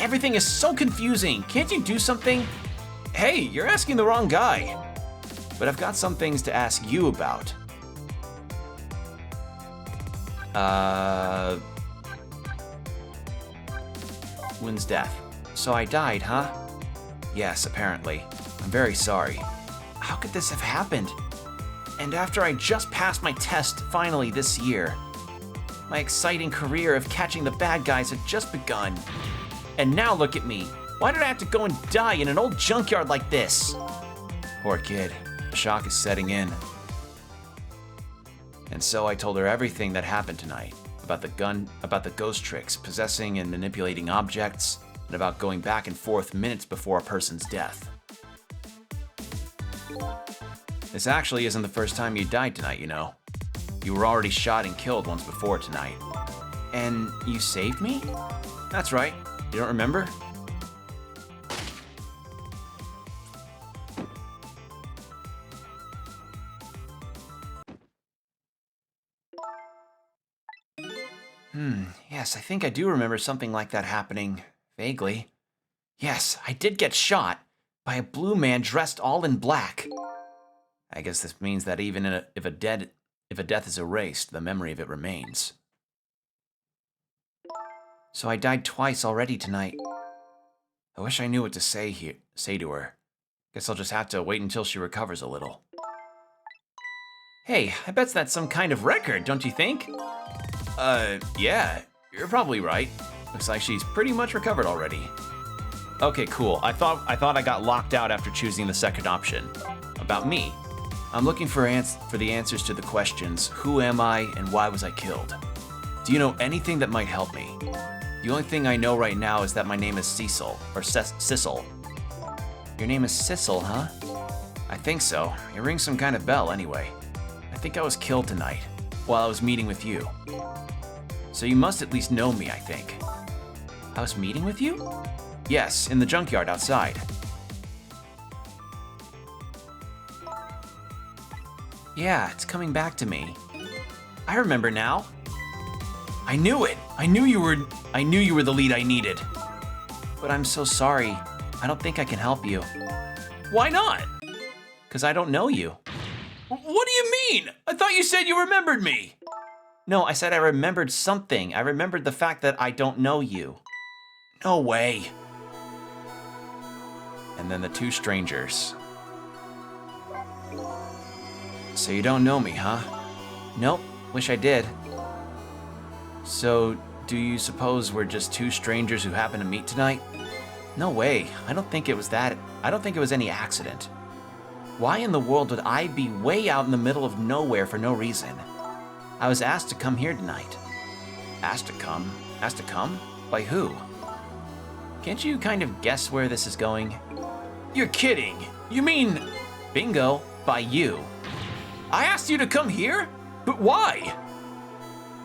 Everything is so confusing. Can't you do something? Hey, you're asking the wrong guy. But I've got some things to ask you about. Wynn's death. So I died, huh? Yes, apparently. I'm very sorry. How could this have happened? And after I just passed my test finally this year. My exciting career of catching the bad guys had just begun. And now look at me. Why did I have to go and die in an old junkyard like this? Poor kid. The shock is setting in. And so I told her everything that happened tonight. About the gun, about the ghost tricks, possessing and manipulating objects, and about going back and forth minutes before a person's death. This actually isn't the first time you died tonight, you know. You were already shot and killed once before tonight. And you saved me? That's right. You don't remember? Yes, I think I do remember something like that happening. Vaguely. Yes, I did get shot by a blue man dressed all in black. I guess this means that even if a death is erased, the memory of it remains. So I died twice already tonight. I wish I knew what to say to her. Guess I'll just have to wait until she recovers a little. Hey, I bet that's some kind of record, don't you think? Yeah, you're probably right. Looks like she's pretty much recovered already. Okay, cool. I thought I got locked out after choosing the second option. About me. I'm looking for the answers to the questions, who am I and why was I killed? Do you know anything that might help me? The only thing I know right now is that my name is Cecil, or Sissel. Your name is Sissel, huh? I think so. It rings some kind of bell anyway. I think I was killed tonight, while I was meeting with you. So you must at least know me, I think. I was meeting with you? Yes, in the junkyard outside. Yeah, it's coming back to me. I remember now. I knew it. I knew you were the lead I needed. But I'm so sorry. I don't think I can help you. Why not? Because I don't know you. What do you mean? I thought you said you remembered me. No, I said I remembered something. I remembered the fact that I don't know you. No way. And then the two strangers. So you don't know me, huh? Nope, wish I did. So, do you suppose we're just two strangers who happen to meet tonight? No way, I don't think it was that. I don't think it was any accident. Why in the world would I be way out in the middle of nowhere for no reason? I was asked to come here tonight. Asked to come? Asked to come? By who? Can't you kind of guess where this is going? You're kidding! You mean... Bingo, by you. I asked you to come here? But why?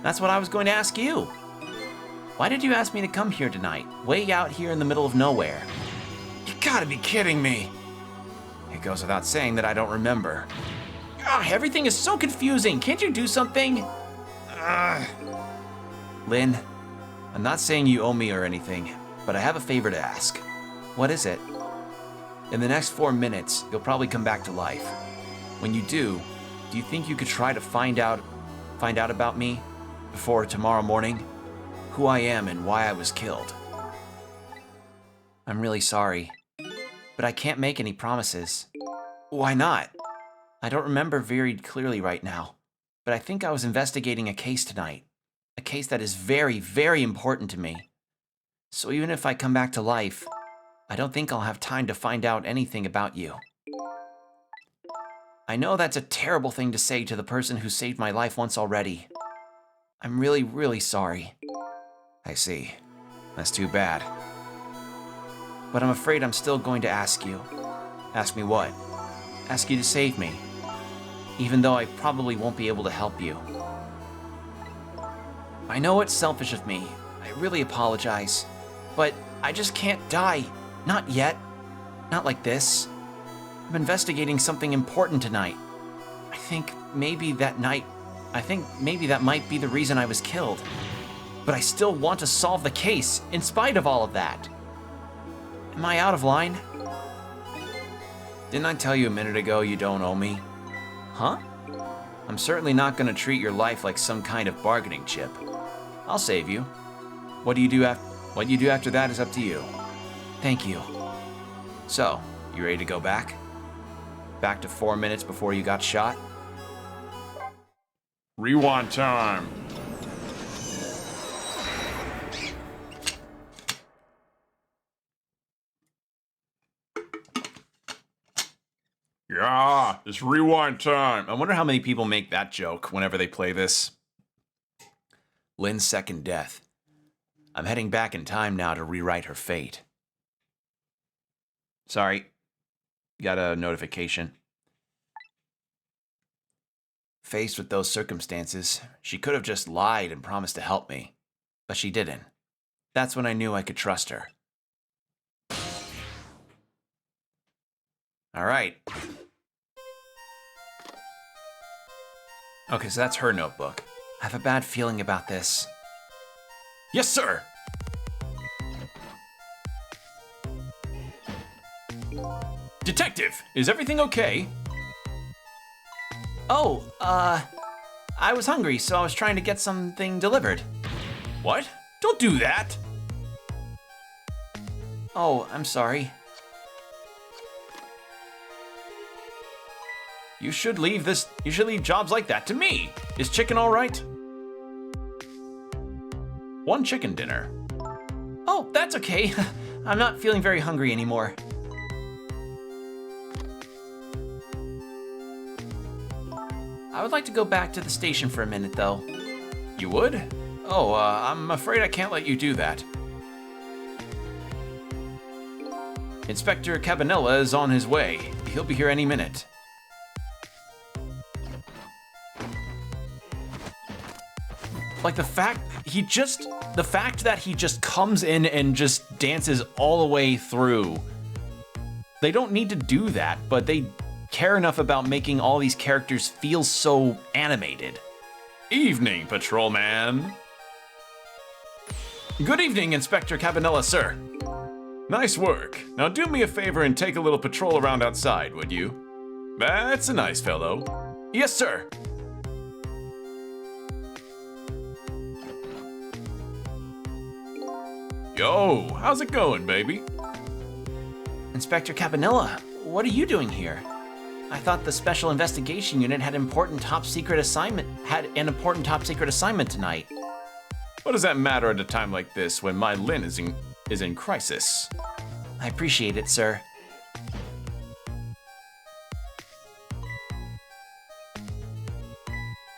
That's what I was going to ask you. Why did you ask me to come here tonight, way out here in the middle of nowhere? You gotta be kidding me. It goes without saying that I don't remember. Everything is so confusing. Can't you do something? Lynn, I'm not saying you owe me or anything, but I have a favor to ask. What is it? In the next 4 minutes, you'll probably come back to life. When you do you think you could try to find out about me before tomorrow morning? Who I am and why I was killed? I'm really sorry, but I can't make any promises. Why not? I don't remember very clearly right now, but I think I was investigating a case tonight. A case that is very, very important to me. So even if I come back to life, I don't think I'll have time to find out anything about you. I know that's a terrible thing to say to the person who saved my life once already. I'm really, really sorry. I see. That's too bad. But I'm afraid I'm still going to ask you. Ask me what? Ask you to save me. Even though I probably won't be able to help you. I know it's selfish of me. I really apologize. But I just can't die. Not yet. Not like this. I'm investigating something important tonight. I think maybe that might be the reason I was killed. But I still want to solve the case, in spite of all of that. Am I out of line? Didn't I tell you a minute ago you don't owe me? Huh? I'm certainly not going to treat your life like some kind of bargaining chip. I'll save you. What you do after that is up to you. Thank you. So, you ready to go back? Back to 4 minutes before you got shot? Rewind time. Yeah, it's rewind time. I wonder how many people make that joke whenever they play this. Lynn's second death. I'm heading back in time now to rewrite her fate. Sorry. Got a notification. Faced with those circumstances, she could have just lied and promised to help me. But she didn't. That's when I knew I could trust her. All right. Okay, so that's her notebook. I have a bad feeling about this. Yes, sir! Detective, is everything okay? Oh, I was hungry, so I was trying to get something delivered. What? Don't do that! Oh, I'm sorry. You should leave jobs like that to me. Is chicken all right? 1 chicken dinner. Oh, that's okay. I'm not feeling very hungry anymore. I would like to go back to the station for a minute, though. You would? Oh, I'm afraid I can't let you do that. Inspector Cabanella is on his way. He'll be here any minute. Like the fact that he just comes in and just dances all the way through. They don't need to do that, but they care enough about making all these characters feel so animated. Evening, patrolman. Good evening, Inspector Cabanella, sir. Nice work. Now do me a favor and take a little patrol around outside, would you? That's a nice fellow. Yes, sir. Yo, how's it going, baby? Inspector Cabanella, what are you doing here? I thought the Special Investigation Unit had an important top secret assignment tonight. What does that matter at a time like this when my Lynn is in crisis? I appreciate it, sir.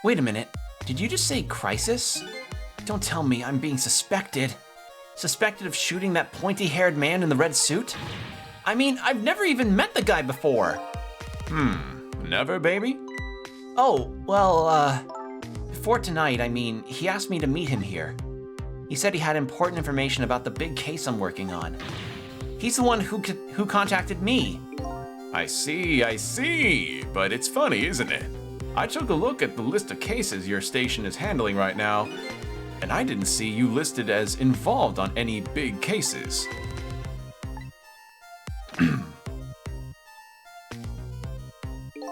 Wait a minute. Did you just say crisis? Don't tell me I'm being suspected. Suspected of shooting that pointy-haired man in the red suit? I mean, I've never even met the guy before. Never, baby? Oh, well, before tonight, he asked me to meet him here. He said he had important information about the big case I'm working on. He's the one who contacted me. I see. But it's funny, isn't it? I took a look at the list of cases your station is handling right now, and I didn't see you listed as involved on any big cases.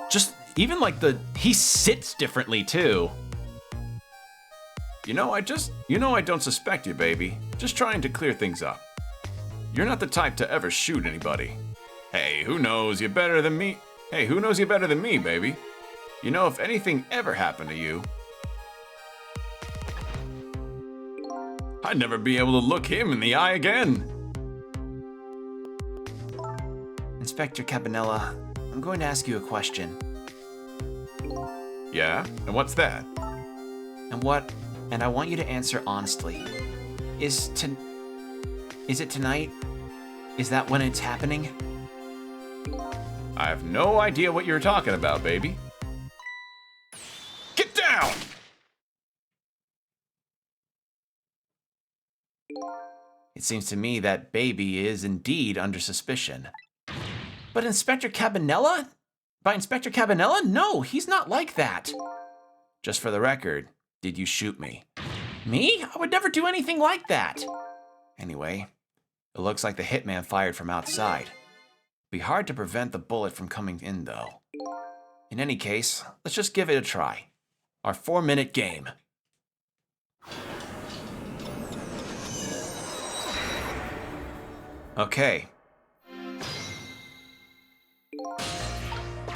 Just even like he sits differently too. You know, I don't suspect you, baby. Just trying to clear things up. You're not the type to ever shoot anybody. Hey, who knows you better than me? Baby? You know, if anything ever happened to you... I'd never be able to look him in the eye again. Inspector Cabanella, I'm going to ask you a question. Yeah? And what's that? And I want you to answer honestly. Is it tonight? Is that when it's happening? I have no idea what you're talking about, baby. Get down! It seems to me that baby is indeed under suspicion. But Inspector Cabanella? By Inspector Cabanella? No, he's not like that. Just for the record, did you shoot me? Me? I would never do anything like that. Anyway, it looks like the hitman fired from outside. Be hard to prevent the bullet from coming in, though. In any case, let's just give it a try. Our 4-minute game. Okay.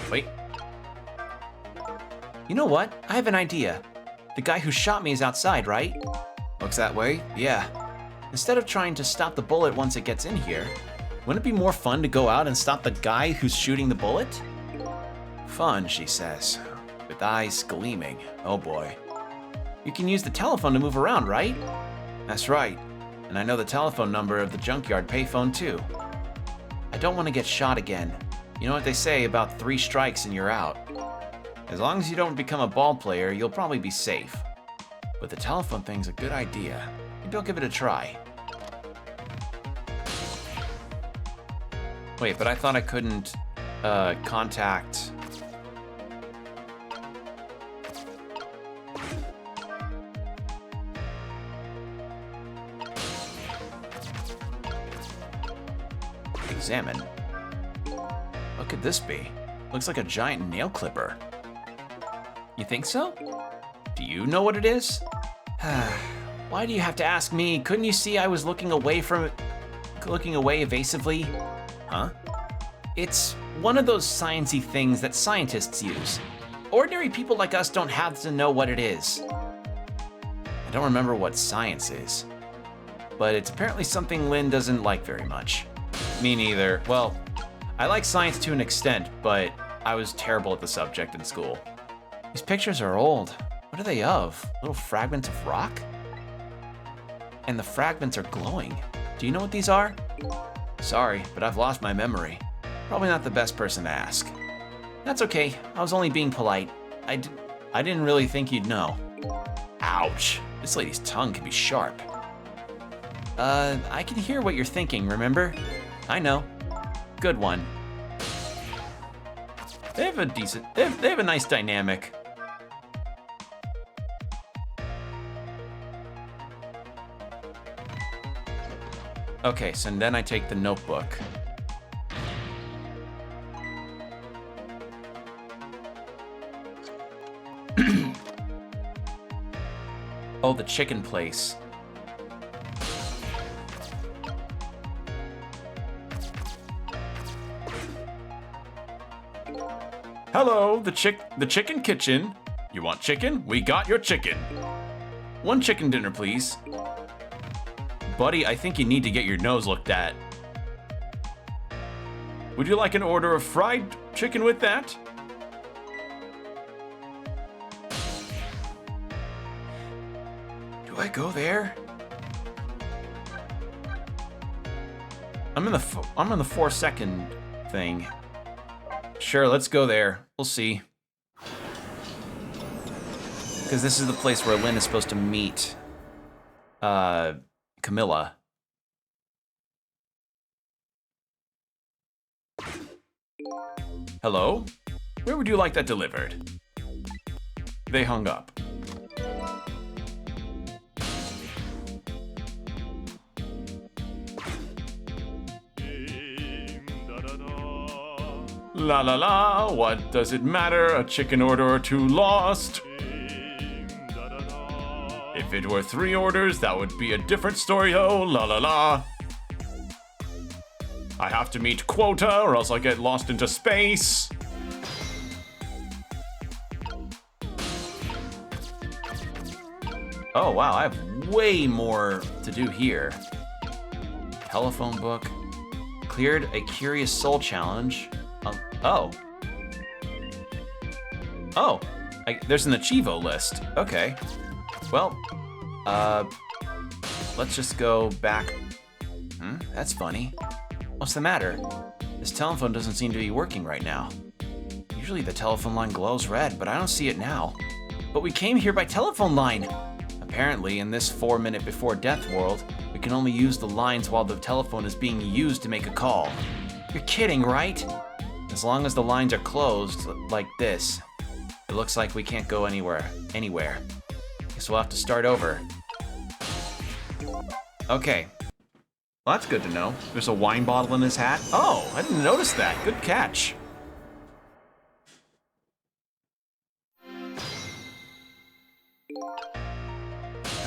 Wait. You know what? I have an idea. The guy who shot me is outside, right? Looks that way, yeah. Instead of trying to stop the bullet once it gets in here, wouldn't it be more fun to go out and stop the guy who's shooting the bullet? Fun, she says, with eyes gleaming. Oh boy. You can use the telephone to move around, right? That's right. And I know the telephone number of the junkyard payphone too. I don't want to get shot again. You know what they say about 3 strikes and you're out. As long as you don't become a ball player, you'll probably be safe. But the telephone thing's a good idea. Maybe I'll give it a try. Wait, but I thought I couldn't contact... Examine. What could this be? Looks like a giant nail clipper. You think so? Do you know what it is? Why do you have to ask me? Couldn't you see I was looking away evasively? Huh? It's one of those sciencey things that scientists use. Ordinary people like us don't have to know what it is. I don't remember what science is, but it's apparently something Lynn doesn't like very much. Me neither. Well, I like science to an extent, but I was terrible at the subject in school. These pictures are old. What are they of? Little fragments of rock? And the fragments are glowing. Do you know what these are? Sorry, but I've lost my memory. Probably not the best person to ask. That's okay. I was only being polite. I didn't really think you'd know. Ouch. This lady's tongue can be sharp. I can hear what you're thinking, remember? I know. Good one. They have a nice dynamic. Okay, so then I take the notebook. Oh, the chicken place. Hello, the chicken kitchen. You want chicken? We got your chicken. 1 chicken dinner, please. Buddy, I think you need to get your nose looked at. Would you like an order of fried chicken with that? Do I go there? I'm in the 4-second thing. Sure, let's go there. We'll see. Because this is the place where Lynn is supposed to meet Camilla. Hello? Where would you like that delivered? They hung up. La la la, what does it matter? A chicken order or 2 lost. If it were 3 orders, that would be a different story, oh, la la la. I have to meet quota or else I get lost into space. Oh, wow, I have way more to do here. Telephone book. Cleared a Curious Soul challenge. Oh. Oh, there's an Achievo list. Okay. Well, let's just go back. That's funny. What's the matter? This telephone doesn't seem to be working right now. Usually the telephone line glows red, but I don't see it now. But we came here by telephone line. Apparently, in this 4-minute before death world, we can only use the lines while the telephone is being used to make a call. You're kidding, right? As long as the lines are closed, like this, it looks like we can't go anywhere. Guess we'll have to start over. Okay. Well, that's good to know. There's a wine bottle in his hat. Oh, I didn't notice that. Good catch.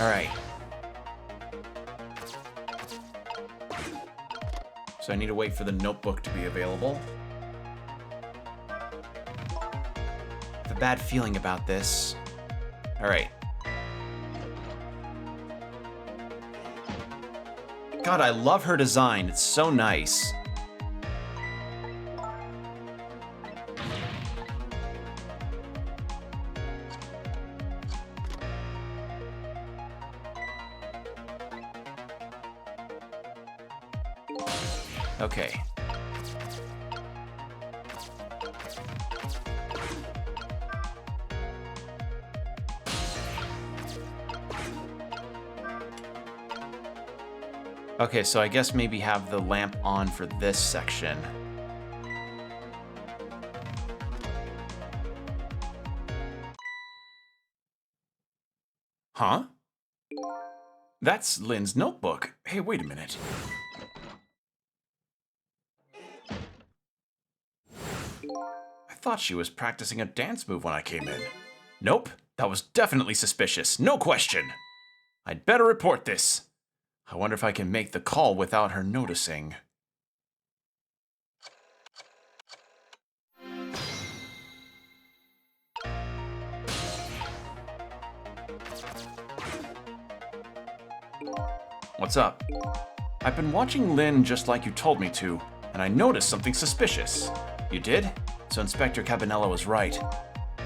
All right. So I need to wait for the notebook to be available. I have a bad feeling about this. All right. God, I love her design. It's so nice. Okay. Okay, so I guess maybe have the lamp on for this section. Huh? That's Lynn's notebook. Hey, wait a minute. I thought she was practicing a dance move when I came in. Nope, that was definitely suspicious, no question. I'd better report this. I wonder if I can make the call without her noticing. What's up? I've been watching Lynn just like you told me to, and I noticed something suspicious. You did? So Inspector Cabanella was right.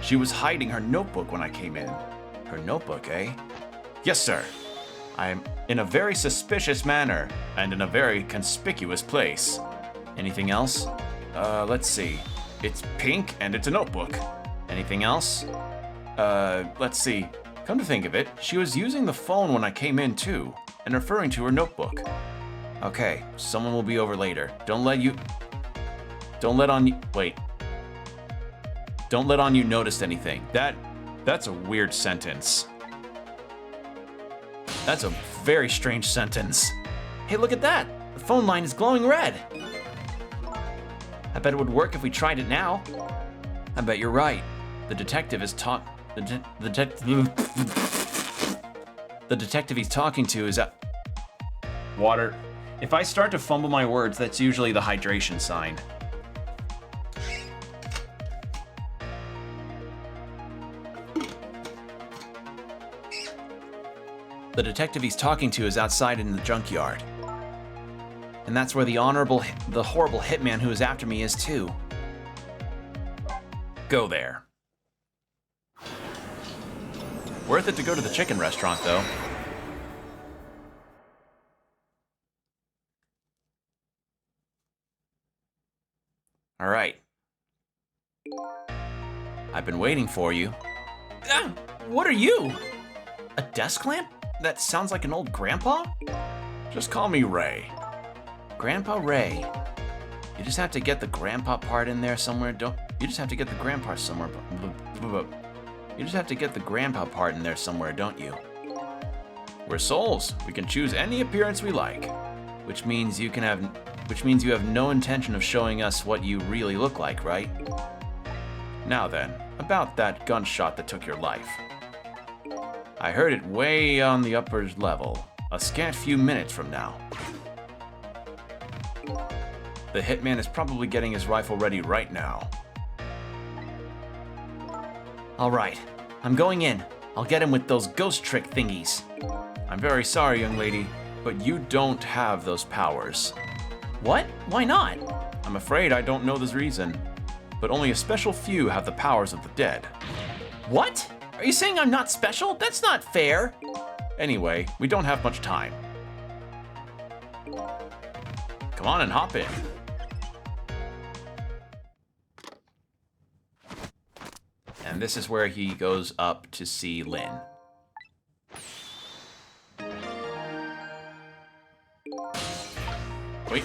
She was hiding her notebook when I came in. Her notebook, eh? Yes, sir. I'm in a very suspicious manner, and in a very conspicuous place. Anything else? Let's see. It's pink, and it's a notebook. Anything else? Let's see. Come to think of it, she was using the phone when I came in too, and referring to her notebook. Okay, someone will be over later. Don't let on you notice anything. That's a weird sentence. That's a very strange sentence. Hey, look at that! The phone line is glowing red. I bet it would work if we tried it now. I bet you're right. The detective is the detective he's talking to is at water. If I start to fumble my words, that's usually the hydration sign. The detective he's talking to is outside in the junkyard. And that's where the horrible hitman who is after me is too. Go there. Worth it to go to the chicken restaurant, though. All right. I've been waiting for you. Ah, what are you? A desk lamp? That sounds like an old grandpa? Just call me Ray. Grandpa Ray. You just have to get the grandpa part in there somewhere, don't you? Just have to get the grandpa somewhere. You just have to get the grandpa part in there somewhere, don't you? We're souls. We can choose any appearance we like, which means you have no intention of showing us what you really look like, right? Now then, about that gunshot that took your life. I heard it way on the upper level, a scant few minutes from now. The hitman is probably getting his rifle ready right now. All right, I'm going in. I'll get him with those ghost trick thingies. I'm very sorry, young lady, but you don't have those powers. What? Why not? I'm afraid I don't know the reason, but only a special few have the powers of the dead. What? Are you saying I'm not special? That's not fair. Anyway, we don't have much time. Come on and hop in. And this is where he goes up to see Lynn. Wait,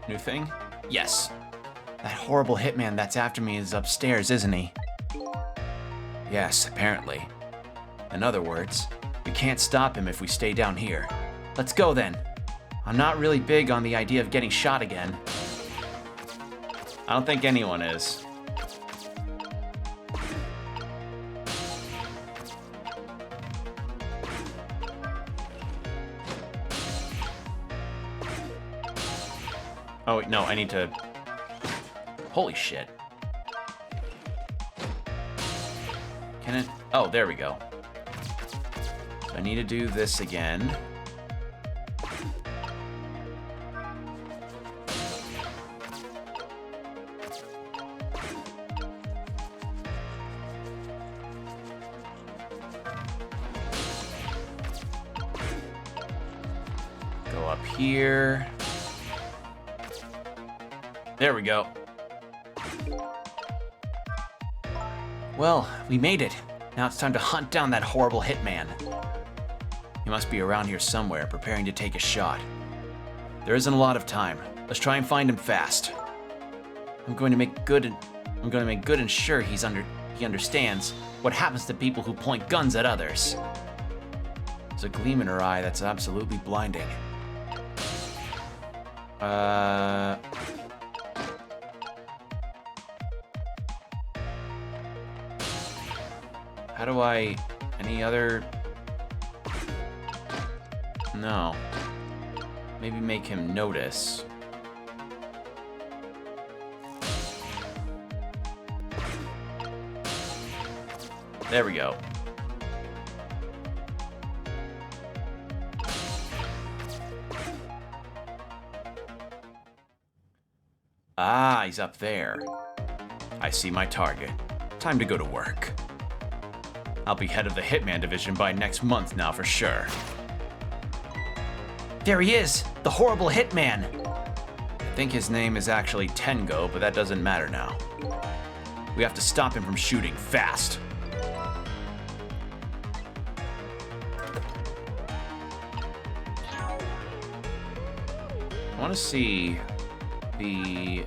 new thing? Yes. That horrible hitman that's after me is upstairs, isn't he? Yes, apparently. In other words, we can't stop him if we stay down here. Let's go then. I'm not really big on the idea of getting shot again. I don't think anyone is. Oh, wait, no, I need to... Holy shit. Can it... Oh, there we go. So I need to do this again. Go up here. There we go. Well, we made it. Now it's time to hunt down that horrible hitman. He must be around here somewhere, preparing to take a shot. There isn't a lot of time. Let's try and find him fast. I'm going to make good and sure he understands what happens to people who point guns at others. There's a gleam in her eye that's absolutely blinding. How do I... Any other... No. Maybe make him notice. There we go. Ah, he's up there. I see my target. Time to go to work. I'll be head of the Hitman division by next month now for sure. There he is, the horrible hitman. I think his name is actually Tengo, but that doesn't matter now. We have to stop him from shooting fast. I want to see the...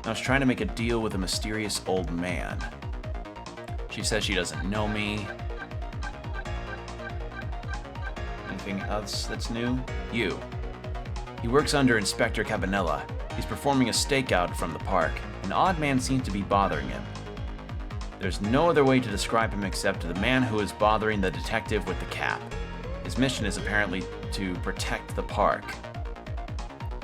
I was trying to make a deal with a mysterious old man. She says she doesn't know me. Anything else that's new? You. He works under Inspector Cabanella. He's performing a stakeout from the park. An odd man seems to be bothering him. There's no other way to describe him except the man who is bothering the detective with the cap. His mission is apparently to protect the park.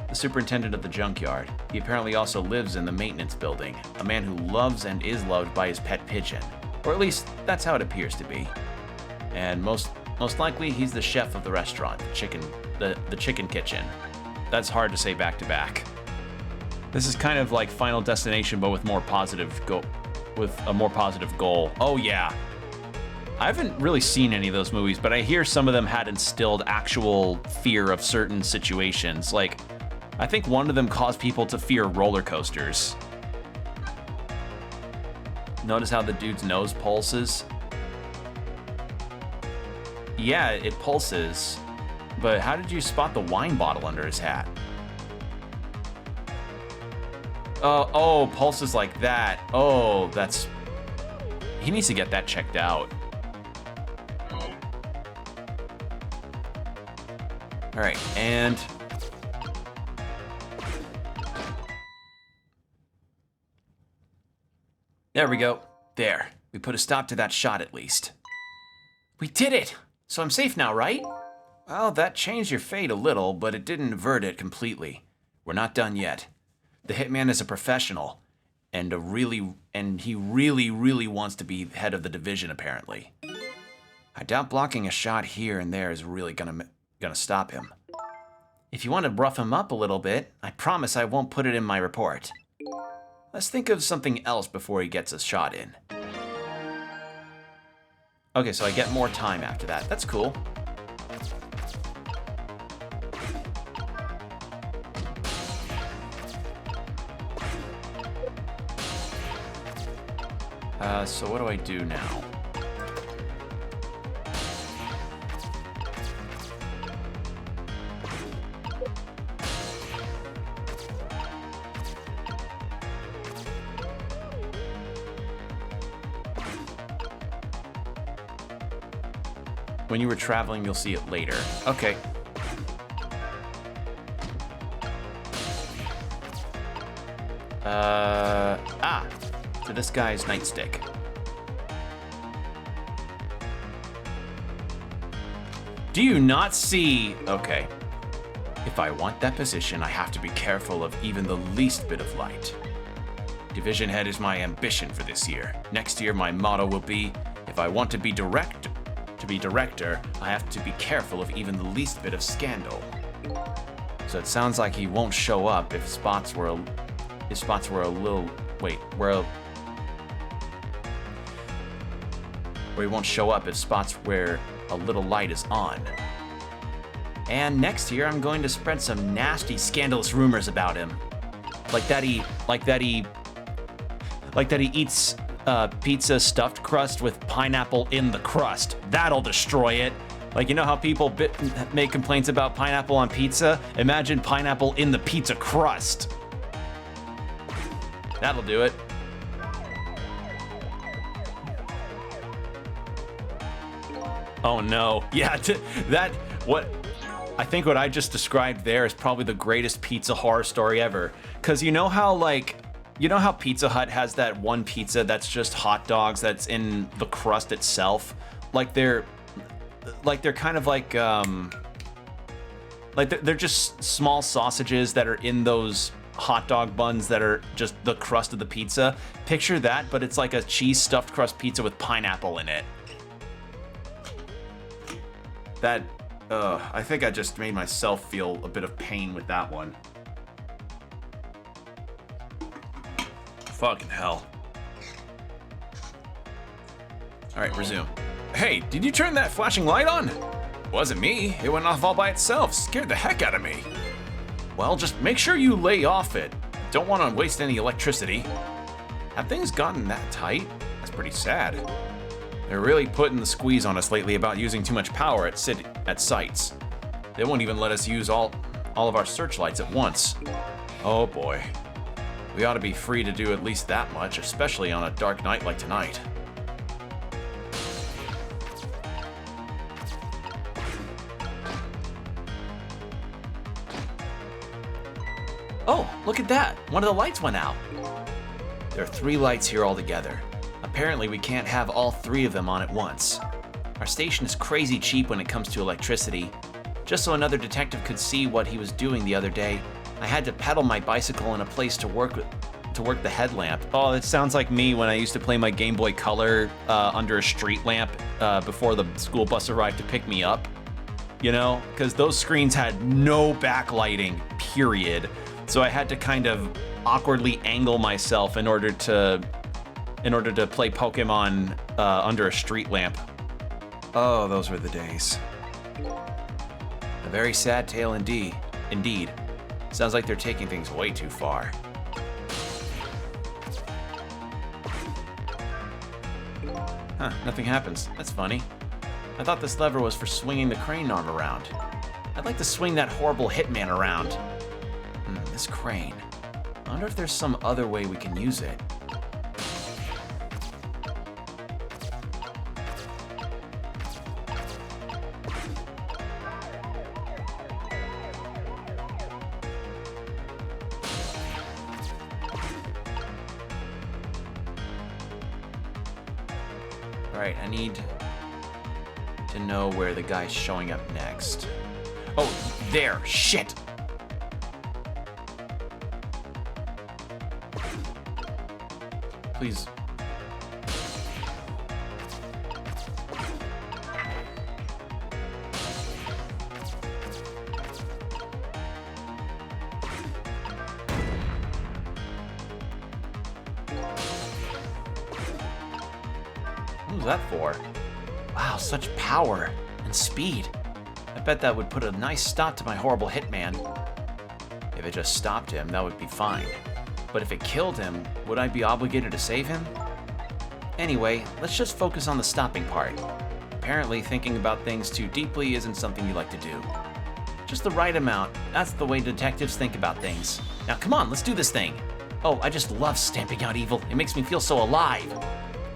The superintendent of the junkyard. He apparently also lives in the maintenance building. A man who loves and is loved by his pet pigeon. Or at least, that's how it appears to be. And most likely, he's the chef of the restaurant, the chicken kitchen. That's hard to say back to back. This is kind of like Final Destination, but with a more positive goal. Oh yeah. I haven't really seen any of those movies, but I hear some of them had instilled actual fear of certain situations. Like, I think one of them caused people to fear roller coasters. Notice how the dude's nose pulses? Yeah, it pulses. But how did you spot the wine bottle under his hat? Oh, pulses like that. Oh, that's... He needs to get that checked out. Alright, and... There we go. There. We put a stop to that shot at least. We did it! So I'm safe now, right? Well, that changed your fate a little, but it didn't avert it completely. We're not done yet. The hitman is a professional, and he really wants to be head of the division, apparently. I doubt blocking a shot here and there is really gonna stop him. If you want to rough him up a little bit, I promise I won't put it in my report. Let's think of something else before he gets a shot in. Okay, so I get more time after that. That's cool. So what do I do now? When you were traveling, you'll see it later. Okay. To this guy's nightstick. Do you not see? Okay. If I want that position, I have to be careful of even the least bit of light. Division head is my ambition for this year. Next year, my motto will be, if I want to be director, I have to be careful of even the least bit of scandal. So it sounds like he won't show up if spots were a little, where he won't show up if spots where a little light is on. And next year I'm going to spread some nasty, scandalous rumors about him. Like that he eats pizza stuffed crust with pineapple in the crust. That'll destroy it. Like, you know how people make complaints about pineapple on pizza? Imagine pineapple in the pizza crust. That'll do it. Oh no. Yeah, I think what I just described there is probably the greatest pizza horror story ever. Cause you know how Pizza Hut has that one pizza that's just hot dogs that's in the crust itself? Like they're kind of like they're just small sausages that are in those hot dog buns that are just the crust of the pizza. Picture that, but it's like a cheese stuffed crust pizza with pineapple in it. I think I just made myself feel a bit of pain with that one. Fucking hell. Alright, resume. Hey, did you turn that flashing light on? Wasn't me. It went off all by itself. Scared the heck out of me. Well, just make sure you lay off it. Don't want to waste any electricity. Have things gotten that tight? That's pretty sad. They're really putting the squeeze on us lately about using too much power at sites. They won't even let us use all of our searchlights at once. Oh boy. We ought to be free to do at least that much, especially on a dark night like tonight. Oh, look at that! One of the lights went out! There are 3 lights here altogether. Apparently we can't have all 3 of them on at once. Our station is crazy cheap when it comes to electricity. Just so another detective could see what he was doing the other day, I had to pedal my bicycle in a place to work the headlamp. Oh, it sounds like me when I used to play my Game Boy Color under a street lamp before the school bus arrived to pick me up. You know, because those screens had no backlighting, period. So I had to kind of awkwardly angle myself in order to play Pokemon under a street lamp. Oh, those were the days. A very sad tale indeed. Sounds like they're taking things way too far. Huh, nothing happens. That's funny. I thought this lever was for swinging the crane arm around. I'd like to swing that horrible hitman around. This crane. I wonder if there's some other way we can use it. Alright, I need to know where the guy's showing up next. Oh, there! Shit! please. What was that for? Wow, such power and speed. I bet that would put a nice stop to my horrible hitman. If it just stopped him, that would be fine. But if it killed him, would I be obligated to save him? Anyway, let's just focus on the stopping part. Apparently, thinking about things too deeply isn't something you like to do. Just the right amount. That's the way detectives think about things. Now come on, let's do this thing. Oh, I just love stamping out evil. It makes me feel so alive.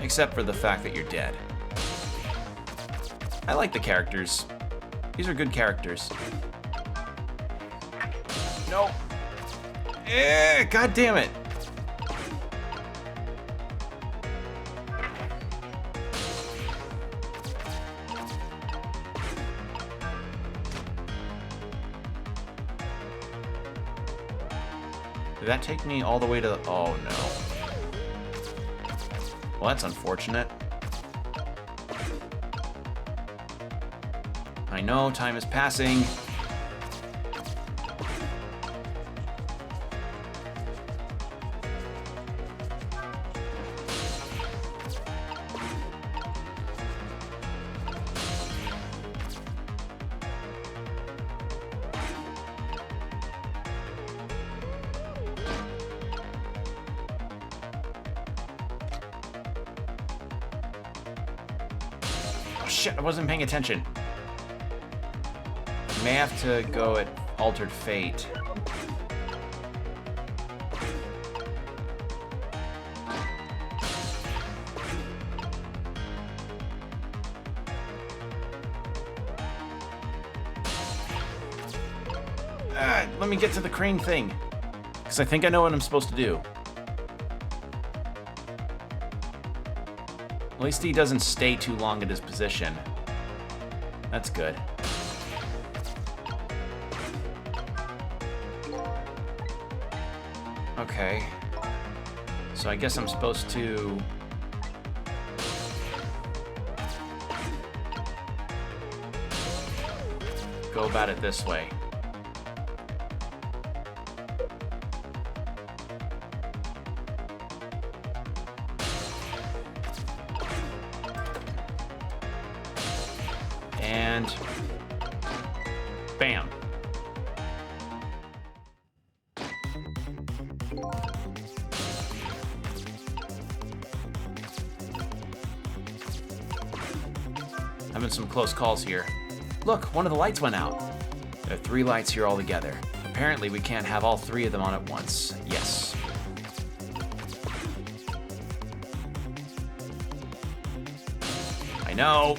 Except for the fact that you're dead. I like the characters. These are good characters. No. God damn it. Did that take me all the way to the... Oh, no. Well, that's unfortunate. I know, time is passing. Oh shit, I wasn't paying attention. May have to go at Altered Fate. Let me get to the crane thing, because I think I know what I'm supposed to do. At least he doesn't stay too long at his position. That's good. Okay. So I guess I'm supposed to... go about it this way. And... bam. Having some close calls here. Look, one of the lights went out. There are 3 lights here all together. Apparently we can't have all 3 of them on at once. Yes. I know.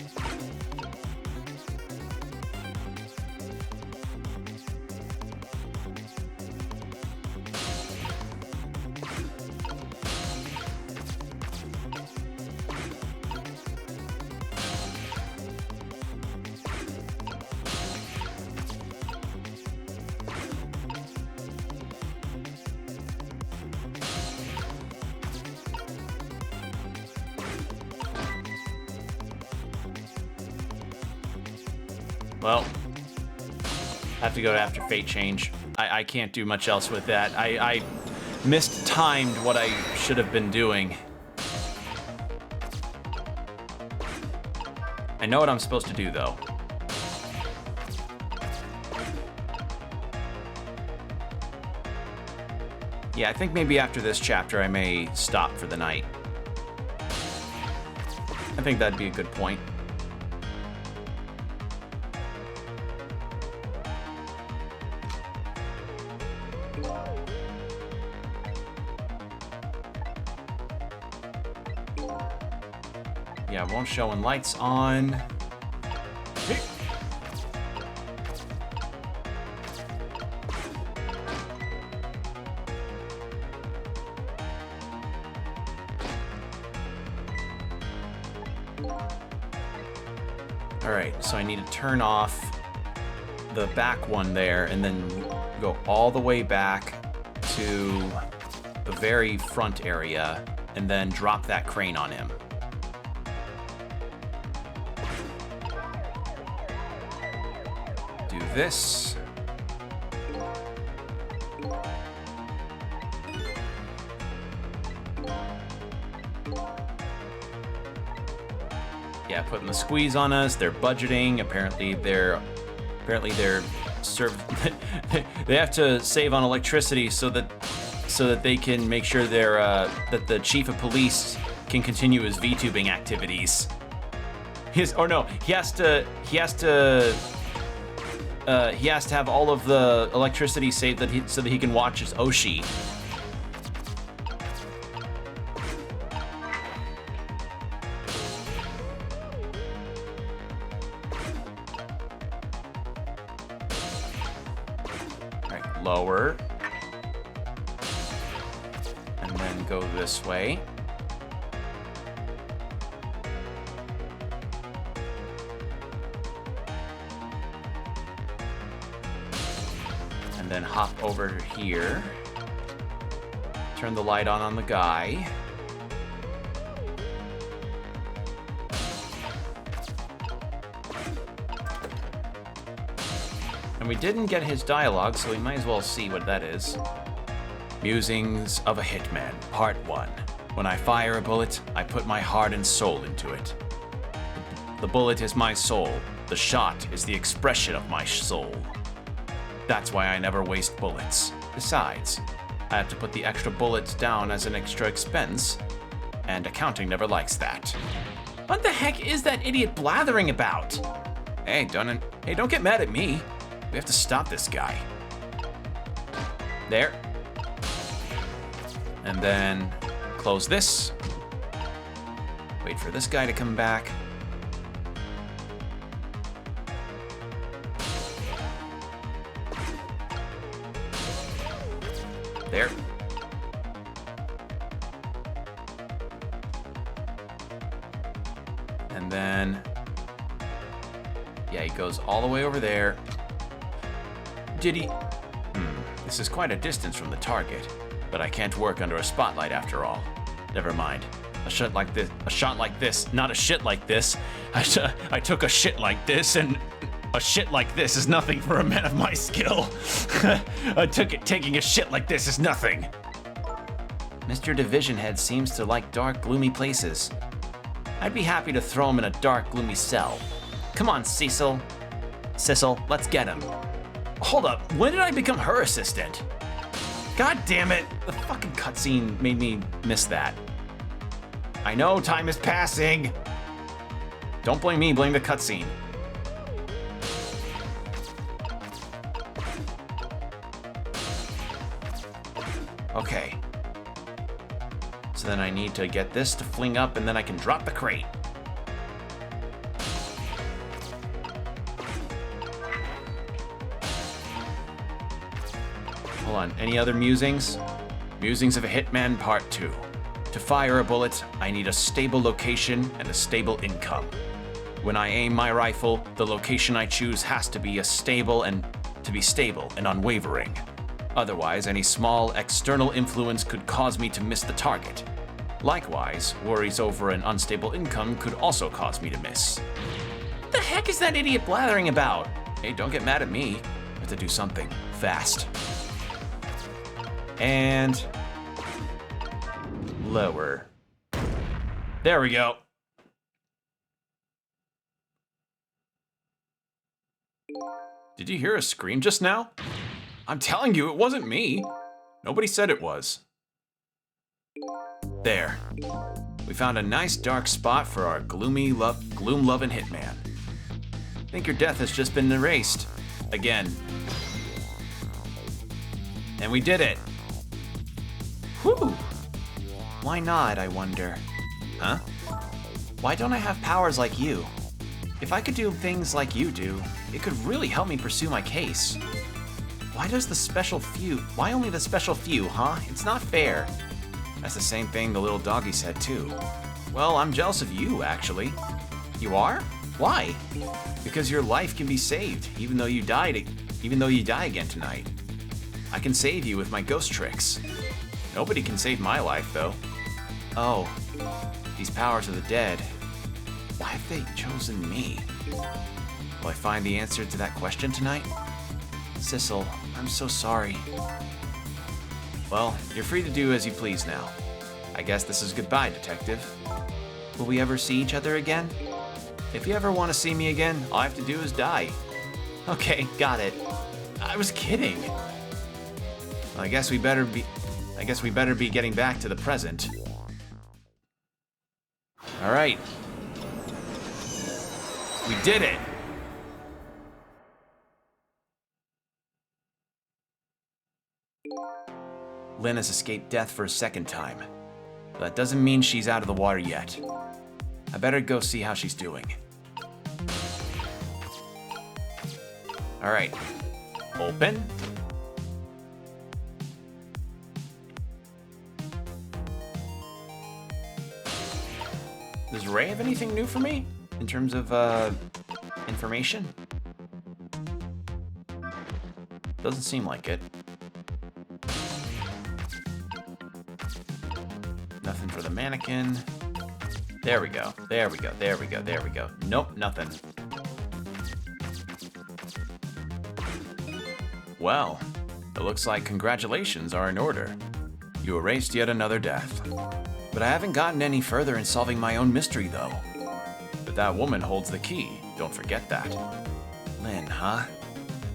Well, I have to go after Fate Change. I can't do much else with that. I mistimed what I should have been doing. I know what I'm supposed to do, though. Yeah, I think maybe after this chapter I may stop for the night. I think that'd be a good point. Yeah, it won't show when lights on. Alright, so I need to turn off the back one there and then go all the way back to the very front area and then drop that crane on him. Do this. Yeah, putting the squeeze on us. They're budgeting. Apparently they're they have to save on electricity so that they can make sure that the chief of police can continue his VTubing activities. He has to have all of the electricity saved so that he can watch his Oshi. Right, lower. And then go this way. And then hop over here. Turn the light on the guy. And we didn't get his dialogue, so we might as well see what that is. Musings of a Hitman, Part 1. When I fire a bullet, I put my heart and soul into it. The bullet is my soul. The shot is the expression of my soul. That's why I never waste bullets. Besides, I have to put the extra bullets down as an extra expense, and accounting never likes that. What the heck is that idiot blathering about? Hey, don't get mad at me. We have to stop this guy. There. And then close this. Wait for this guy to come back. There. And then, yeah, he goes all the way over there. Did he? This is quite a distance from the target, but I can't work under a spotlight after all. Never mind. A shot like this, not a shit like this. I took a shit like this, and a shit like this is nothing for a man of my skill. Taking a shit like this is nothing. Mr. Division Head seems to like dark, gloomy places. I'd be happy to throw him in a dark, gloomy cell. Come on, Cecil, let's get him. Hold up, when did I become her assistant? God damn it, the fucking cutscene made me miss that. I know time is passing. Don't blame me, blame the cutscene. Okay. So then I need to get this to fling up and then I can drop the crate. Hold on, any other musings? Musings of a Hitman Part 2. To fire a bullet, I need a stable location and a stable income. When I aim my rifle, the location I choose has to be stable and unwavering. Otherwise, any small external influence could cause me to miss the target. Likewise, worries over an unstable income could also cause me to miss. What the heck is that idiot blathering about? Hey, don't get mad at me. I have to do something fast. And lower. There we go. Did you hear a scream just now? I'm telling you, it wasn't me. Nobody said it was. There. We found a nice dark spot for our gloom-loving hitman. I think your death has just been erased. Again. And we did it. Whew. Why not, I wonder? Huh? Why don't I have powers like you? If I could do things like you do, it could really help me pursue my case. Why only the special few, huh? It's not fair. That's the same thing the little doggy said too. Well, I'm jealous of you, actually. You are? Why? Because your life can be saved, even though you die again tonight. I can save you with my ghost tricks. Nobody can save my life, though. Oh, these powers of the dead. Why have they chosen me? Will I find the answer to that question tonight? Sissel, I'm so sorry. Well, you're free to do as you please now. I guess this is goodbye, Detective. Will we ever see each other again? If you ever want to see me again, all I have to do is die. Okay, got it. I was kidding. Well, I guess we better be getting back to the present. All right. We did it. Lynn has escaped death for a second time. But that doesn't mean she's out of the water yet. I better go see how she's doing. All right. Open. Does Ray have anything new for me in terms of information? Doesn't seem like it. Nothing for the mannequin. There we go. There we go. There we go. There we go. Nope, nothing. Well, it looks like congratulations are in order. You erased yet another death. But I haven't gotten any further in solving my own mystery, though. But that woman holds the key. Don't forget that. Lynn, huh?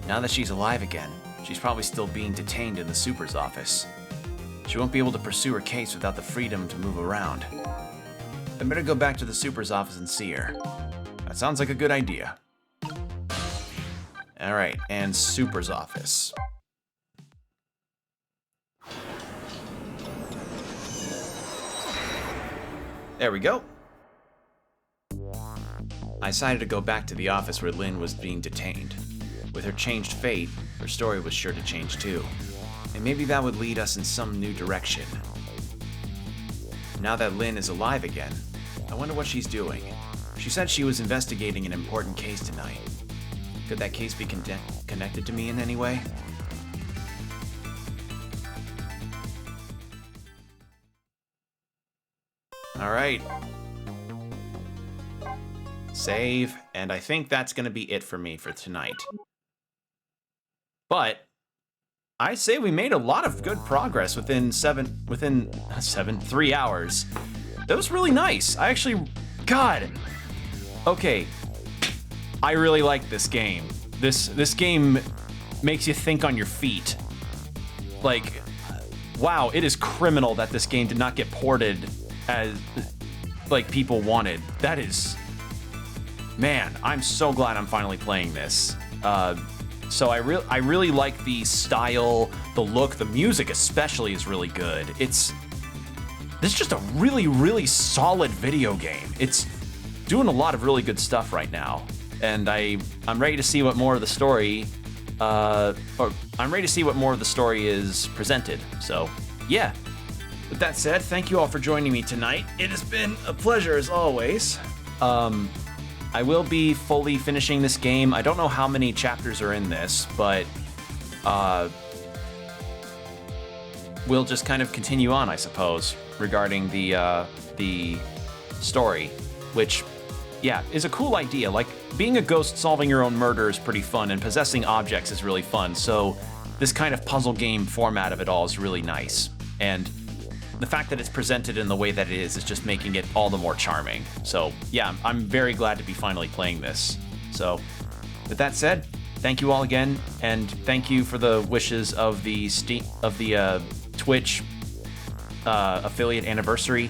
Now that she's alive again, she's probably still being detained in the super's office. She won't be able to pursue her case without the freedom to move around. I better go back to the super's office and see her. That sounds like a good idea. Alright, and super's office. There we go. I decided to go back to the office where Lynn was being detained. With her changed fate, her story was sure to change too. And maybe that would lead us in some new direction. Now that Lynn is alive again, I wonder what she's doing. She said she was investigating an important case tonight. Could that case be connected to me in any way? All right. Save, and I think that's going to be it for me for tonight. But I say we made a lot of good progress within 3 hours. That was really nice. I actually, God. Okay. I really like this game. This game makes you think on your feet. Like, wow, it is criminal that this game did not get ported as like people wanted. That is, man, I'm so glad I'm finally playing this. So I really like the style, the look, the music especially is really good. This is just a really, really solid video game. It's doing a lot of really good stuff right now. And I'm ready to see what more of the story, I'm ready to see what more of the story is presented. So, yeah. With that said, thank you all for joining me tonight. It has been a pleasure as always. I will be fully finishing this game. I don't know how many chapters are in this, but we'll just kind of continue on, I suppose, regarding the story, which, yeah, is a cool idea. Like, being a ghost solving your own murder is pretty fun, and possessing objects is really fun, so this kind of puzzle game format of it all is really nice. And the fact that it's presented in the way that it is just making it all the more charming. So yeah, I'm very glad to be finally playing this. So with that said, thank you all again, and thank you for the wishes of the Twitch affiliate anniversary.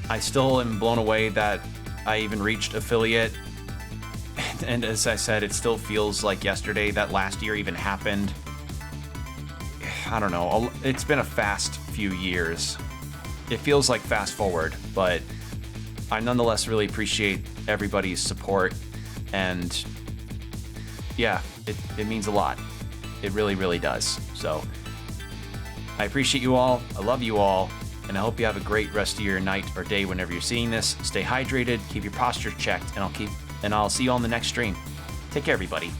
I still am blown away that I even reached affiliate. And as I said, it still feels like yesterday that last year even happened. I don't know, it's been a fast few years. It feels like fast forward, but I nonetheless really appreciate everybody's support, and yeah, it means a lot. It really, really does. So I appreciate you all, I love you all, and I hope you have a great rest of your night or day whenever you're seeing this. Stay hydrated, keep your posture checked, and I'll see you all in the next stream. Take care, everybody.